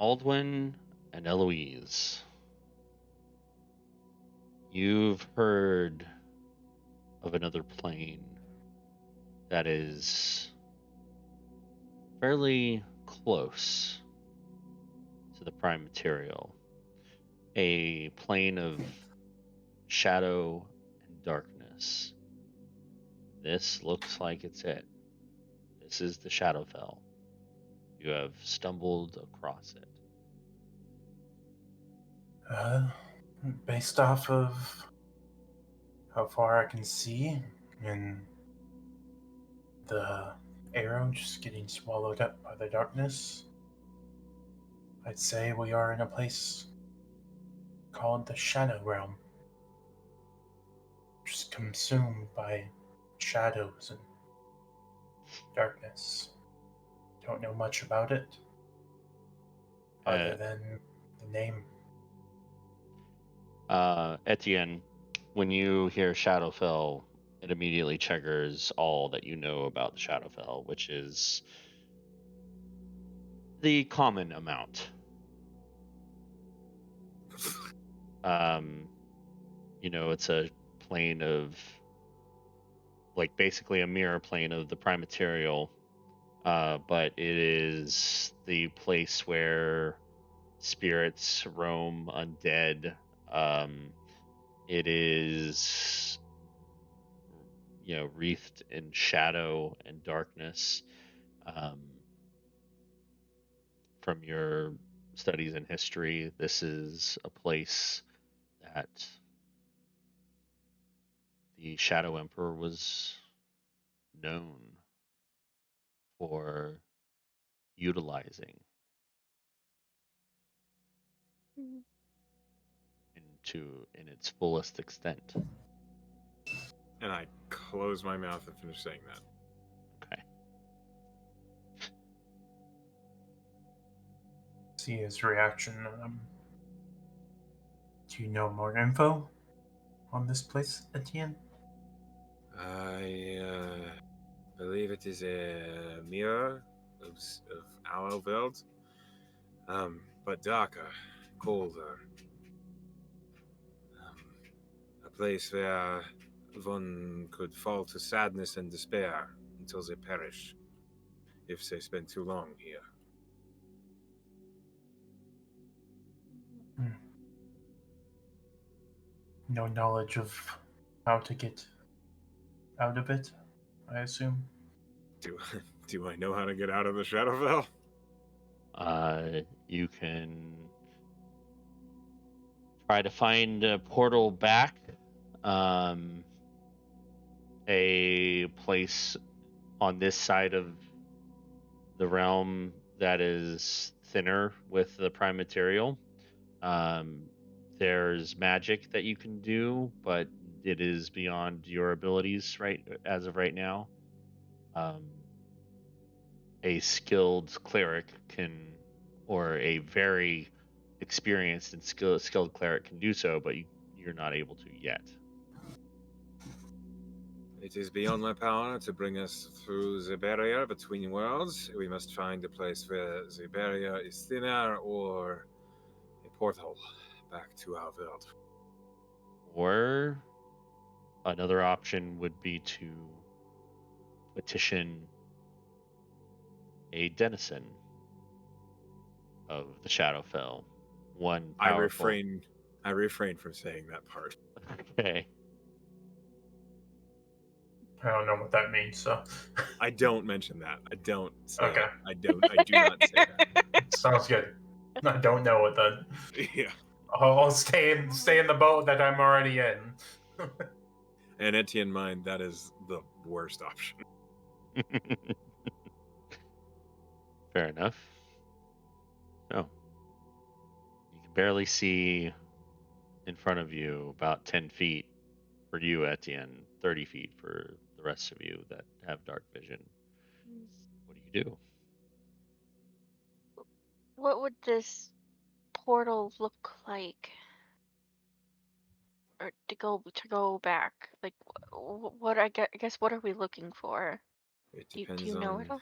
Aldwin and Eloise, you've heard of another plane that is fairly close to the prime material. A plane of shadow and darkness. This looks like it's it. This is the Shadowfell. You have stumbled across it. Based off of how far I can see and the arrow just getting swallowed up by the darkness, I'd say we are in a place called the Shadow Realm. Just consumed by shadows and darkness. Don't know much about it, other than the name. Etienne, when you hear Shadowfell, it immediately triggers all that you know about the Shadowfell, which is the common amount. It's a plane of, like, basically a mirror plane of the prime material, but it is the place where spirits roam, undead. It is, wreathed in shadow and darkness. From your studies in history, this is a place that the Shadow Emperor was known for utilizing in its fullest extent. And I close my mouth and finish saying that. Okay. See his reaction. Do you know more info on this place, Etienne? I believe it is a mirror of our world, but darker, colder. A place where one could fall to sadness and despair until they perish if they spend too long here. No knowledge of how to get out of it, I assume. Do I know how to get out of the Shadowfell? You can try to find a portal back. A place on this side of the realm that is thinner with the prime material. There's magic that you can do, but it is beyond your abilities as of right now. A skilled cleric can, or a very experienced and skilled cleric can do so, but you're not able to yet. It is beyond my power to bring us through the barrier between worlds. We must find a place where the barrier is thinner or a portal back to our world. Or another option would be to petition a denizen of the Shadowfell. One I powerful. refrain from saying that part. Okay. I don't know what that means, so. I don't mention that. I don't say Okay. it. I do not say that. Sounds good. I don't know it then. Yeah. I'll stay in the boat that I'm already in. And Etienne mind, that is the worst option. Fair enough. So, you can barely see in front of you, about 10 feet for you, Etienne, 30 feet for the rest of you that have dark vision. What do you do? What would this portal look like? Or to go back? Like, what I guess what are we looking for? It Do depends you know on it all?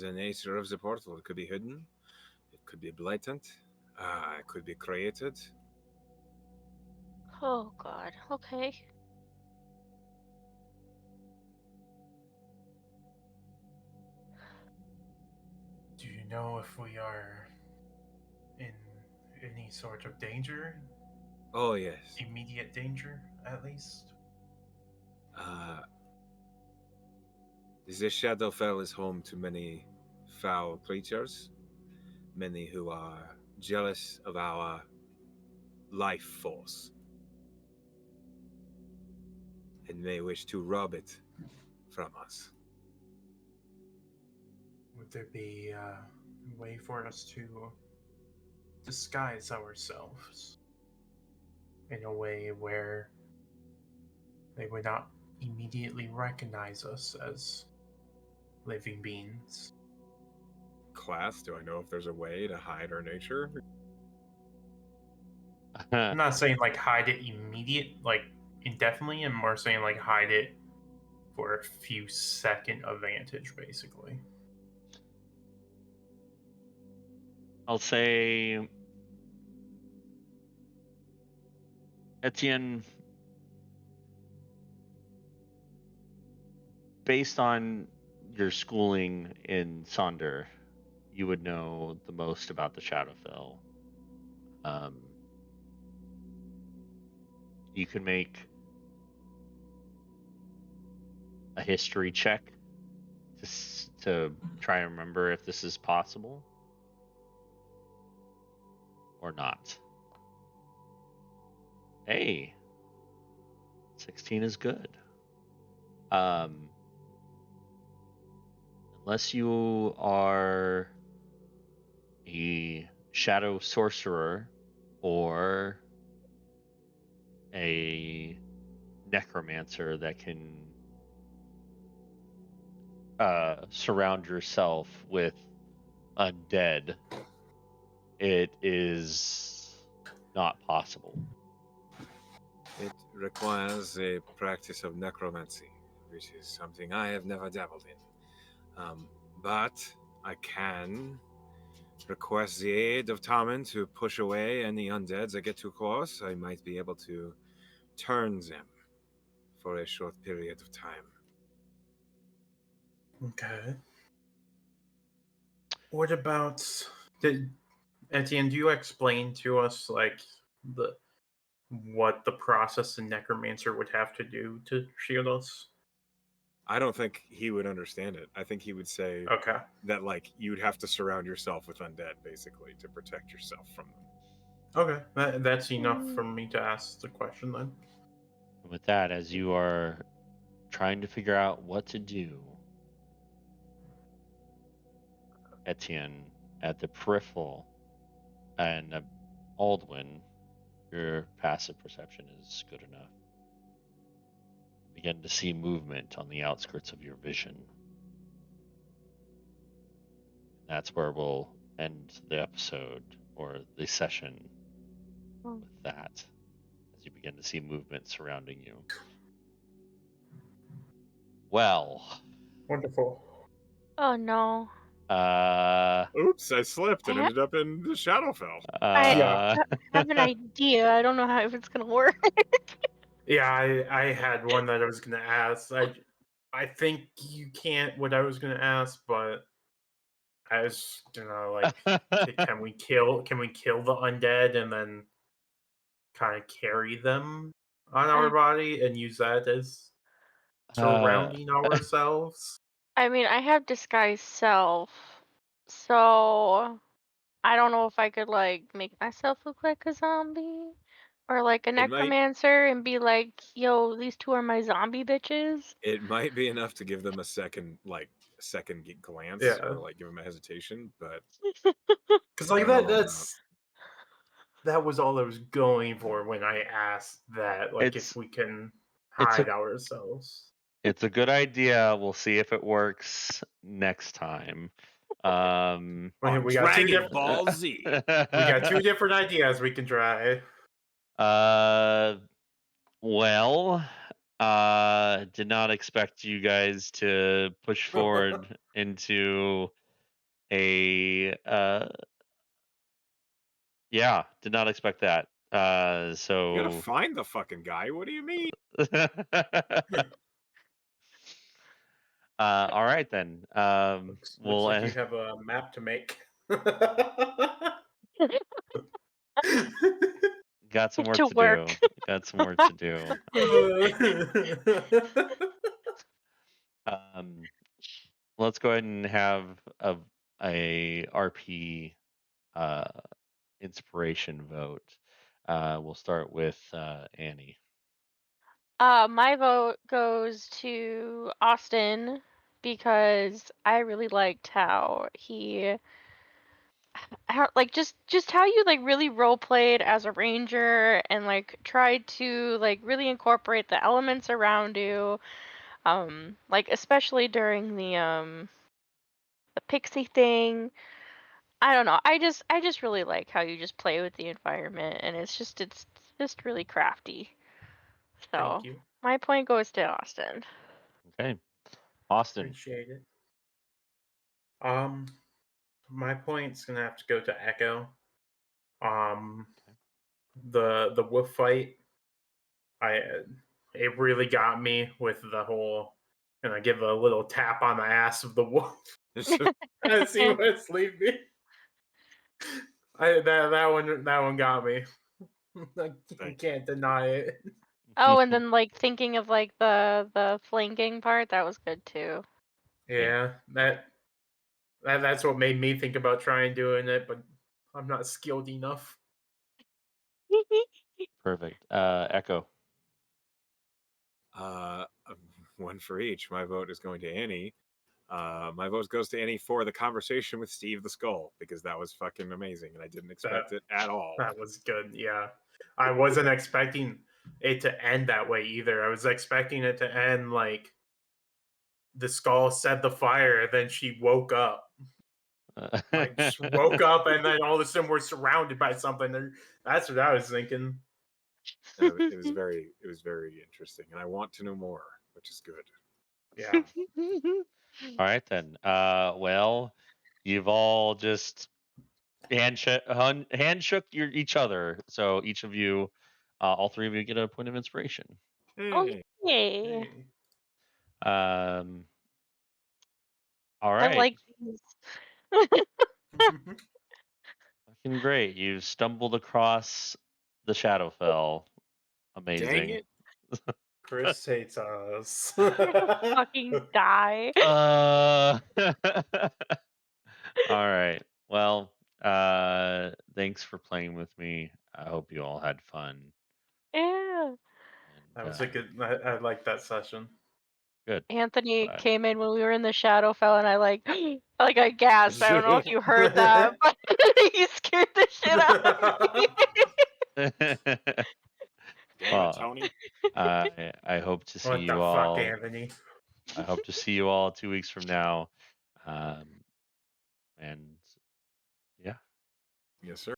the nature of the portal. It could be hidden. It could be blatant. It could be created. Oh God. Okay. Do you know if we are in any sort of danger? Oh, yes. Immediate danger, at least? The Shadowfell is home to many foul creatures, many who are jealous of our life force and may wish to rob it from us. Would there be a way for us to disguise ourselves in a way where they would not immediately recognize us as living beings? Class, do I know if there's a way to hide our nature? I'm not saying like hide it indefinitely. I'm more saying like hide it for a few second advantage, basically. I'll say, Etienne, based on your schooling in Sonder, you would know the most about the Shadowfell. You can make a history check to try and remember if this is possible or not. Hey, 16 is good. Unless you are a shadow sorcerer or a necromancer that can surround yourself with undead, it is not possible. It requires a practice of necromancy, which is something I have never dabbled in. But I can request the aid of Tommen to push away any undeads that get too close. I might be able to turn them for a short period of time. Okay. What about Etienne? Do you explain to us like what the process a necromancer would have to do to shield us? I don't think he would understand it. I think he would say Okay. that like you'd have to surround yourself with undead basically to protect yourself from them. Okay, that's enough for me to ask the question then. And with that, as you are trying to figure out what to do, Etienne, at the peripheral and Aldwin, your passive perception is good enough. You begin to see movement on the outskirts of your vision. That's where we'll end the episode or the session with that, as you begin to see movement surrounding you. Well, Wonderful. Oh no. Oops, I slipped and I ended up in the Shadowfell. I Yeah. have an idea. I don't know how if it's gonna work. Yeah, I had one that I was gonna ask. I think you can't what I was gonna ask, but I was like, can we kill the undead and then kind of carry them on our body and use that as surrounding ourselves? I mean, I have disguise self, so I don't know if I could like make myself look like a zombie or like a It might- necromancer and be like, "Yo, these two are my zombie bitches." It might be enough to give them a second glance Yeah. or like give them a hesitation, but Because I like don't know about that was all I was going for when I asked that, like It's if we can it's a hide ourselves. it's a good idea. We'll see if it works next time. We got two different Ball Z. we got two different ideas we can try. Well, did not expect you guys to push forward into a yeah, did not expect that. You gotta So find the fucking guy. What do you mean? all right then. Looks We'll like you have a map to make. got some work To to work. do. Got some work to do. Let's go ahead and have a RP inspiration vote. We'll start with Annie. My vote goes to Austin because I really liked how like just how you like really role played as a ranger and like tried to like really incorporate the elements around you, like especially during the pixie thing. I don't know. I just really like how you just play with the environment, and it's just really crafty. Thank So you. my point goes to Austin. Okay, Austin. Appreciate it. My point's gonna have to go to Echo. The wolf fight, I it really got me with the whole, and I give a little tap on the ass of the wolf and see where it's lead me. That one got me. I can't deny it. Oh, and then like thinking of like the flanking part, that was good too. Yeah, that's what made me think about trying doing it, but I'm not skilled enough. Perfect. Echo. One for each. My vote is going to Annie. My vote goes to Annie for the conversation with Steve the Skull because that was fucking amazing and I didn't expect it at all. That was good. Yeah, I wasn't expecting it to end that way either. I was expecting it to end like the skull set the fire, and then she woke up. Like just woke up, and then all of a sudden we're surrounded by something. That's what I was thinking. It was very interesting, and I want to know more, which is good. Yeah. All right then. Well, you've all just handshook each other. So each of you, all three of you, get a point of inspiration. Oh Hey, yay! All I right. like these. Fucking great. You stumbled across the Shadowfell. dang Amazing. it! Chris hates us. Fucking die. All right. Well, thanks for playing with me. I hope you all had fun. Yeah. That And was a good. I like that session. good. Anthony Glad. came in when we were in the Shadowfell, and I like I gasped. I don't know if you heard that, but he scared the shit out of me. Damn Well, it, Tony! I hope to see What the you fuck, all. Anthony? I hope to see you all 2 weeks from now. And yeah. Yes, sir.